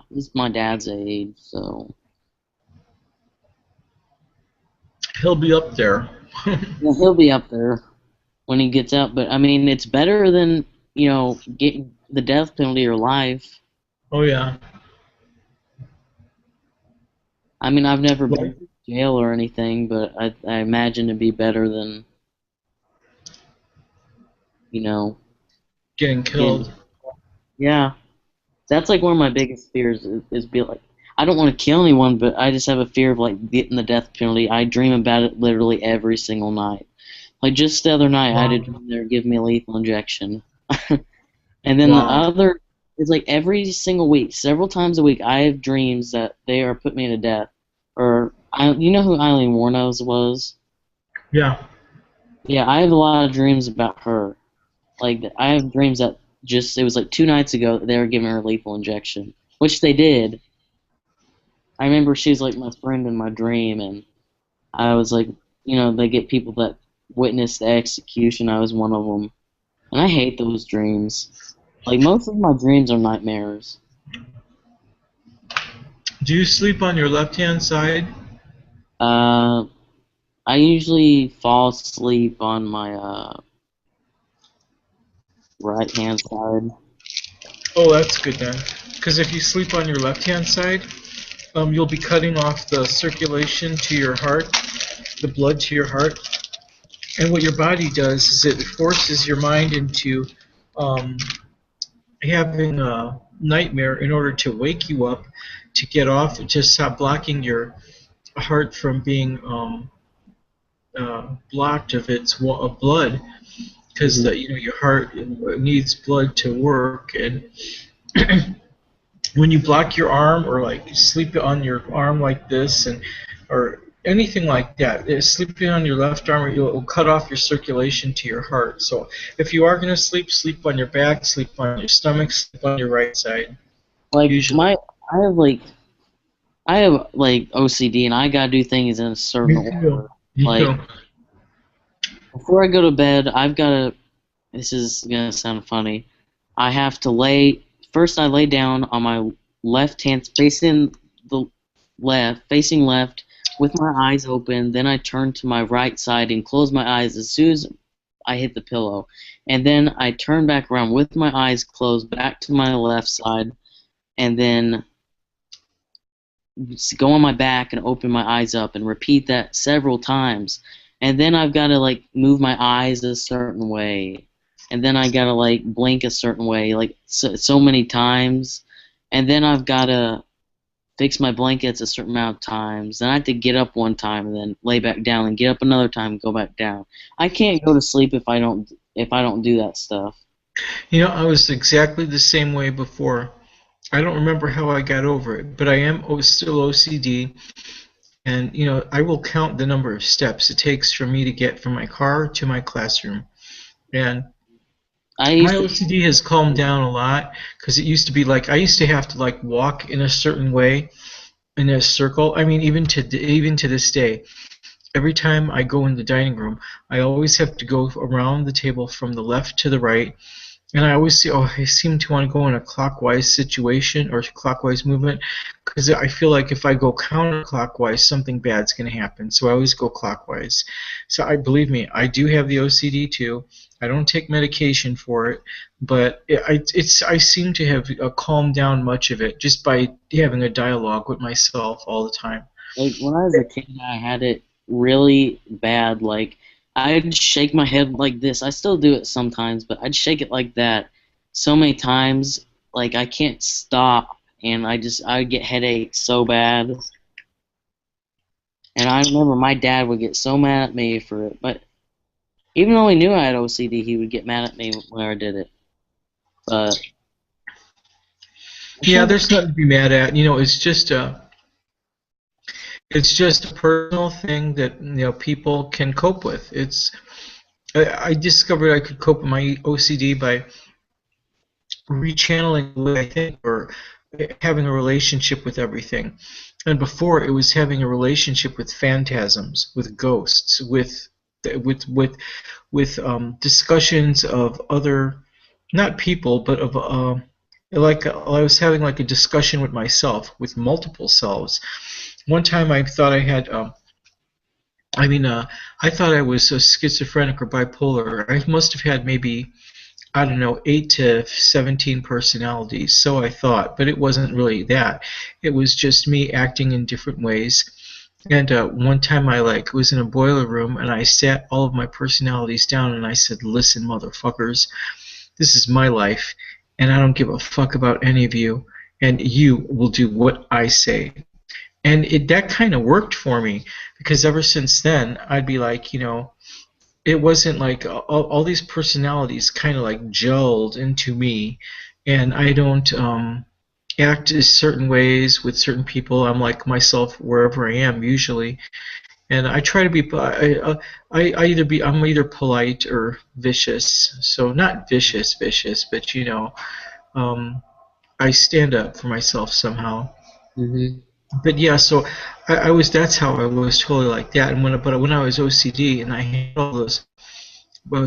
he's my dad's age, so. He'll be up there. Yeah, he'll be up there when he gets out, but I mean, it's better than, getting the death penalty or life. Oh, yeah. I mean, I've never been to jail or anything, but I imagine it'd be better than, Getting killed. Yeah. That's like one of my biggest fears is be like, I don't want to kill anyone, but I just have a fear of like getting the death penalty. I dream about it literally every single night. Like just the other night, I had a dream they were giving me a lethal injection. And then the other is like every single week, several times a week, I have dreams that they are putting me to death. Or You know who Eileen Warnos was? Yeah. Yeah, I have a lot of dreams about her. Like, I have dreams that it was like 2 nights ago that they were giving her a lethal injection, which they did. I remember she was like my friend in my dream, and I was like, they get people that witness the execution. I was one of them. And I hate those dreams. Like, most of my dreams are nightmares. Do you sleep on your left-hand side? Uh, I usually fall asleep on my right hand side. Oh, that's good then. Because if you sleep on your left-hand side, you'll be cutting off the circulation to your heart, the blood to your heart. And what your body does is it forces your mind into um, having a nightmare in order to wake you up, to get off, to stop blocking your heart from being blocked of its of blood, because Hmm. your heart needs blood to work. And when you block your arm or like sleep on your arm like this, and or anything like that, sleeping on your left arm, it will cut off your circulation to your heart. So if you are going to sleep, sleep on your back, sleep on your stomach, sleep on your right side Like, usually. I have like, OCD, and I gotta do things in a certain Me too. order. Me Like, too. before I go to bed, I've gotta. This is gonna sound funny. I have to lay. First, I lay down on my left hand, facing left, with my eyes open. Then I turn to my right side and close my eyes as soon as I hit the pillow. And then I turn back around with my eyes closed back to my left side, and then go on my back and open my eyes up and repeat that several times. And then I've got to like move my eyes a certain way. And then I got to like blink a certain way, like so many times. And then I've got to fix my blankets a certain amount of times. Then I have to get up one time and then lay back down and get up another time and go back down. I can't go to sleep if I don't do that stuff. I was exactly the same way before. I don't remember how I got over it, but I am still OCD, and I will count the number of steps it takes for me to get from my car to my classroom. And I my used to OCD has calmed down a lot, because it used to be like I used to have to like walk in a certain way in a circle. I mean, even to this day, every time I go in the dining room, I always have to go around the table from the left to the right. And I always see, I seem to want to go in a clockwise situation or clockwise movement, because I feel like if I go counterclockwise, something bad's going to happen. So I always go clockwise. So believe me, I do have the OCD too. I don't take medication for it, but I seem to have calmed down much of it just by having a dialogue with myself all the time. Like, when I was a kid, I had it really bad. Like, I'd shake my head like this. I still do it sometimes, but I'd shake it like that so many times, like I can't stop, and I'd get headaches so bad. And I remember my dad would get so mad at me for it, but even though he knew I had OCD, he would get mad at me when I did it. But I Yeah, think there's nothing to be mad at. It's just a personal thing that people can cope with. I discovered I could cope with my OCD by rechanneling the way I think, or having a relationship with everything. And before, it was having a relationship with phantasms, with ghosts, with discussions of other, not people, but of like I was having like a discussion with myself, with multiple selves. One time I thought I had I mean, I thought I was schizophrenic or bipolar. I must have had maybe, I don't know, 8 to 17 personalities. So I thought, but it wasn't really that. It was just me acting in different ways. And one time I like was in a boiler room, and I sat all of my personalities down and I said, "Listen, motherfuckers, this is my life, and I don't give a fuck about any of you, and you will do what I say." And that kind of worked for me, because ever since then I'd be like, it wasn't like all these personalities kind of like gelled into me, and act certain ways with certain people. I'm like myself wherever I am usually, and I try to be. I'm either polite or vicious. So not vicious, but um, I stand up for myself somehow. Mhm. But yeah, so I was. That's how I was totally like that. And when I was OCD and I had all those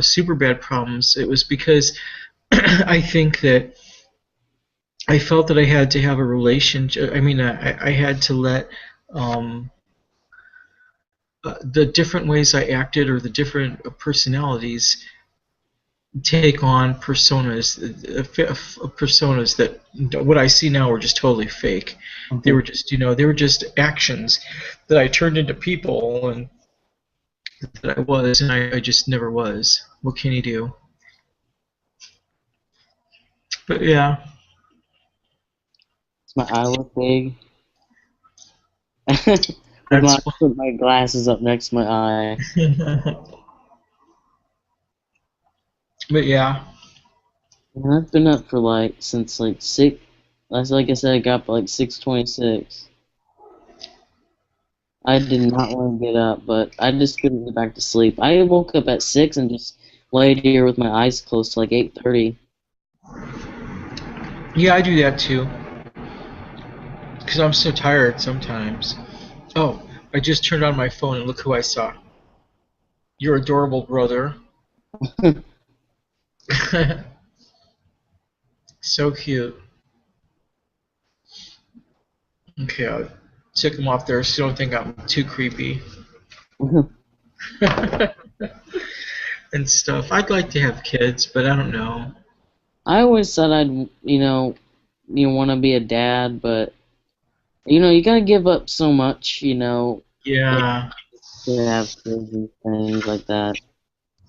super bad problems, it was because I think that I felt that I had to have a relationship. I mean, I had to let um, the different ways I acted or the different personalities take on personas that what I see now were just totally fake. They Okay. were just, they were just actions that I turned into people and that I was, and I just never was. What can you do? But yeah. Does my eye look big? With That's put my glasses up next to my eye. but yeah. And I've been up for since six. That's like I said, I got up like 6:26. I did not want to get up, but I just couldn't get back to sleep. I woke up at 6 and just laid here with my eyes closed till like 8:30. Yeah, I do that too. Because I'm so tired sometimes. Oh, I just turned on my phone and look who I saw. Your adorable brother. So cute. Okay, I took him off there so you don't think I'm too creepy. And stuff. I'd like to have kids, but I don't know. I always said I'd want to be a dad, but you gotta give up so much, Yeah. to have kids and things like that.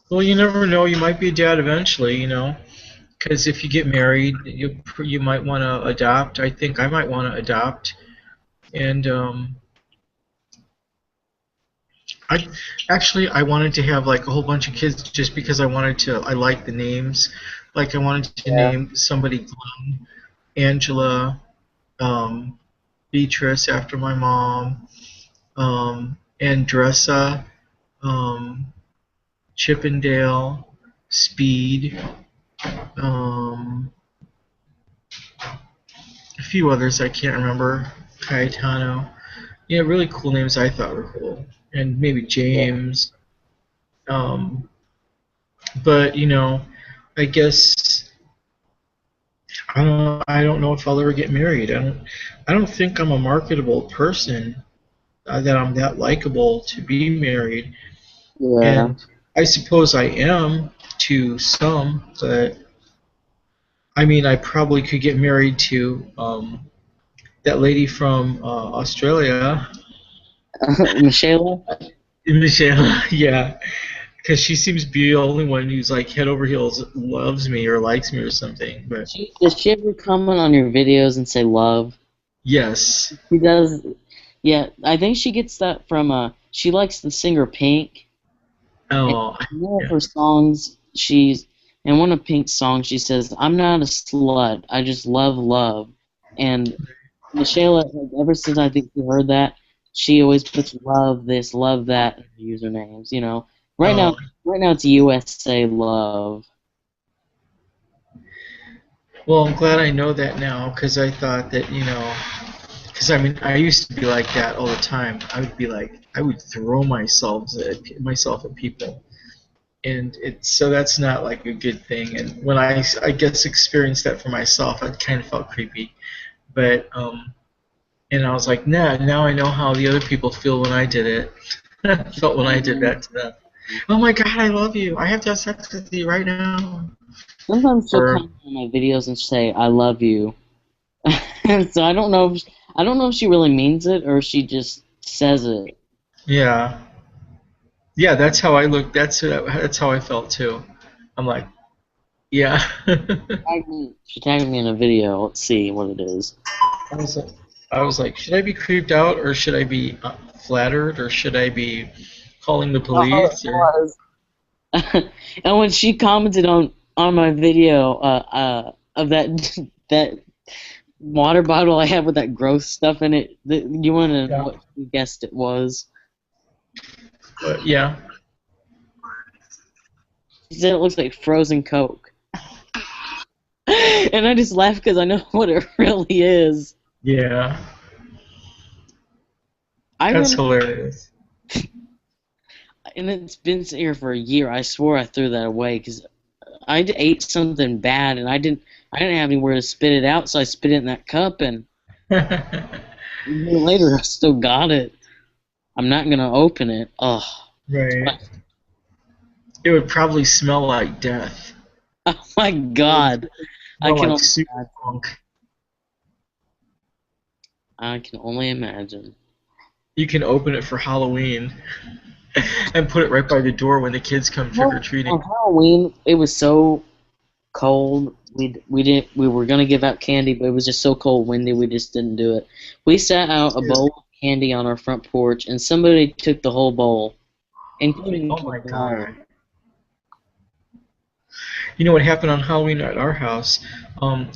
Well, you never know. You might be a dad eventually. Because if you get married, you might want to adopt. I think I might want to adopt. And I wanted to have like a whole bunch of kids just because I like the names. Like I wanted to Yeah. name somebody Glenn, Angela, um, Beatrice after my mom, Andressa, um, Chippendale, Speed, um, a few others I can't remember, Cayetano. Yeah, really cool names I thought were cool. And maybe James. Um, but I guess I don't know if I'll ever get married. I don't think I'm a marketable person, that I'm that likable to be married. Yeah. And I suppose I am to some, but I mean, I probably could get married to that lady from Australia, Michelle? Michelle. Yeah, because she seems to be the only one who's like head over heels loves me or likes me or something. But Does she ever comment on your videos and say love? yes. She does. Yeah, I think she gets that from she likes the singer Pink. And Oh, one of yeah. her songs, in one of Pink's songs, she says, "I'm not a slut. I just love love." And Michelle, ever since I think she heard that, she always puts love this, love that in her usernames. Right now, Oh, right now it's USA Love. well, I'm glad I know that now because I thought that because I mean I used to be like that all the time. I would throw myself at people, and so that's not like a good thing. And when I guess experienced that for myself, I kind of felt creepy. But and I was like, nah. Now I know how the other people feel when I did it. Felt when I did that to them. Oh my God, I love you. I have to have sex with you right now. Sometimes she'll Or comment on my videos and say, "I love you." And so I don't know if she really means it or she just says it. yeah, yeah. That's how I look. That's how I felt too. I'm like, yeah. She tagged me in a video. Let's see what it is. I was like, should I be creeped out or should I be flattered or should I be calling the Oh, it police or? was. And when she commented on my video of that that water bottle I had with that gross stuff in it. You want to know Yeah. what you guessed it was? But yeah. She said it looks like frozen Coke. And I just laughed because I know what it really is. Yeah. I That's remember, hilarious. and it's been here for a year. I swore I threw that away because I ate something bad and I didn't have anywhere to spit it out, so I spit it in that cup, and a year later I still got it. I'm not gonna open it. Oh, Right. It would probably smell like death. oh my It would God! I smell can like only, super funk. I can only imagine. You can open it for Halloween and put it right by the door when the kids come trick or Well, treating. on Halloween, it was so cold. We were gonna give out candy, but it was just so cold, windy. We just didn't do it. We sat out a bowl of candy on our front porch, and somebody took the whole bowl, including Oh my my daughter. god. You know what happened on Halloween at our house?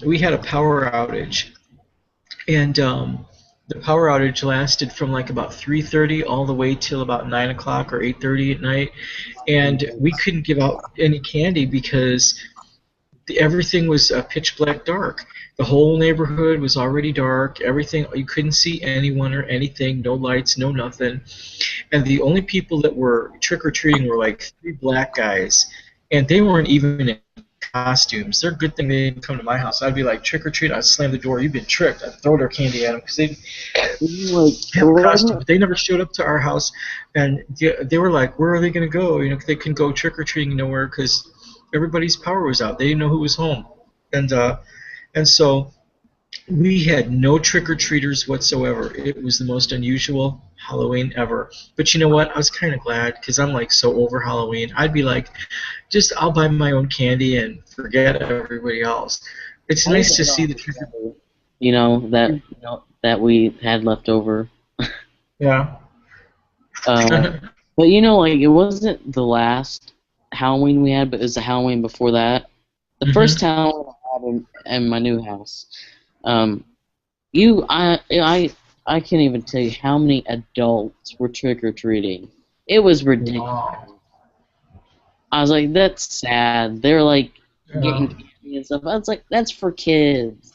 We had a power outage, and the power outage lasted from like about 3:30 all the way till about 9 o'clock or 8:30 at night, and we couldn't give out any candy because everything was pitch black dark. The whole neighborhood was already dark. Everything, you couldn't see anyone or anything. No lights, no nothing. And the only people that were trick or treating were like three black guys, and they weren't even in costumes. They're a good thing they didn't come to my house. I'd be like trick or treat. I'd slam the door. You've been tricked. I'd throw their candy at them because they Like, have a costume, but they never showed up to our house. And they were like, where are they going to go? You know, they couldn't go trick or treating nowhere because everybody's power was out. They didn't know who was home, and so we had no trick-or-treaters whatsoever. It was the most unusual Halloween ever. But you know what? I was kind of glad because I'm like so over Halloween. I'd be like, just I'll buy my own candy and forget everybody else. It's I think nice to it see all the trick. that we had left over. Yeah. Uh, but like it wasn't the last Halloween we had, but it was the Halloween before that. The first Hmm. Halloween I had in my new house. Um, I can't even tell you how many adults were trick or treating. It was ridiculous. Wow. I was like, that's sad. They're like getting Yeah. candy and stuff. I was like, that's for kids.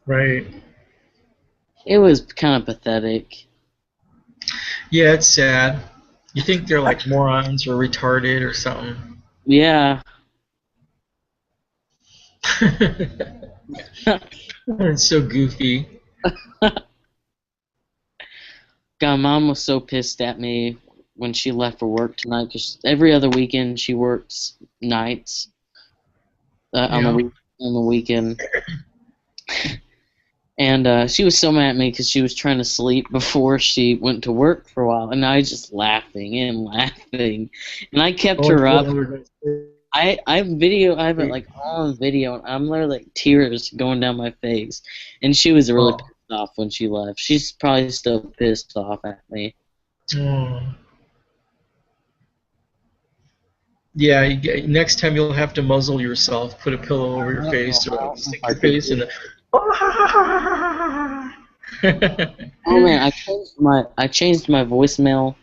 Right. It was kind of pathetic. Yeah, it's sad. You think they're like morons or retarded or something. Yeah. It's so goofy. God, Mom was so pissed at me when she left for work tonight. Because every other weekend she works nights on the Yeah. weekend, and she was so mad at me because she was trying to sleep before she went to work for a while, and I was just laughing and laughing, and I kept Oh, her up. what were we gonna I have it say? like on video, and I'm literally like tears going down my face, and she was really Oh. pissed off when she left. She's probably still pissed off at me. Oh. Yeah, next time you'll have to muzzle yourself, put a pillow over your I don't know face, or if stick I your could face do in it. the. Oh man, I changed my voicemail.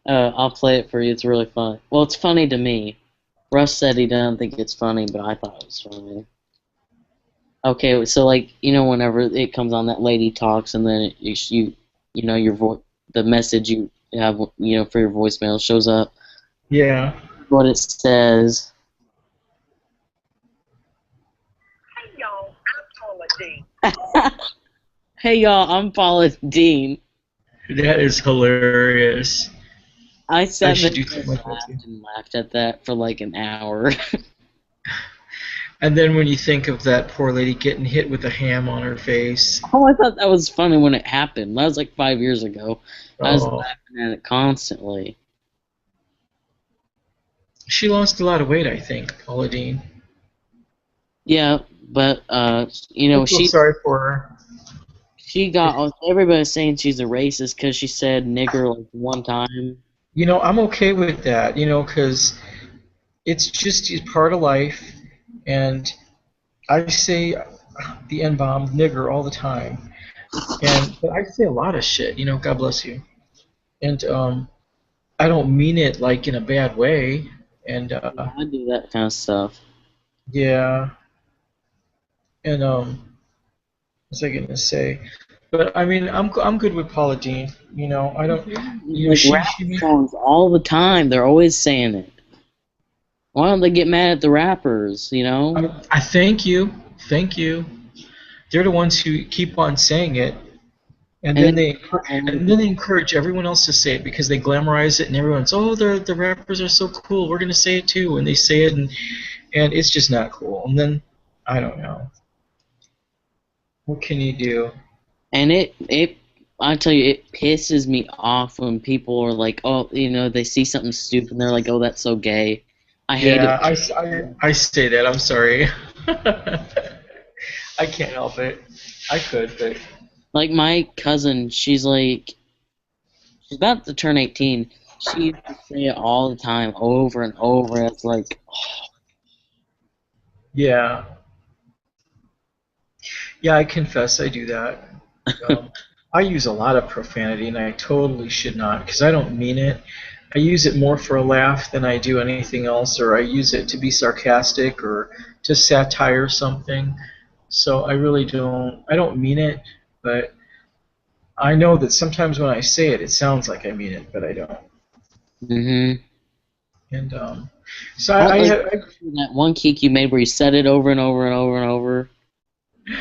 I'll play it for you. It's really fun. Well, it's funny to me. Russ said he doesn't think it's funny, but I thought it was funny. Okay, so like whenever it comes on, that lady talks, and then your the message you have for your voicemail shows up. Yeah. What it says. Hey y'all, I'm Paula Dean. That is hilarious. I I sat there should do something like that too. and laughed at that for like an hour. And then when you think of that poor lady getting hit with a ham on her face, Oh, I thought that was funny when it happened. That was like 5 years ago. I was oh, laughing at it constantly. she lost a lot of weight, I think, Paula Dean. Yeah, but I feel sorry for her. she got everybody's saying she's a racist because she said nigger like one time. I'm okay with that, because it's just part of life, and I say the N-bomb, nigger, all the time. But I say a lot of shit, God bless you. And I don't mean it like in a bad way. And Yeah, I do that kind of stuff. yeah, and what was I gonna say? But I mean, I'm good with Paula Deen. I don't. Like rap She songs all the time. They're always saying it. Why don't they get mad at the rappers? I thank you, thank you. They're the ones who keep on saying it, and And then then, they encourage everyone else to say it because they glamorize it, and everyone's the rappers are so cool. We're gonna say it too, and they say it, and it's just not cool. And then I don't know. What can you do? and I tell you, it pisses me off when people are like, oh, they see something stupid and they're like, oh, that's so gay. I hate Yeah, it. I say that. I'm sorry. I can't help it. I could, but Like my cousin, she's about to turn 18. She used to say it all the time, over and over. It's like, yeah, yeah. I confess I do that. Um, I use a lot of profanity, and I totally should not because I don't mean it. I use it more for a laugh than I do anything else, or I use it to be sarcastic or to satire something. So I really don't. I don't mean it, but I know that sometimes when I say it, it sounds like I mean it, but I don't. mm-hmm. And so I don't like I that one kick you made where you said it over and over and over and over.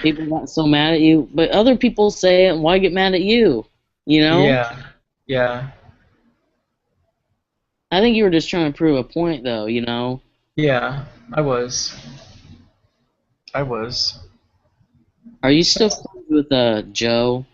People got so mad at you, but other people say it, and why get mad at you? yeah, yeah, I think you were just trying to prove a point, though. yeah. I was. I was. Are you still friends with Joe?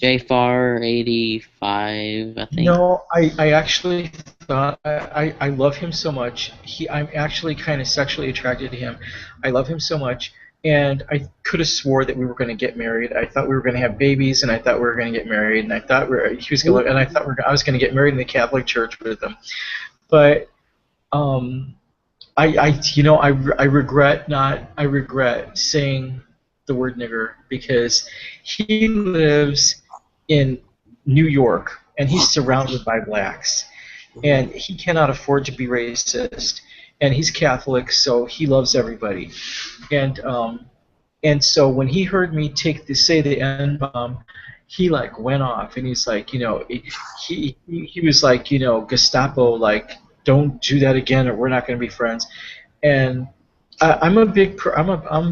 JFar85, I think. No, I actually thought I love him so much. I'm actually kind of sexually attracted to him. I love him so much, and I could have swore that we were going to get married. I thought we were going to have babies, and I thought we were going to get married, and I thought he was going to, and I thought I was going to get married in the Catholic Church with him. But um, I regret not. I regret saying the word nigger because he lives in New York and he's surrounded by blacks and he cannot afford to be racist and he's Catholic so he loves everybody and so when he heard me say the N-bomb, he like went off and he's like, he was like, Gestapo, like, don't do that again or we're not going to be friends. And I'm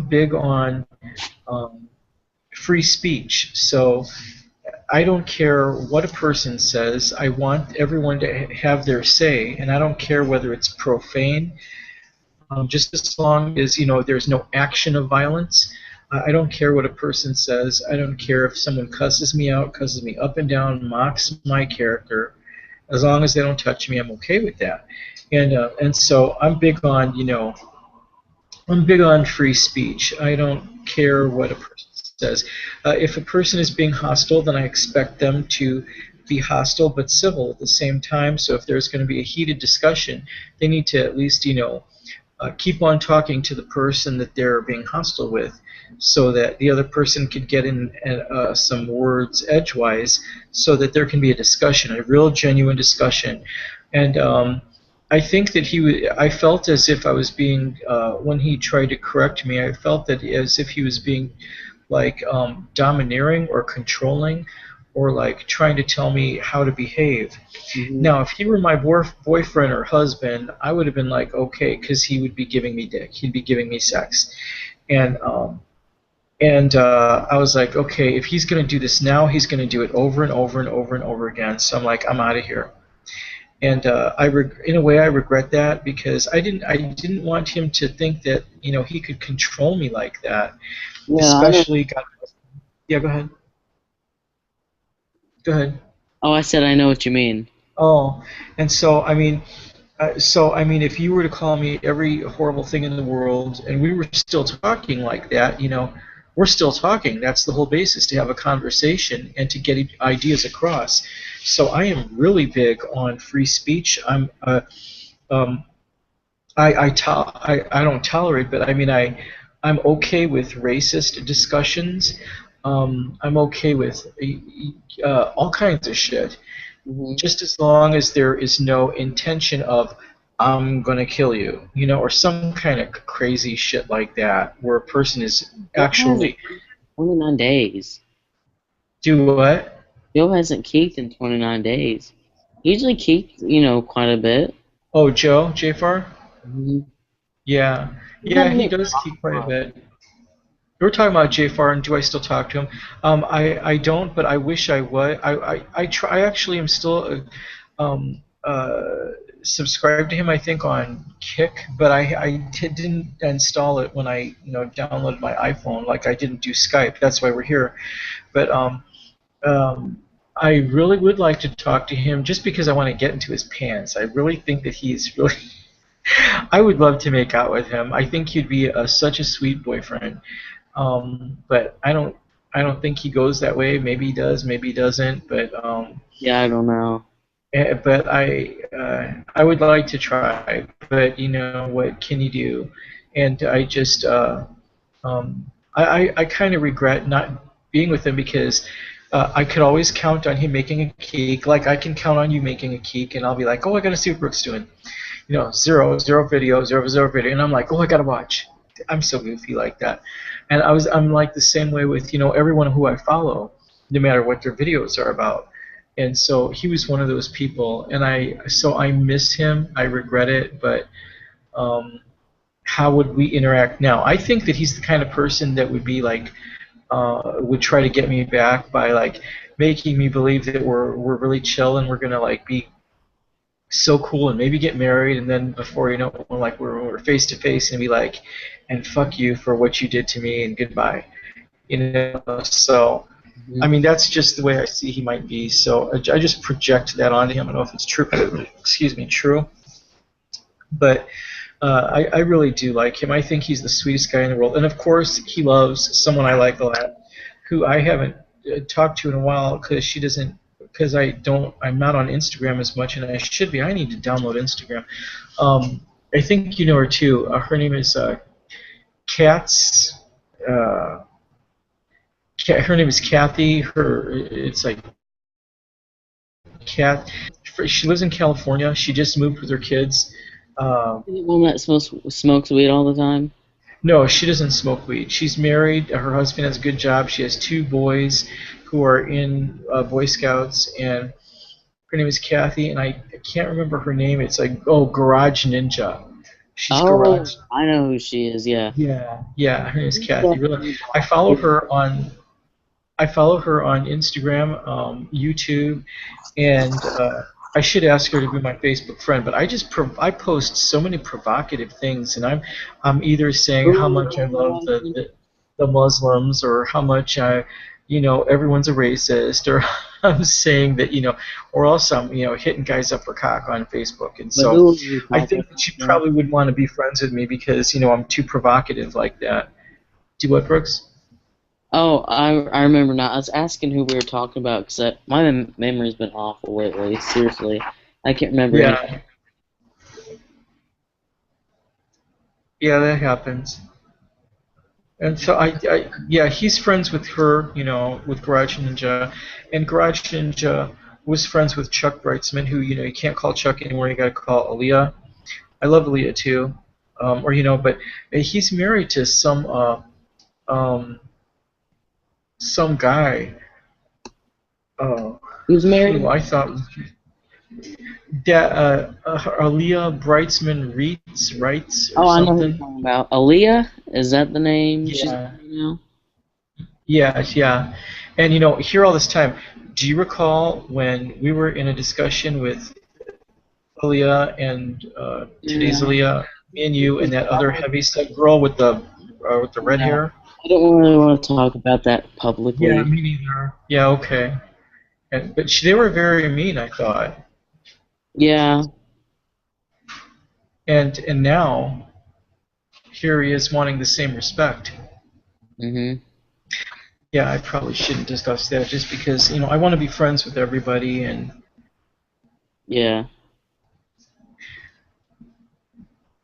big on free speech. So I don't care what a person says. I want everyone to have their say, and I don't care whether it's profane. Just as long as there's no action of violence. I don't care what a person says. I don't care if someone cusses me out, cusses me up and down, mocks my character. As long as they don't touch me, I'm okay with that. And so I'm big on free speech. I don't care what a person says. If a person is being hostile, then I expect them to be hostile but civil at the same time. So if there's going to be a heated discussion, they need to at least keep on talking to the person that they're being hostile with so that the other person could get in some words edgewise so that there can be a discussion, a real genuine discussion. And I think that I felt as if I was being, when he tried to correct me, I felt that as if he was being like domineering or controlling or like trying to tell me how to behave. Mm-hmm. Now, if he were my boyfriend or husband, I would have been like, okay, because he would be giving me dick. He'd be giving me sex. And I was like, okay, if he's going to do this now, he's going to do it over and over and over and over again. So I'm like, I'm out of here. And in a way, I regret that because I didn't want him to think that he could control me like that. Yeah, Especially, yeah, go ahead. Go ahead. oh, I said I know what you mean. Oh, and so I mean, if you were to call me every horrible thing in the world, and we were still talking like that, we're still talking. That's the whole basis, to have a conversation and to get ideas across. So I am really big on free speech. I don't tolerate, but I mean, I'm okay with racist discussions. I'm okay with all kinds of shit, Hmm. just as long as there is no intention of I'm gonna kill you, or some kind of crazy shit like that, where a person is Joe hasn't actually 29 days. do what? Joe hasn't kicked in 29 days. He usually kicked, quite a bit. Oh, Joe, JFR? Hmm. Yeah, He's yeah, having he it does keep quite a rough. bit. We were talking about JFR, and do I still talk to him? I don't, but I wish I would. I try. I actually am still subscribed to him. I think on Kick, but didn't install it when I downloaded my iPhone. Like I didn't do Skype. That's why we're here. But um, I really would like to talk to him just because I want to get into his pants. I really think that he's really. I would love to make out with him. I think he'd be such a sweet boyfriend. But I don't think he goes that way. Maybe he does, maybe he doesn't. Yeah, I don't know. But I would like to try. But what can you do? And I just I kind of regret not being with him because I could always count on him making a cake. Like I can count on you making a cake, and I'll be like, oh, I gotta see what Brooke's doing. Zero video, zero video, and I'm like, oh, I gotta watch. I'm so goofy like that, and I'm like the same way with everyone who I follow, no matter what their videos are about, and so he was one of those people, and I miss him. I regret it, but um, how would we interact now? I think that he's the kind of person that would be like would try to get me back by like making me believe that we're really chill and we're gonna like be so cool and maybe get married, and then before you know it, we're face to face and be like, and fuck you for what you did to me and goodbye. So I Hmm. mean that's just the way I see he might be. So I just project that onto him. I don't know if it's true. Excuse me, true. But I really do like him. I think he's the sweetest guy in the world, and of course he loves someone I like a lot, who I haven't talked to in a while because she doesn't. Because I'm not on Instagram as much, and I should be. I need to download Instagram. I think you know her too. Her name is Katz. Uh, her name is Kathy. It's like Kat. She lives in California. She just moved with her kids. Um, Is it one that smokes weed all the time? no, she doesn't smoke weed. She's married. Her husband has a good job. She has two boys who are in Boy Scouts, and her name is Kathy. And I can't remember her name. It's like Garage Ninja. She's Oh, Garage. I know who she is. Yeah. Yeah, yeah. Her name is She's Kathy. Really, definitely I black. follow her on I follow her on Instagram, YouTube, and I should ask her to be my Facebook friend. But I post so many provocative things, and I'm either saying how much I love the Muslims, or how much everyone's a racist, or I'm saying that or else I'm hitting guys up for cock on Facebook, and But so who are you I talking think that about she now? probably would want to be friends with me because I'm too provocative like that. Do what, Brooks? Oh, I remember now. I was asking who we were talking about because my memory's been awful lately. Seriously, I can't remember any. Yeah, yeah, that happens. And so yeah, he's friends with her, with Garage Ninja, and Garage Ninja was friends with Chuck Breitzman, who you can't call Chuck anymore. You got to call Aaliyah. I love Aaliyah too, or but he's married to um, some guy Who's who married? I thought was that Aaliyah Breitzman Wrights or Oh, I know who you're something. talking about. Aaliyah? Is that the name she's Yeah, going now? yeah, yeah. And here all this time, do you recall when we were in a discussion with Aaliyah and today's Yeah. Aaliyah, me and you, and that other heavy set girl with the red Yeah. hair? I don't really want to talk about that Yeah, publicly. me neither. Yeah, okay. But they were very mean, I thought. Yeah. And now here he is wanting the same respect. Mhm. Yeah, I probably shouldn't discuss that just because I want to be friends with everybody, Yeah.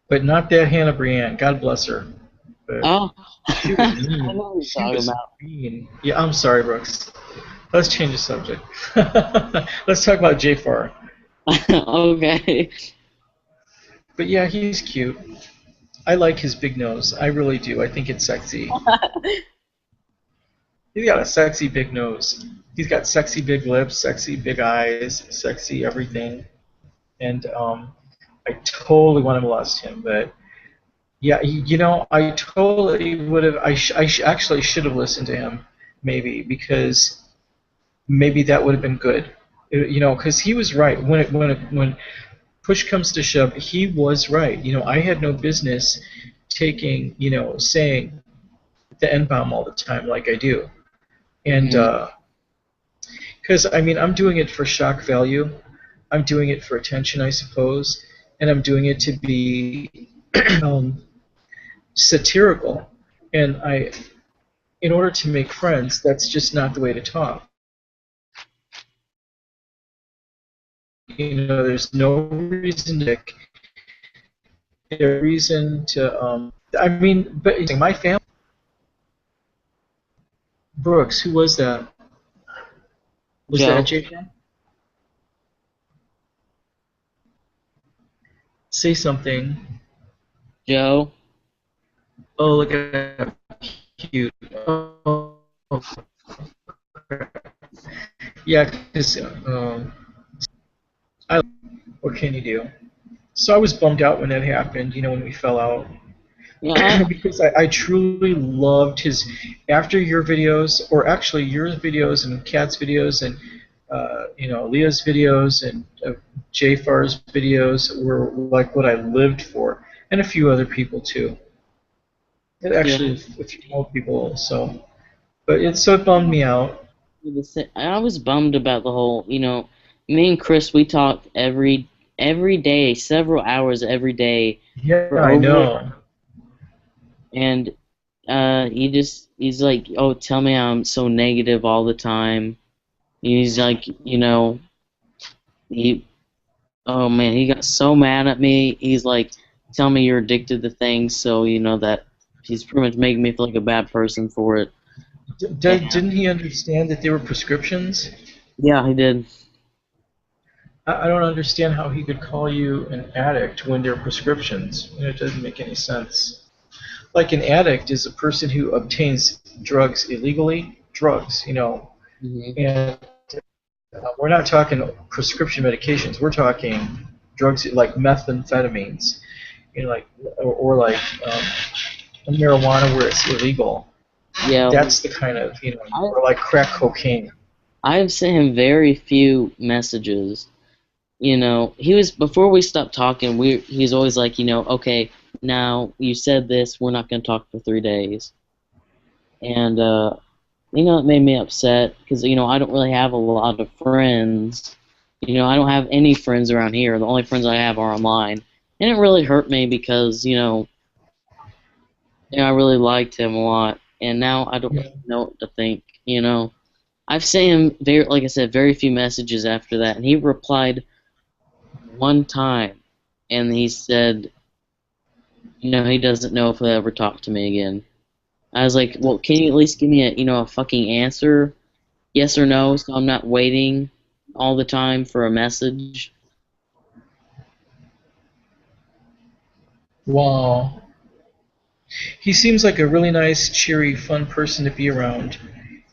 but not that Hannah Brienne. God bless her. but Oh, she was I mean. know what you're She talking was about. mean. Yeah, I'm sorry, Brooks. Let's change the subject. Let's talk about Jafar. Okay. But yeah, he's cute. I like his big nose. I really do. I think it's sexy. He's got a sexy big nose. He's got sexy big lips, sexy big eyes, sexy everything. And I totally want to molest him, but yeah, I totally would have. Actually should have listened to him, maybe because maybe that would have been good. Because he was right when push comes to shove, he was right. I had no business taking, saying the N bomb all the time like I do, and Mhm. because I mean I'm doing it for shock value, I'm doing it for attention, I suppose, and I'm doing it to be um, satirical, and in order to make friends, that's just not the way to talk. There's no reason to I mean, but my family, Brooks, who was that? Was that Joe. JJ? Say something. Joe. Oh, look at that. Cute. Oh, yeah, because what can you do? So I was bummed out when that happened, when we fell out. Yeah. Because I truly loved his, after your videos, or actually your videos and Kat's videos and, Leah's videos and Jfar's videos were like what I lived for, and a few other people too. And Yeah. actually, a few more people, so. But it bummed me out. I was bummed about the whole. Me and Chris, we talked every day, several hours every day Yeah, for I over. know. And he's like, oh, tell me I'm so negative all the time. He's like, he oh man, he got so mad at me. He's like, tell me you're addicted to things, so that he's pretty much making me feel like a bad person for it. And Didn't he understand that they were prescriptions? yeah, he did. I don't understand how he could call you an addict when they're prescriptions. It doesn't make any sense. Like an addict is a person who obtains drugs illegally, Hmm. and we're not talking prescription medications. We're talking drugs like methamphetamines, like or like marijuana where it's illegal. Yeah, That's the kind of I or like crack cocaine. I've sent him very few messages. He was before we stopped talking. He's always like, okay, now you said this, we're not going to talk for 3 days, and it made me upset because I don't really have a lot of friends. I don't have any friends around here. The only friends I have are online, and it really hurt me because I really liked him a lot, and now I don't Yeah. really know what to think. I've sent him like I said, very few messages after that, and he replied one time, and he said, he doesn't know if he'll ever talk to me again. I was like, well, can you at least give me a fucking answer? Yes or no, so I'm not waiting all the time for a message. Wow. He seems like a really nice, cheery, fun person to be around.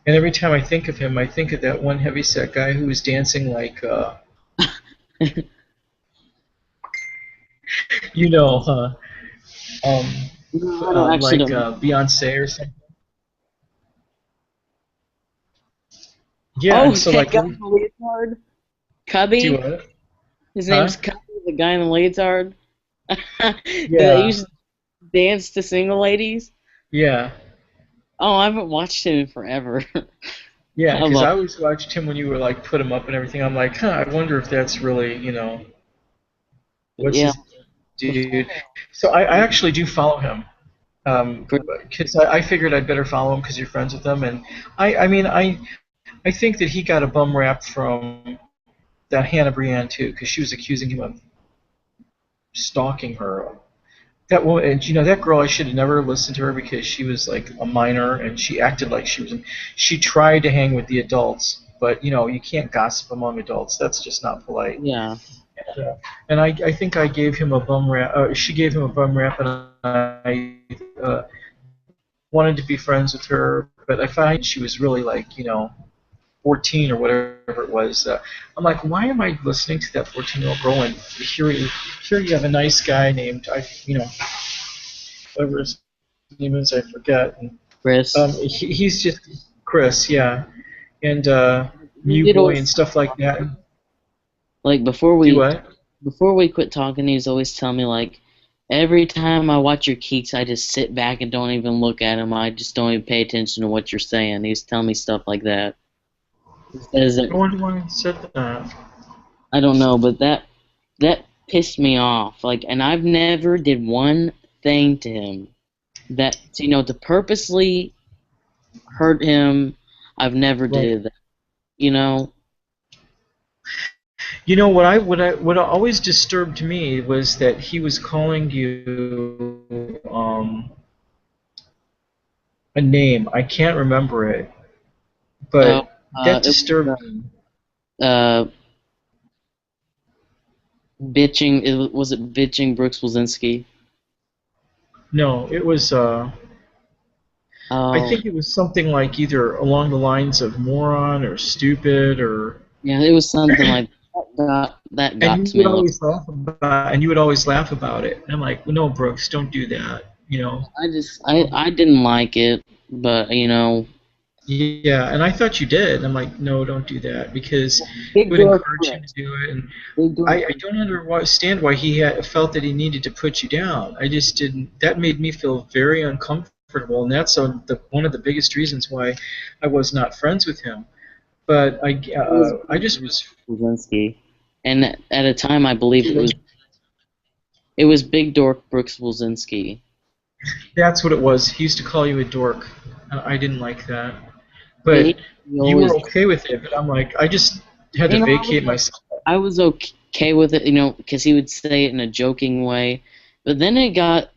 And every time I think of him, I think of that one heavyset guy who was dancing like, huh? Um, No, I don't actually like don't. Beyonce or something. Yeah, Oh, and so that like, guy in the leotard? do Cubby? what? His name's Huh? Cubby, the guy in the leotard. That Yeah, used to dance to single ladies. yeah, Oh, I haven't watched him in forever. yeah. I Because love I always watched him when you were like put him up and everything. I'm like, huh? I wonder if that's really, it. what's Yeah, his dude. before. So I actually do follow him. Chris- Because I figured I'd better follow him because you're friends with him, and I mean, I think that he got a bum rap from that Hannah Brienne too, because she was accusing him of stalking her, that woman, and that girl, I should have never listened to her because she was like a minor and she acted like she was. She tried to hang with the adults, but you can't gossip among adults. That's just not polite. Yeah. And I think I gave him a bum rap. She gave him a bum rap, and I wanted to be friends with her, but I found she was really like 14 or whatever it was. I'm like, why am I listening to that 14-year-old girl? And here you have a nice guy named whatever his name is, I forget. And, Chris. he's just Chris, yeah, and Mew It Boy was- and stuff like that. Like Do what? before we quit talking, he was always telling me like, every time I watch your keeks, I just sit back and don't even look at him. I just don't even pay attention to what you're saying. He was telling me stuff like that. He says I that, wonder why he said that. I don't know, but that pissed me off. Like, and I've never did one thing to him that to purposely hurt him. I've never did that. What always disturbed me was that he was calling you a name. I can't remember it, but that disturbed me. Bitching. Was it bitching Brooks Wilczynski? No, it was. I think it was something like either along the lines of moron or stupid or. Yeah, it was something like that got to me. And you would always laugh about it. And I'm like, well, no, Brooks, don't do that. I didn't like it, but Yeah, and I thought you did. I'm like, no, don't do that because it would encourage him to do it. And I don't understand why he felt that he needed to put you down. I just didn't. That made me feel very uncomfortable, and that's one of the biggest reasons why I was not friends with him. But I just was. Wilczynski, and at a time I believe it was Big Dork Brooks Wilczynski. That's what it was. He used to call you a dork. I didn't like that. But you were okay with it. But I'm like, I just had to vacate myself. I was okay with it, because he would say it in a joking way. But then it got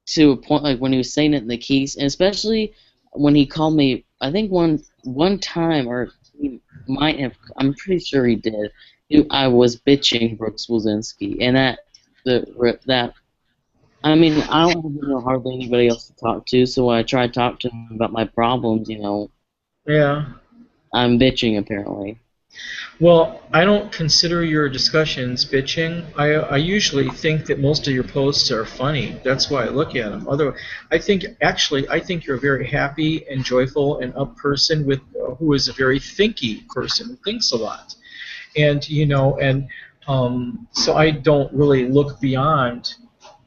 to a point, like when he was saying it in the keys, and especially when he called me, I think one time, or he might have, I'm pretty sure he did. I was bitching Brooks Wilczynski, and that. I mean, I don't have hardly anybody else to talk to, so when I try to talk to him about my problems, Yeah. I'm bitching apparently. Well, I don't consider your discussions bitching. I usually think that most of your posts are funny. That's why I look at them. I think you're a very happy and joyful and up person who is a very thinky person who thinks a lot, and so I don't really look beyond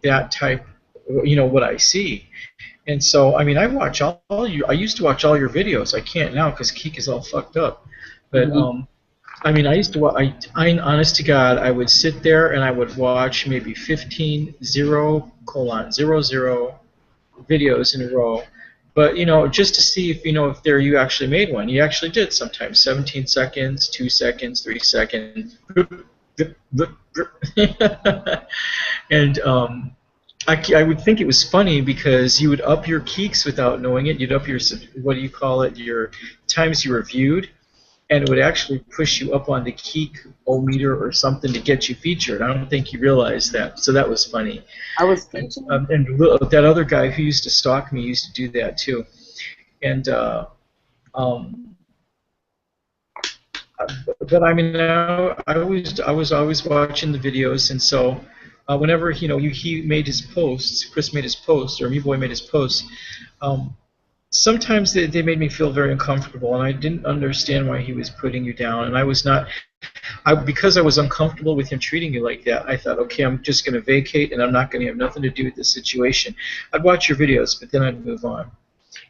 that type, what I see. And so, I mean, I used to watch all your videos. I can't now because Keek is all fucked up. But I mean, I used to. Honest to God, I would sit there and I would watch maybe 15 0:00 videos in a row. But just to see if you actually made one. You actually did sometimes. 17 seconds, 2 seconds, 3 seconds, and I would think it was funny because you would up your keeks without knowing it. You'd up your, what do you call it, your times you were viewed, and it would actually push you up on the keek-o-meter or something to get you featured. I don't think you realized that, so that was funny. I was thinking. And that other guy who used to stalk me used to do that too. And but I mean, I was always watching the videos, and so. Whenever he made his posts, Chris made his posts, or MeBoy made his posts, sometimes they made me feel very uncomfortable, and I didn't understand why he was putting you down. And I was not, because I was uncomfortable with him treating you like that. I thought, okay, I'm just going to vacate, and I'm not going to have nothing to do with this situation. I'd watch your videos, but then I'd move on.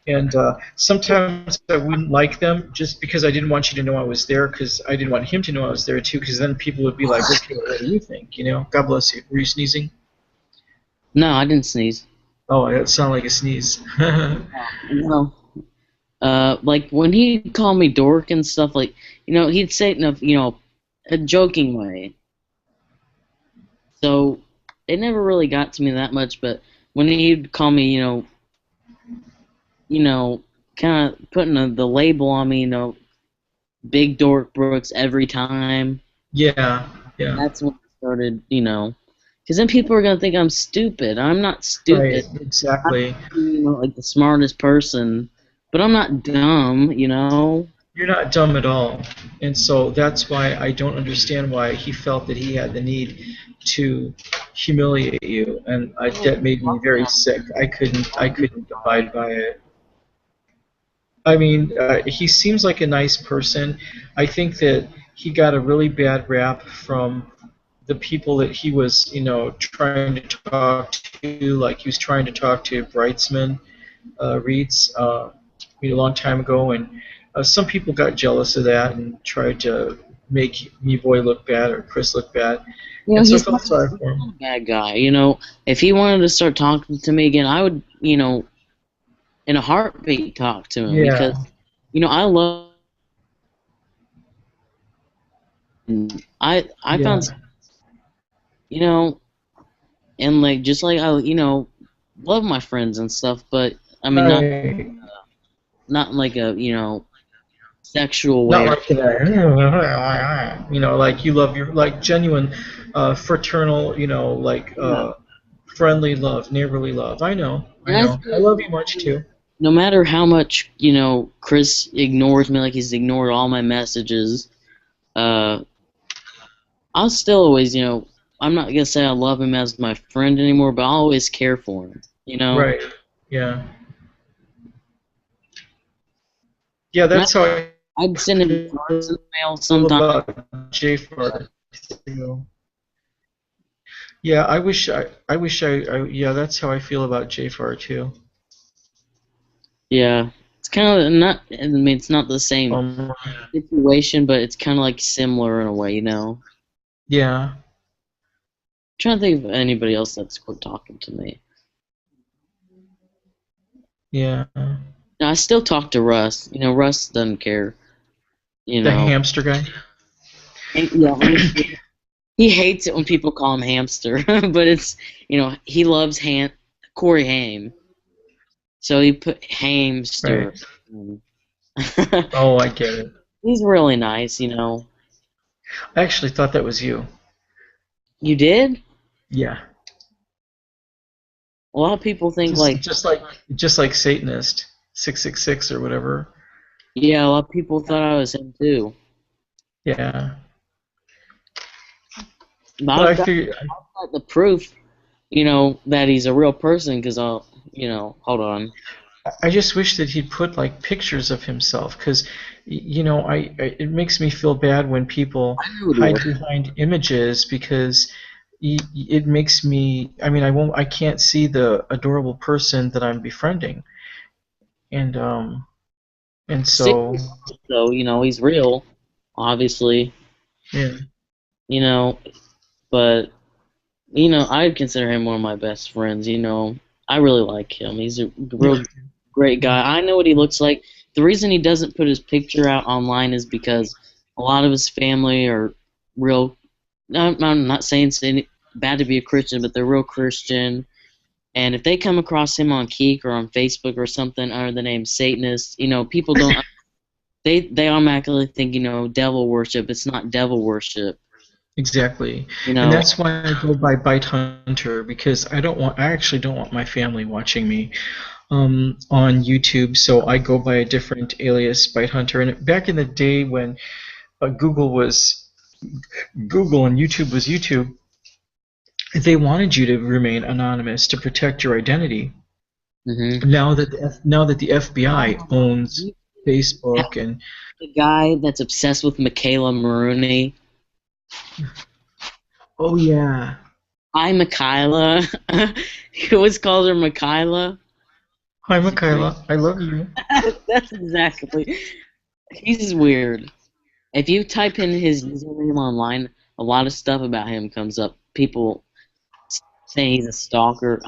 And sometimes I wouldn't like them just because I didn't want you to know I was there, because I didn't want him to know I was there too, because then people would be like, okay, what do you think? God bless you. Were you sneezing? No, I didn't sneeze. Oh, that sounded like a sneeze. No. Like when he'd call me dork and stuff, like, he'd say it in a joking way. So it never really got to me that much, but when he'd call me, kind of putting the label on me, Big Dork Brooks every time. Yeah, yeah. That's when I started, because then people are gonna think I'm stupid. I'm not Right, stupid. exactly. I'm, like the smartest person, but I'm not dumb. You're not dumb at all. And so that's why I don't understand why he felt that he had the need to humiliate you. And that made me very sick. I couldn't abide by it. I mean, he seems like a nice person. I think that he got a really bad rap from the people that he was, trying to talk to. Like he was trying to talk to Brightsman, Reeds, a long time ago, and some people got jealous of that and tried to make me boy look bad or Chris look bad, and so I He's felt not sorry for a him. bad guy. If he wanted to start talking to me again, I would, in a heartbeat talk to him Yeah, because, I love. I yeah, found, you know, and like just like I, love my friends and stuff, but I mean right. not in like a sexual Not way. like that, like you love your like genuine, fraternal, like Yeah. friendly love, neighborly love. I And I know. I love you feel much too. no matter how much Chris ignores me, like he's ignored all my messages, uh, I'll still always I'm not gonna say I love him as my friend anymore, but I'll always care for him. Right. Yeah. Yeah. And That's how I I'd send him cards in feel the mail sometimes. about J Far too. Yeah, yeah, that's how I feel about JFR too. Yeah, it's kind of not. I mean, it's not the same Um, situation, but it's kind of like similar in a way. yeah, Trying to think of anybody else that's quit talking to me. yeah. No, I still talk to Russ. Russ doesn't care. You The know, hamster guy. Yeah, he hates it when people call him hamster, but it's he loves Corey Haim, so he put hamster. Right. Mm. Oh, I get it. He's really nice. I actually thought that was you. You did? Yeah. A lot of people think Just like, just like just like Satanist 666 or whatever. yeah, a lot of people thought I was him too. Yeah. But But I figured I've got the proof, that he's a real person because hold on. I just wish that he'd put like pictures of himself because, it makes me feel bad when people I know what he hide looks. behind images because it makes me. I mean, I can't see the adorable person that I'm befriending, and so So he's real, obviously. yeah, You know, but I'd consider him one of my best friends. I really like him. He's a real yeah, great guy. I know what he looks like. The reason he doesn't put his picture out online is because a lot of his family are real. I'm not saying it's bad to be a Christian, but they're real Christian. And if they come across him on Keek or on Facebook or something under the name Satanist, people don't. They automatically think devil worship. It's not devil worship. exactly, You and know. that's why I go by Bite Hunter because I actually don't want my family watching me on YouTube, so I go by a different alias, Bite Hunter. And back in the day when Google was Google and YouTube was YouTube, they wanted you to remain anonymous to protect your identity. Hmm. Now that the FBI owns Facebook and The guy that's obsessed with Michaela Maroney. oh yeah, Hi, Michaela. He always calls her Michaela. hi Michaela, I love you. That's exactly. He's weird. If you type in his username online, a lot of stuff about him comes up. People saying he's a stalker.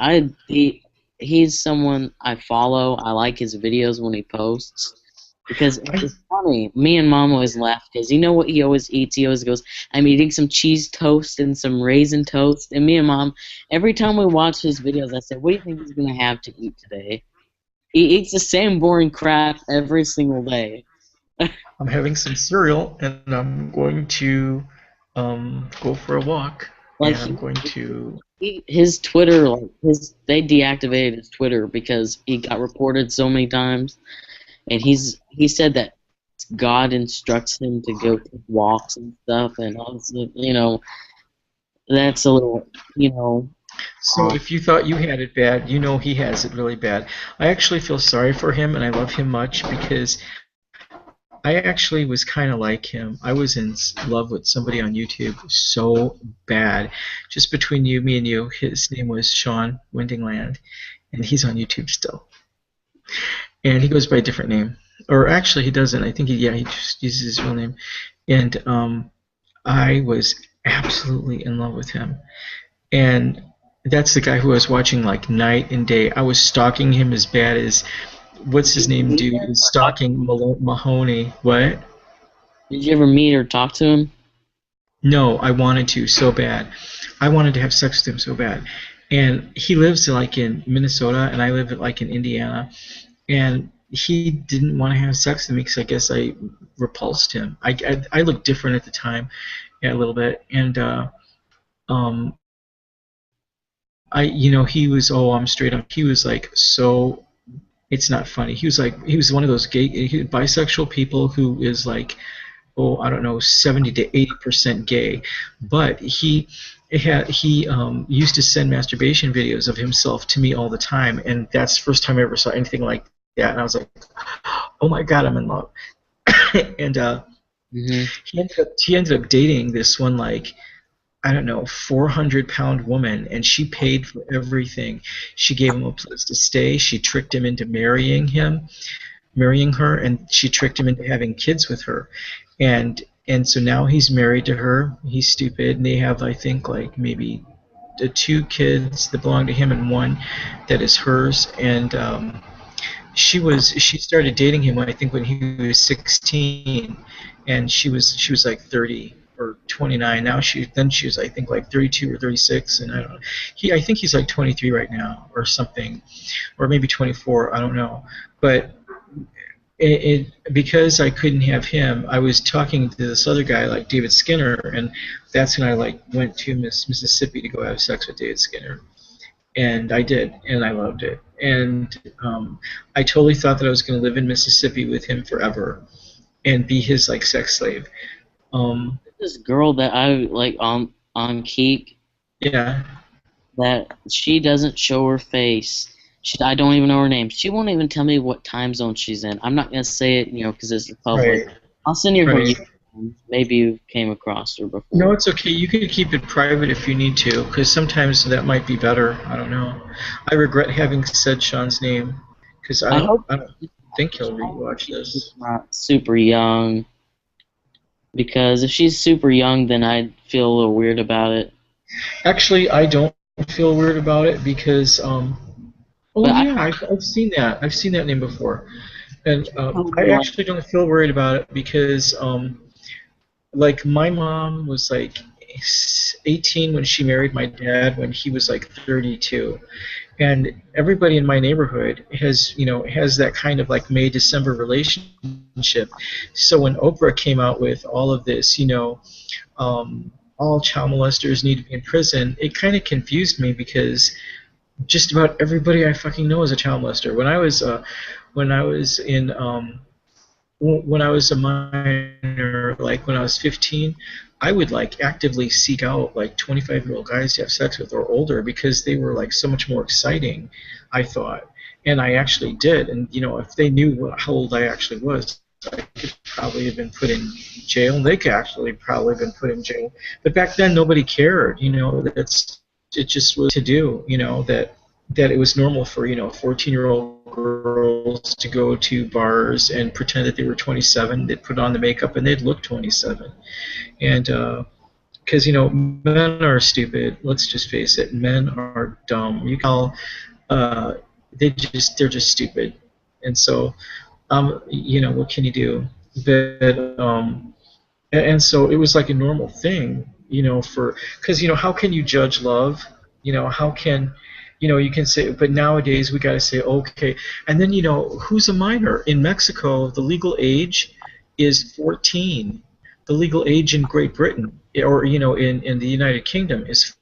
He's someone I follow. I like his videos when he posts. Because it's funny. Me and Mom always laugh because you know what he always eats? He always goes, I'm eating some cheese toast and some raisin toast. And me and Mom, every time we watch his videos, I said, what do you think he's going to have to eat today? He eats the same boring crap every single day. I'm having some cereal, and I'm going to go for a walk, Like and I'm going to. his Twitter, they deactivated his Twitter because he got reported so many times, and he said that God instructs him to go take walks and stuff, and also, that's a little, So if you thought you had it bad, you know he has it really bad. I actually feel sorry for him, and I love him much because I actually was kind of like him. I was in love with somebody on YouTube so bad. Just between me and you, his name was Sean Windingland, and he's on YouTube still. And he goes by a different name. Or actually, he doesn't. I think he just uses his real name. And I was absolutely in love with him. And that's the guy who I was watching like night and day. I was stalking him as bad as, what's his name, dude, is stalking Mahoney. What? Did you ever meet or talk to him? No, I wanted to so bad. I wanted to have sex with him so bad. And he lives like in Minnesota, and I live like in Indiana. And he didn't want to have sex with me because I guess I repulsed him. I looked different at the time, a little bit. And um, he was, oh, I'm straight up. He was like so. It's not funny. He was one of those bisexual people who is like, oh, I don't know, 70 to 80% gay, but he used to send masturbation videos of himself to me all the time, and that's the first time I ever saw anything like that, and I was like, oh my God, I'm in love. And he ended up dating this one, like, I don't know, 400-pound woman, and she paid for everything. She gave him a place to stay. She tricked him into marrying her, and she tricked him into having kids with her. And so now he's married to her. He's stupid, and they have, I think, like maybe the 2 kids that belong to him and 1 that is hers. And she started dating him I think when he was 16, and she was like 30 or 29. Now she was I think like 32 or 36, and I don't know. I think he's like 23 right now or something, or maybe 24. I don't know, but. Because I couldn't have him, I was talking to this other guy like David Skinner, and that's when I went to Mississippi to go have sex with David Skinner, and I did, and I loved it, and I totally thought that I was going to live in Mississippi with him forever, and be his like sex slave. This girl that I like on Keek. Yeah. That she doesn't show her face. I don't even know her name. She won't even tell me what time zone she's in. I'm not going to say it, because it's public. Right. I'll send you her YouTube. Maybe you came across her before. No, it's okay. You can keep it private if you need to, because sometimes that might be better. I don't know. I regret having said Sean's name, because I don't think he'll rewatch this. She's not super young, because if she's super young, then I'd feel a little weird about it. Actually, I don't feel weird about it because I've seen that. I've seen that name before, and I actually don't feel worried about it because like my mom was like 18 when she married my dad when he was like 32, and everybody in my neighborhood has that kind of like May-December relationship. So when Oprah came out with all of this, all child molesters need to be in prison, it kind of confused me because just about everybody I fucking know is a child molester. When I was a minor, like when I was 15, I would like actively seek out like 25-year-old guys to have sex with or older because they were like so much more exciting, I thought. And I actually did. And if they knew how old I actually was, I could probably have been put in jail. They could actually probably have been put in jail. But back then nobody cared. It just was to do. That it was normal for 14-year-old girls to go to bars and pretend that they were 27. They'd put on the makeup and they'd look 27. And because men are stupid. Let's just face it. Men are dumb. You call they're just stupid. And so what can you do? But and so it was like a normal thing, for because how can you judge love? How can you can say, but nowadays we got to say okay, and then who's a minor in Mexico? The legal age is 14. The legal age in Great Britain, or in the United Kingdom, is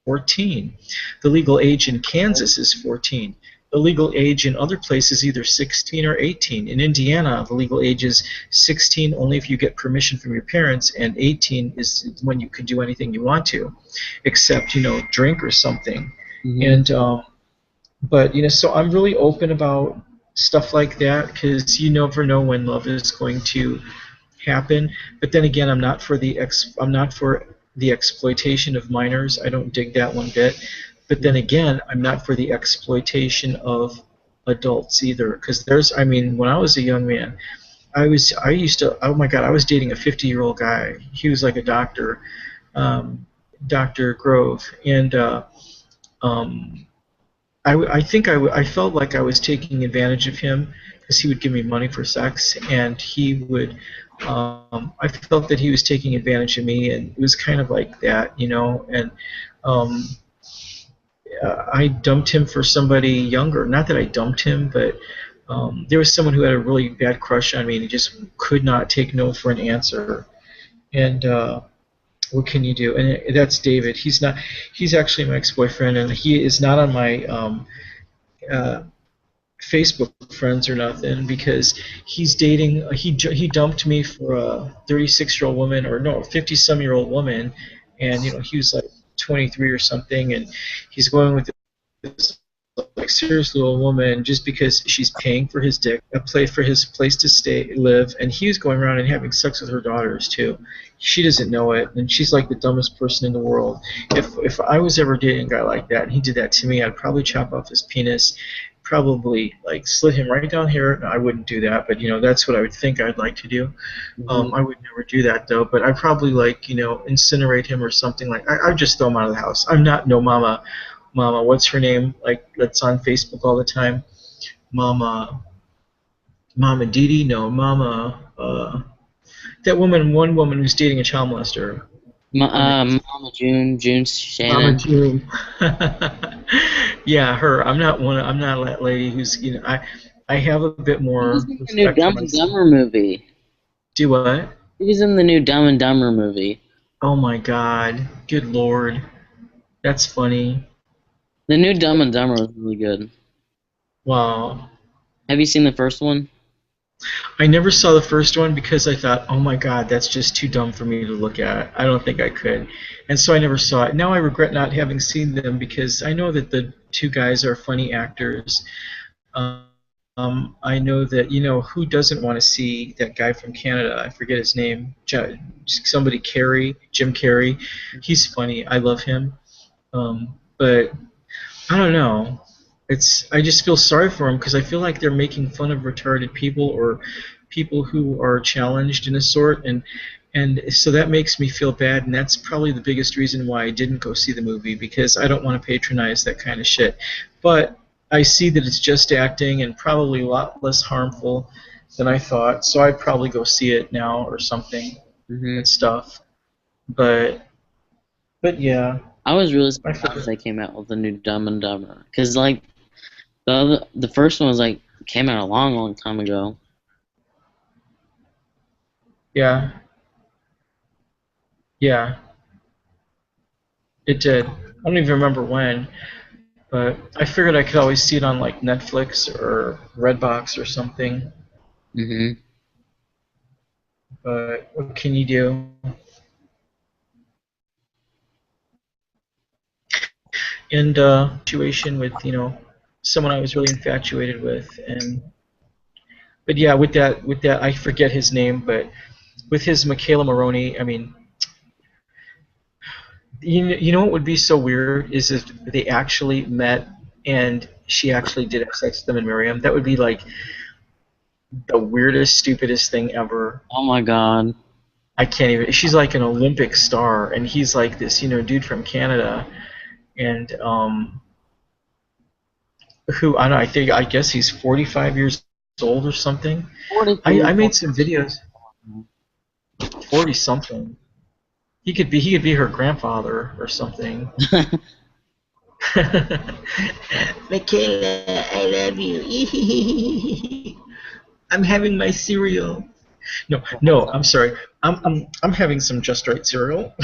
14. The legal age in Kansas is 14. The legal age in other places is either 16 or 18. In Indiana, the legal age is 16 only if you get permission from your parents, and 18 is when you can do anything you want to, except drink or something. Hmm. And but so I'm really open about stuff like that because you never know when love is going to happen. But then again, I'm not for the exploitation of minors. I don't dig that one bit. But then again, I'm not for the exploitation of adults either. Because when I was a young man, I used to, oh my God, I was dating a 50-year-old guy. He was like a doctor, Dr. Grove, and um, I think I felt like I was taking advantage of him because he would give me money for sex, and he would. I felt that he was taking advantage of me, and it was kind of like that, And um, I dumped him for somebody younger. Not that I dumped him, but there was someone who had a really bad crush on me, and he just could not take no for an answer. And what can you do? And that's David. He's not. He's actually my ex-boyfriend, and he is not on my uh, Facebook friends or nothing because he's dating. He dumped me for a 36-year-old woman, or no, 50-some-year-old woman, and he was like 23 or something, and he's going with this like serious little woman just because she's paying for his dick, a play for his place to live, and he was going around and having sex with her daughters too. She doesn't know it, and she's like the dumbest person in the world. If I was ever dating a guy like that and he did that to me, I'd probably chop off his penis, probably like slit him right down here. No, I wouldn't do that, but that's what I would think I'd like to do. Hmm. I would never do that though, but I'd probably like incinerate him or something like. I'd just throw him out of the house. I'm not no Mama, what's her name? Like that's on Facebook all the time. Mama, Mama Didi, no, Mama. One woman who's dating a child molester. Mama June Mama Shannon. June. Yeah, her. I'm not that lady who's. I have a bit He was more in the new respect for Dumb and myself. Dumber movie. Do what? He was in the new Dumb and Dumber movie. Oh my God! Good Lord, that's funny. The new Dumb and Dumber was really good. Wow. Have you seen the first one? I never saw the first one because I thought, oh my God, that's just too dumb for me to look at. I don't think I could. And so I never saw it. Now I regret not having seen them because I know that the two guys are funny actors. I know that, who doesn't want to see that guy from Canada? I forget his name. Somebody Jim Carrey. He's funny. I love him. But I don't know. I just feel sorry for them because I feel like they're making fun of retarded people or people who are challenged in a sort, and so that makes me feel bad, and that's probably the biggest reason why I didn't go see the movie because I don't want to patronize that kind of shit. But I see that it's just acting and probably a lot less harmful than I thought, so I'd probably go see it now or something Hmm. and stuff. But yeah, I was really I surprised feel they came out with the new Dumb and Dumber, cause like the first one was like came out a long time ago. yeah, yeah, it did. I don't even remember when. But I figured I could always see it on like Netflix or Redbox or something. Hmm. But what can you do? And situation with someone I was really infatuated with, and but yeah, with that I forget his name, but with his Michaela Maroney, I mean, you know what would be so weird is if they actually met and she actually did have sex with them and marry him. That would be like the weirdest, stupidest thing ever. Oh my God. I can't even. She's like an Olympic star, and he's like this, dude from Canada, and who I don't know. I guess he's 45 years old or something. 43, I made some videos. 40 something. He could be her grandfather or something. Michaela, I love you. I'm having my cereal. No, I'm sorry. I'm having some Just Right cereal.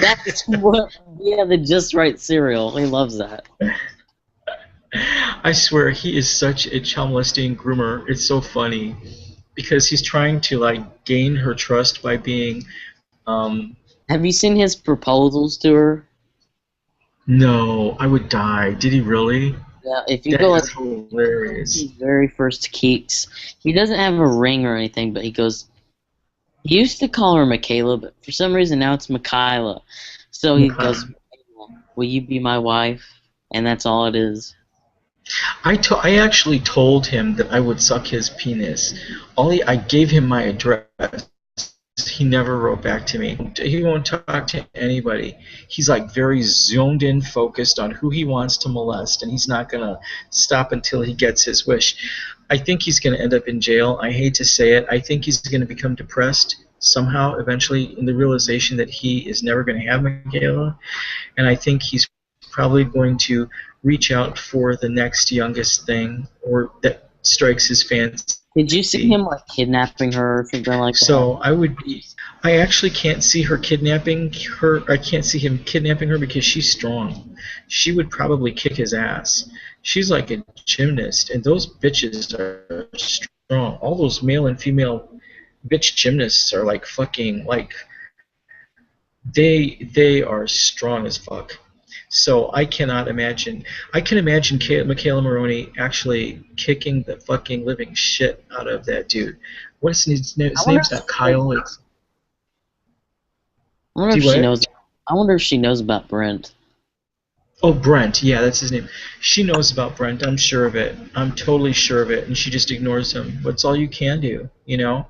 That's what. Yeah, the Just Right cereal. He loves that. I swear he is such a child molesting groomer. It's so funny because he's trying to like gain her trust by being. Have you seen his proposals to her? No, I would die. Did he really? Yeah, if you That go like is hilarious. his very first keeks, he doesn't have a ring or anything, but he goes. He used to call her Michaela, but for some reason now it's Michaela. So he goes, "Will you be my wife?" And that's all it is. I actually told him that I would suck his penis. I gave him my address. He never wrote back to me. He won't talk to anybody. He's like very zoomed in, focused on who he wants to molest, and he's not gonna stop until he gets his wish. I think he's gonna end up in jail. I hate to say it. I think he's gonna become depressed somehow eventually in the realization that he is never gonna have Michaela, and I think he's probably going to reach out for the next youngest thing or that strikes his fancy. Did you see him like kidnapping her or something like that? So I actually can't see her kidnapping her. I can't see him kidnapping her because she's strong. She would probably kick his ass. She's like a gymnast, and those bitches are strong. All those male and female bitch gymnasts are like fucking like they are strong as fuck. So I cannot imagine. I can imagine Michaela Maroney actually kicking the fucking living shit out of that dude. What's his name? His name's not Kyle. I wonder if she knows. I wonder if she knows about Brent. Oh, Brent. Yeah, that's his name. She knows about Brent. I'm sure of it. I'm totally sure of it. And she just ignores him. That's all you can do, you know?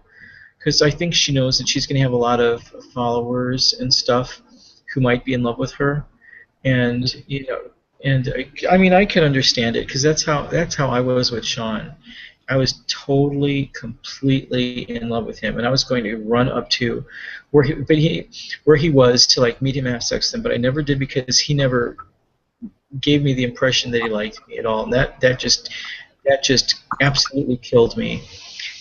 Because I think she knows that she's going to have a lot of followers and stuff who might be in love with her. And I mean I can understand it because that's how I was with Sean. I was totally, completely in love with him, and I was going to run up to where he was to like meet him and have sex with him, but I never did because he never gave me the impression that he liked me at all. And that just absolutely killed me.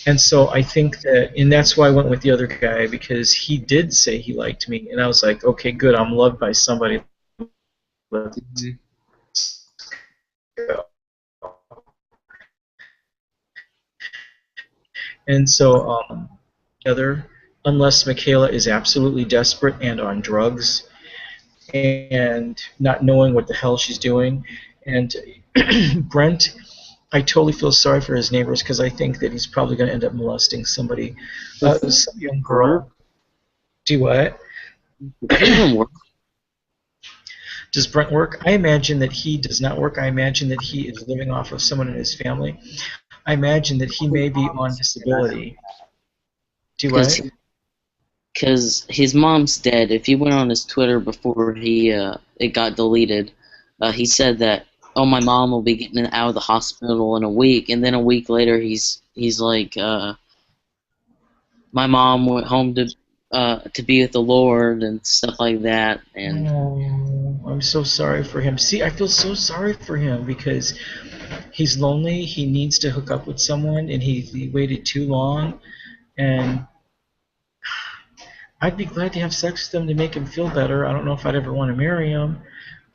And so I think and that's why I went with the other guy because he did say he liked me, and I was like, okay, good, I'm loved by somebody. And so, unless Michaela is absolutely desperate and on drugs and not knowing what the hell she's doing, and Brent, I totally feel sorry for his neighbors because I think that he's probably going to end up molesting somebody, some young girl. Do what? Does Brent work? I imagine that he does not work. I imagine that he is living off of someone in his family. I imagine that he may be on disability. Do what? Because his mom's dead. If you went on his Twitter before it got deleted, he said that, oh, my mom will be getting out of the hospital in a week. And then a week later, he's like, my mom went home to be with the Lord and stuff like that. And I'm so sorry for him. See, I feel so sorry for him because he's lonely. He needs to hook up with someone, and he waited too long. And I'd be glad to have sex with him to make him feel better. I don't know if I'd ever want to marry him,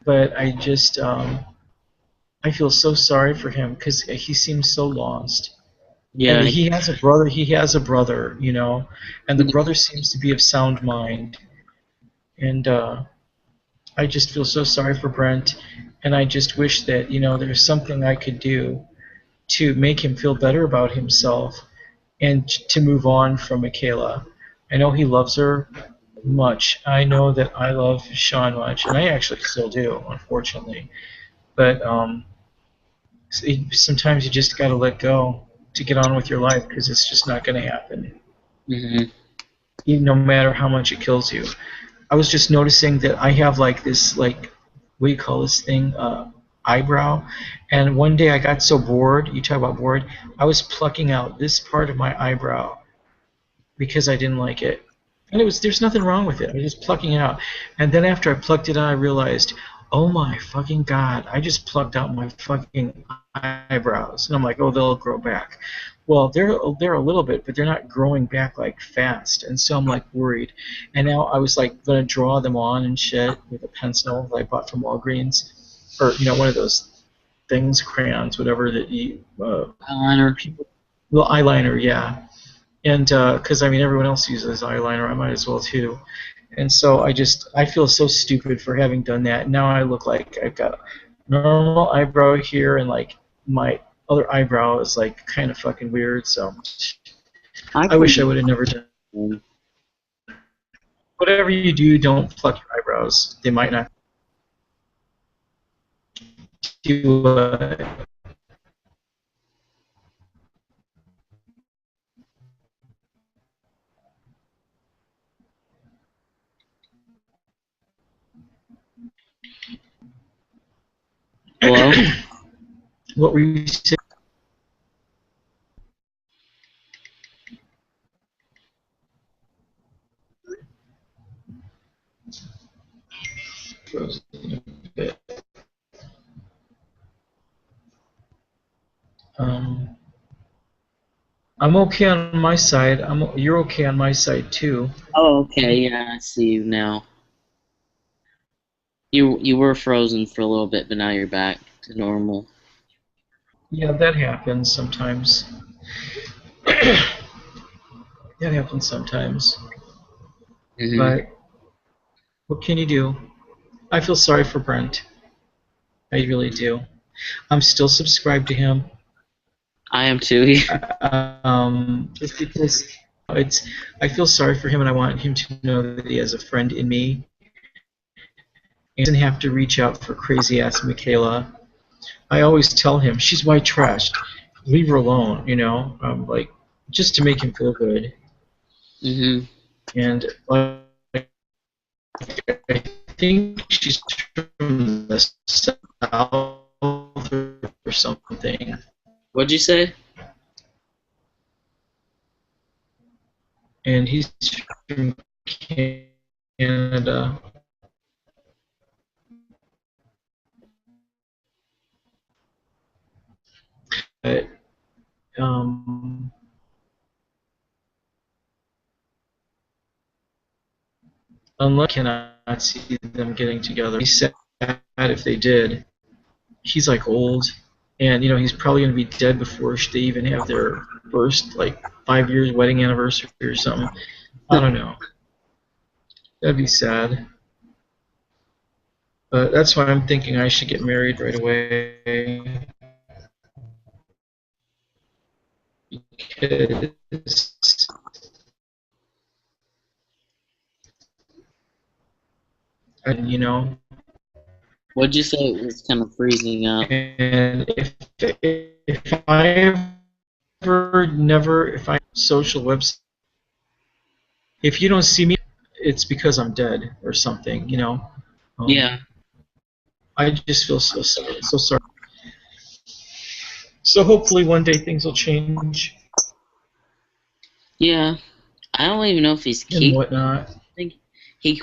but I just I feel so sorry for him because he seems so lost. Yeah, and he has a brother. He has a brother, you know, and the brother seems to be of sound mind. And I just feel so sorry for Brent, and I just wish that there's something I could do to make him feel better about himself and to move on from Michaela. I know he loves her much. I know that I love Sean much, and I actually still do, unfortunately. But sometimes you just got to let go to get on with your life because it's just not going to happen. Mm-hmm. No matter how much it kills you. I was just noticing that I have like this, like, what do you call this thing? eyebrow. And one day I got so bored. You talk about bored. I was plucking out this part of my eyebrow because I didn't like it. And there's nothing wrong with it. I was just plucking it out. And then after I plucked it out, I realized, oh my fucking God, I just plucked out my fucking eyebrows. And I'm like, oh, they'll grow back. Well, they're a little bit, but they're not growing back like fast. And so I'm like worried. And now I was like gonna draw them on and shit with a pencil that I bought from Walgreens, or one of those things, crayons, whatever that you Eyeliner. well, eyeliner, yeah. And because I mean everyone else uses eyeliner, I might as well too. And so I feel so stupid for having done that. Now I look like I've got a normal eyebrow here, and like my other eyebrow is like kind of fucking weird. So I wish I would have never done it. Whatever you do, don't pluck your eyebrows. They might not do. Hello? What were you saying? I'm okay on my side. You're okay on my side too. Oh, okay, yeah, I see you now. You were frozen for a little bit, but now you're back to normal. Yeah, that happens sometimes. That happens sometimes. Mm-hmm. But what can you do? I feel sorry for Brent. I really do. I'm still subscribed to him. I am too. Just because I feel sorry for him, and I want him to know that he has a friend in me. He doesn't have to reach out for crazy ass Michaela. I always tell him she's white trash. Leave her alone, like just to make him feel good. Mm-hmm. And like, I think she's from the South or something. What'd you say? And he's from Canada. But, unless I cannot see them getting together. He's sad if they did. He's like old, and he's probably going to be dead before they even have their first 5 years wedding anniversary or something. I don't know. That'd be sad. But that's why I'm thinking I should get married right away. Because What'd you say? It was kind of freezing up. and if I social website, if you don't see me, it's because I'm dead or something, Yeah. I just feel so sorry. So hopefully one day things will change. Yeah. I don't even know if he's And kicking. whatnot. I think he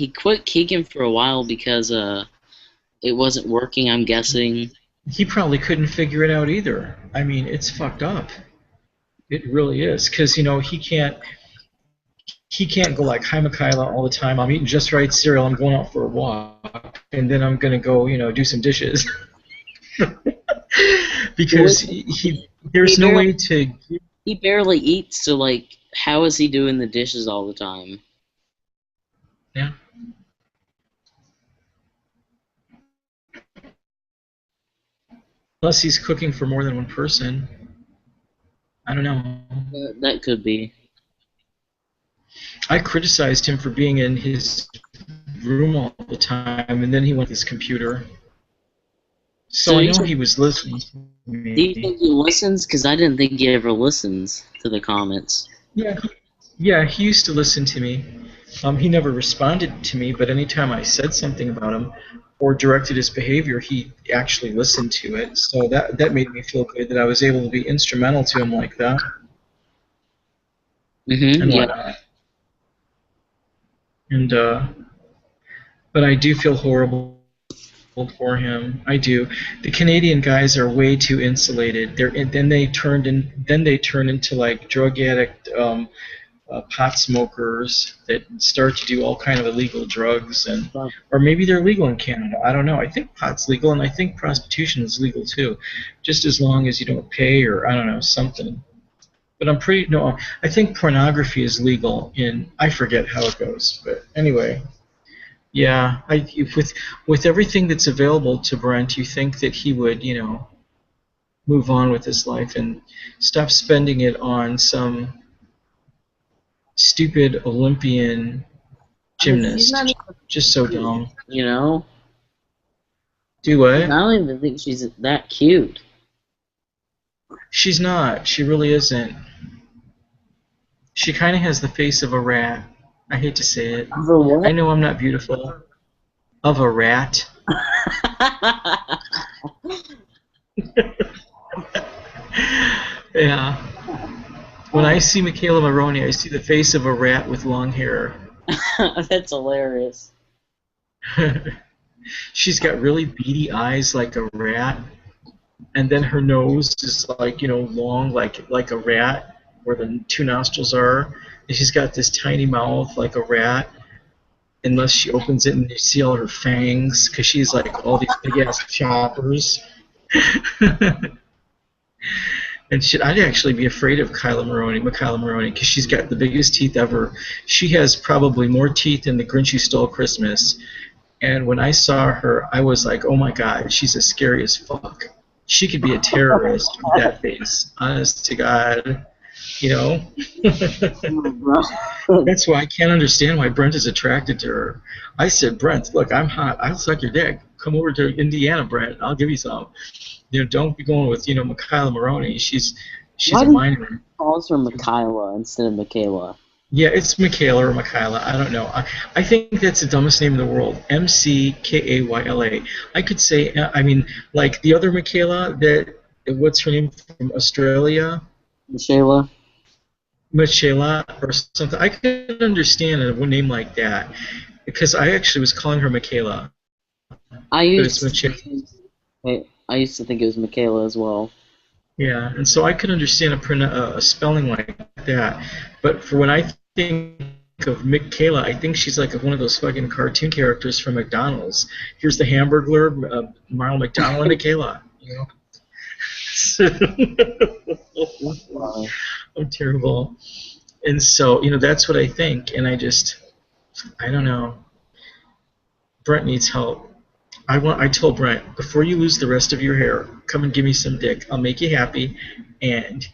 quit kicking for a while because it wasn't working, I'm guessing. He probably couldn't figure it out either. I mean, it's fucked up. It really is, because he can't go like, hi Michaela all the time. I'm eating just right cereal. I'm going out for a walk, and then I'm gonna go, do some dishes. Because there's no way to. He barely eats, so how is he doing the dishes all the time? Yeah. Unless he's cooking for more than one person. I don't know. That could be. I criticized him for being in his room all the time, and then he went to his computer. So I know he was listening to me. Do you think he listens? Because I didn't think he ever listens to the comments. Yeah, he used to listen to me. He never responded to me, but anytime I said something about him or directed his behavior, he actually listened to it. So that made me feel good that I was able to be instrumental to him like that and Yeah. whatnot. And but I do feel horrible for him. I do. The Canadian guys are way too insulated. Then they turn into like drug addict pot smokers that start to do all kind of illegal drugs, and or maybe they're legal in Canada. I don't know. I think pot's legal, and I think prostitution is legal too, just as long as you don't pay or I don't know something. But I think pornography is legal in I forget how it goes, but anyway. Yeah, with everything that's available to Brent, you think that he would, move on with his life and stop spending it on some stupid Olympian gymnast. Just so dumb. You know? Do what? I don't even think she's that cute. She's not. She really isn't. She kind of has the face of a rat. I hate to say it. Of a what? I know I'm not beautiful. Of a rat. Yeah. When I see Michaela Maroney, I see the face of a rat with long hair. That's hilarious. She's got really beady eyes like a rat, and then her nose is like, long like a rat, where the two nostrils are. And she's got this tiny mouth like a rat, unless she opens it and you see all her fangs, because she's like all these big ass choppers. And I'd actually be afraid of Michaela Maroney, because she's got the biggest teeth ever. She has probably more teeth than the Grinch Who Stole Christmas. And when I saw her, I was like, oh my God, she's as scary as fuck. She could be a terrorist with that face. Honest to God. That's why I can't understand why Brent is attracted to her. I said, Brent, look, I'm hot. I'll suck your dick. Come over to Indiana, Brent. I'll give you some. Don't be going with, Michaela Maroney. She's a minor. Calls her Michaela instead of Michaela. Yeah, it's Michaela or Michaela. I don't know. I think that's the dumbest name in the world. Mckayla. I could say, like the other Michaela, what's her name from Australia? Michaela or something. I could understand a name like that, because I actually was calling her Michaela. I used to think it was Michaela as well. Yeah, and so I could understand a spelling like that, but for when I think of Michaela, I think she's like one of those fucking cartoon characters from McDonald's. Here's the Hamburglar, Ronald McDonald and Michaela. I'm terrible. And so, that's what I think, and I don't know. Brent needs help. I told Brent, before you lose the rest of your hair, come and give me some dick. I'll make you happy, and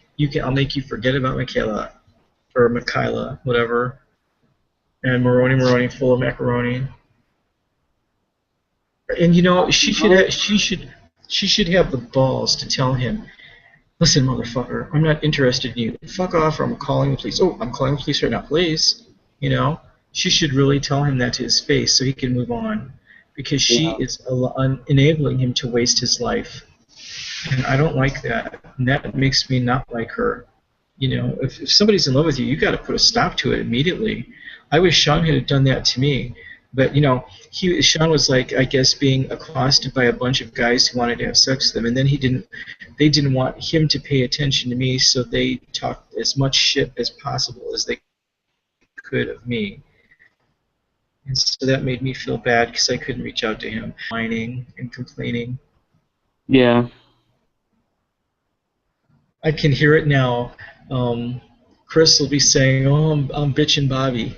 I'll make you forget about Michaela, or Michaela, whatever. And Maroney, full of macaroni. And she should have the balls to tell him, listen, motherfucker, I'm not interested in you. Fuck off, or I'm calling the police. Oh, I'm calling the police right now, please. She should really tell him that to his face so he can move on, because she is enabling him to waste his life. And I don't like that. And that makes me not like her. If somebody's in love with you, you got to put a stop to it immediately. I wish Sean had done that to me. But, Sean was like, I guess, being accosted by a bunch of guys who wanted to have sex with him. And then they didn't want him to pay attention to me, so they talked as much shit as possible as they could of me. And so that made me feel bad because I couldn't reach out to him, whining and complaining. Yeah. I can hear it now. Chris will be saying, "Oh, I'm bitching Bobby."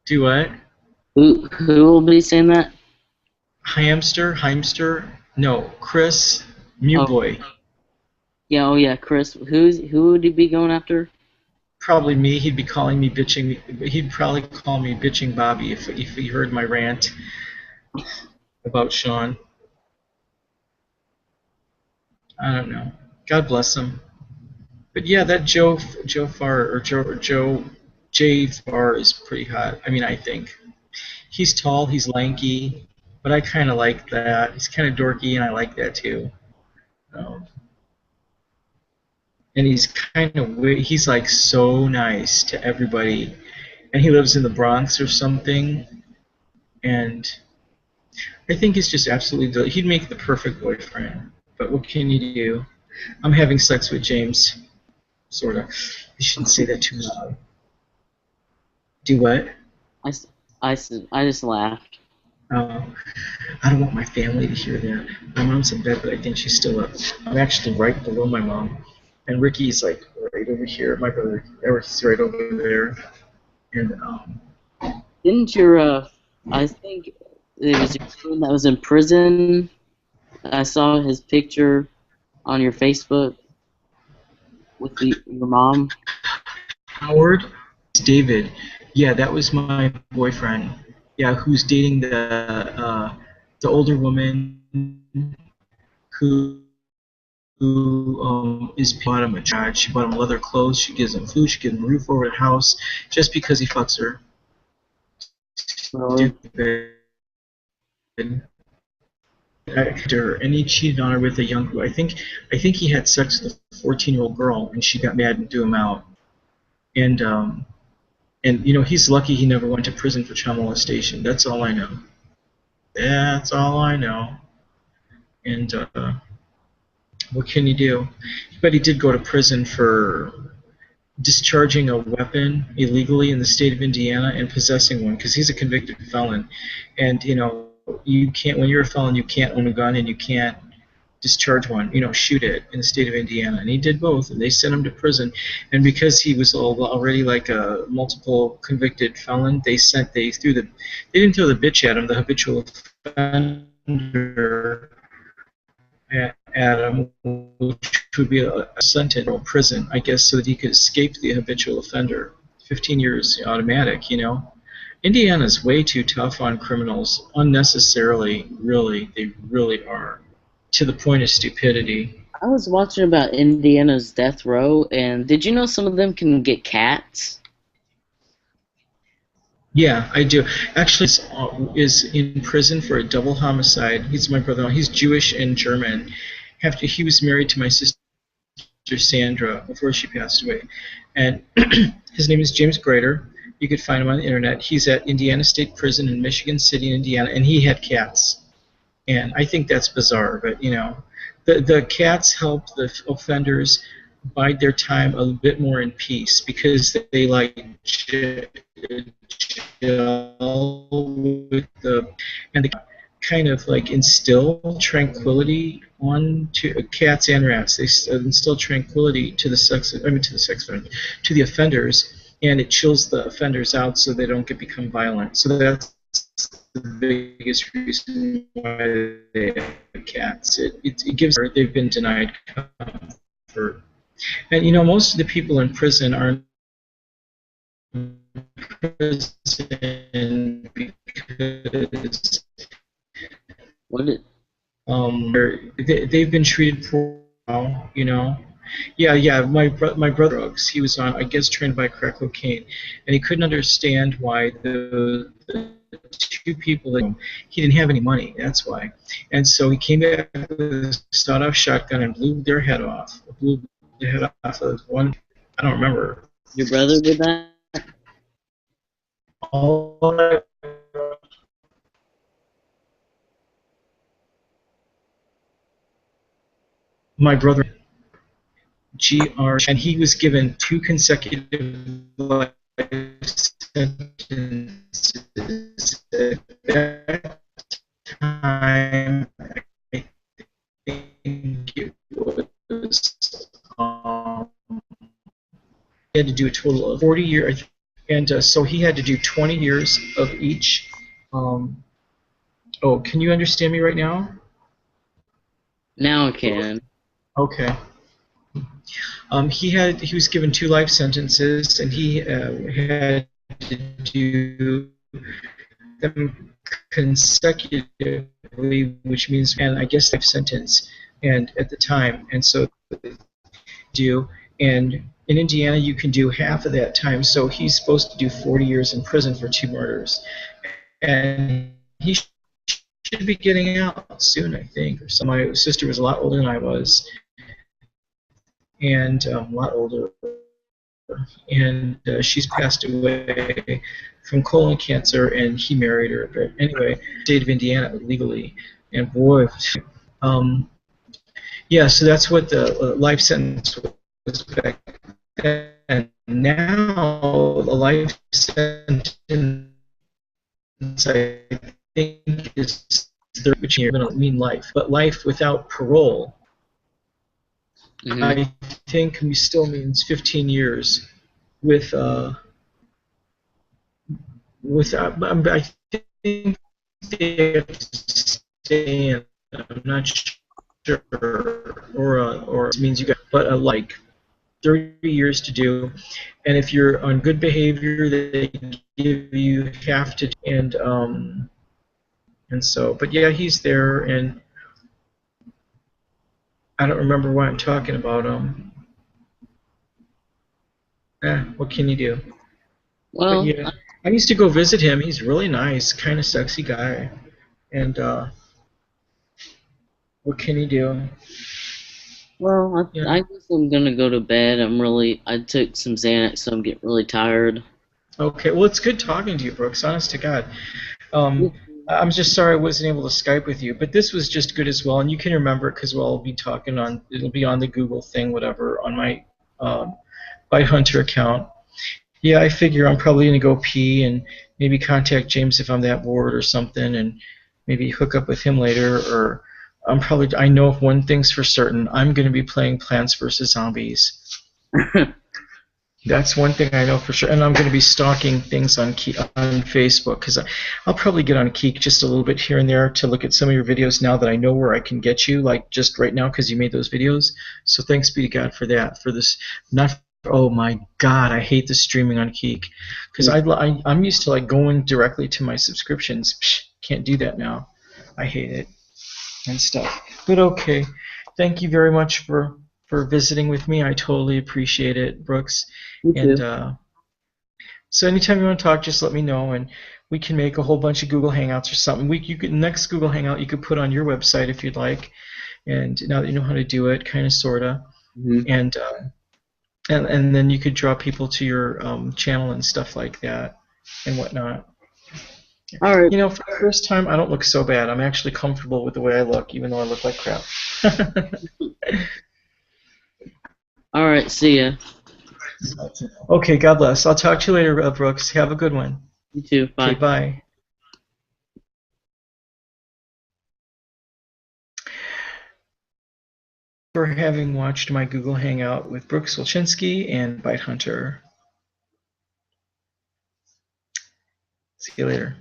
Do what? Who will be saying that? Heimster? No, Chris, Mew Boy. Yeah, yeah, Chris. Who would he be going after? Probably me. He'd be calling me bitching. He'd probably call me bitching Bobby if he heard my rant about Sean. I don't know. God bless him. But yeah, that Joe Farr or Joe Jay Farr is pretty hot. I mean, I think he's tall, he's lanky, but I kind of like that. He's kind of dorky, and I like that too. Um, and he's kind of he's like so nice to everybody, and he lives in the Bronx or something. And I think he's just absolutely he'd make the perfect boyfriend. But what can you do? I'm having sex with James, sort of. You shouldn't say that too loud. Do what? I, s- I just laughed. Uh, I don't want my family to hear that. My mom's in bed, but I think she's still up. I'm actually right below my mom, and Ricky's like right over here. My brother Eric's right over there, and Didn't your I think it was your friend that was in prison. I saw his picture on your Facebook with your mom. Howard, it's David. Yeah, that was my boyfriend. Yeah, who's dating the older woman who is bought him a charge. She bought him leather clothes. She gives him food. She gives him a roof over the house just because he fucks her. Really? Stupid. And he cheated on her with a young girl. I think he had sex with a 14-year-old girl, and she got mad and threw him out. And he's lucky he never went to prison for child molestation. That's all I know. That's all I know. And what can you do? But he did go to prison for discharging a weapon illegally in the state of Indiana and possessing one because he's a convicted felon. And you can't, when you're a felon, you can't own a gun and you can't discharge one, shoot it in the state of Indiana. And he did both, and they sent him to prison. And because he was already like a multiple convicted felon, they didn't throw the bitch at him, the habitual offender at him, which would be a sentence or prison, I guess, so that he could escape the habitual offender. 15 years automatic. Indiana's way too tough on criminals, unnecessarily, really, they really are, to the point of stupidity. I was watching about Indiana's death row, and did you know some of them can get cats? Yeah, I do. Actually, is in prison for a double homicide. He's my brother. He's Jewish and German. He was married to my sister Sandra before she passed away, and his name is James Grader. You could find him on the internet. He's at Indiana State Prison in Michigan City, Indiana, and he had cats. And I think that's bizarre, but the cats help the offenders bide their time a bit more in peace because they like gel with and they kind of like instill tranquility to cats and rats. They instill tranquility to to the offenders, and it chills the offenders out so they don't become violent. So that's the biggest reason why they have cats. It gives they've been denied comfort. And most of the people in prison are in prison because What did, they've been treated poorly. Yeah. My brother drugs. He was on, I guess, trained by crack cocaine, and he couldn't understand why the two people he didn't have any money. That's why. And so he came back with a sawed-off shotgun and blew their head off. Blew the head off of one. I don't remember. your brother did that? All my brother and he was given 2 consecutive life sentences. At that time, I think it was he had to do a total of 40 years, and so he had to do 20 years of each. Can you understand me right now? Now I can. Okay. He was given 2 life sentences, and he had to do them consecutively, which means, and I guess life sentence, and at the time, and so do, and in Indiana you can do half of that time. So he's supposed to do 40 years in prison for 2 murders, and he should be getting out soon, I think. Or so. My sister was a lot older than I was, and a lot older, and she's passed away from colon cancer, and he married her. But anyway, state of Indiana legally, and boy, yeah. So that's what the life sentence was back then. Now the life sentence, I think, is 30 years. I don't mean life, but life without parole. Mm-hmm. I think still means 15 years with I think they have to stay in. I'm not sure, or it means you got, but like 30 years to do, and if you're on good behavior, they give you half to, and so, but yeah, he's there, and I don't remember why I'm talking about him. What can you do? But Well, yeah, I used to go visit him. He's really nice, kind of sexy guy. And what can you do? Yeah. I guess I'm gonna go to bed. I took some Xanax, so I'm getting really tired. Okay. Well, it's good talking to you, Brooks. Honest to God. Um, I'm just sorry I wasn't able to Skype with you, but this was just good as well. And you can remember it because we'll be talking on. It'll be on the Google thing, whatever, on my Bite Hunter account. Yeah, I figure I'm probably gonna go pee and maybe contact James if I'm that bored or something, and maybe hook up with him later. Or I know if one thing's for certain, I'm gonna be playing Plants vs Zombies. That's one thing I know for sure, and I'm going to be stalking things on Facebook because I'll probably get on Keek just a little bit here and there to look at some of your videos now that I know where I can get you, like just right now because you made those videos. So thanks be to God for that. For this, not. Oh my God, I hate the streaming on Keek because I'm used to like going directly to my subscriptions. Psh, can't do that now. I hate it and stuff. But okay, thank you very much for visiting with me. I totally appreciate it, Brooks. You too. And so anytime you want to talk, just let me know, and we can make a whole bunch of Google Hangouts or something. Next Google Hangout you could put on your website if you'd like. And now that you know how to do it, kind of, sorta, and then you could draw people to your channel and stuff like that and whatnot. All right. You know, for the first time, I don't look so bad. I'm actually comfortable with the way I look, even though I look like crap. All right. See ya. Okay, God bless. I'll talk to you later, Brooks. Have a good one. You too. Bye. Okay, bye. For having watched my Google Hangout with Brooks Wilczynski and Bite Hunter. See you later.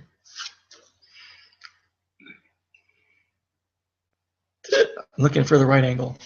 Looking for the right angle.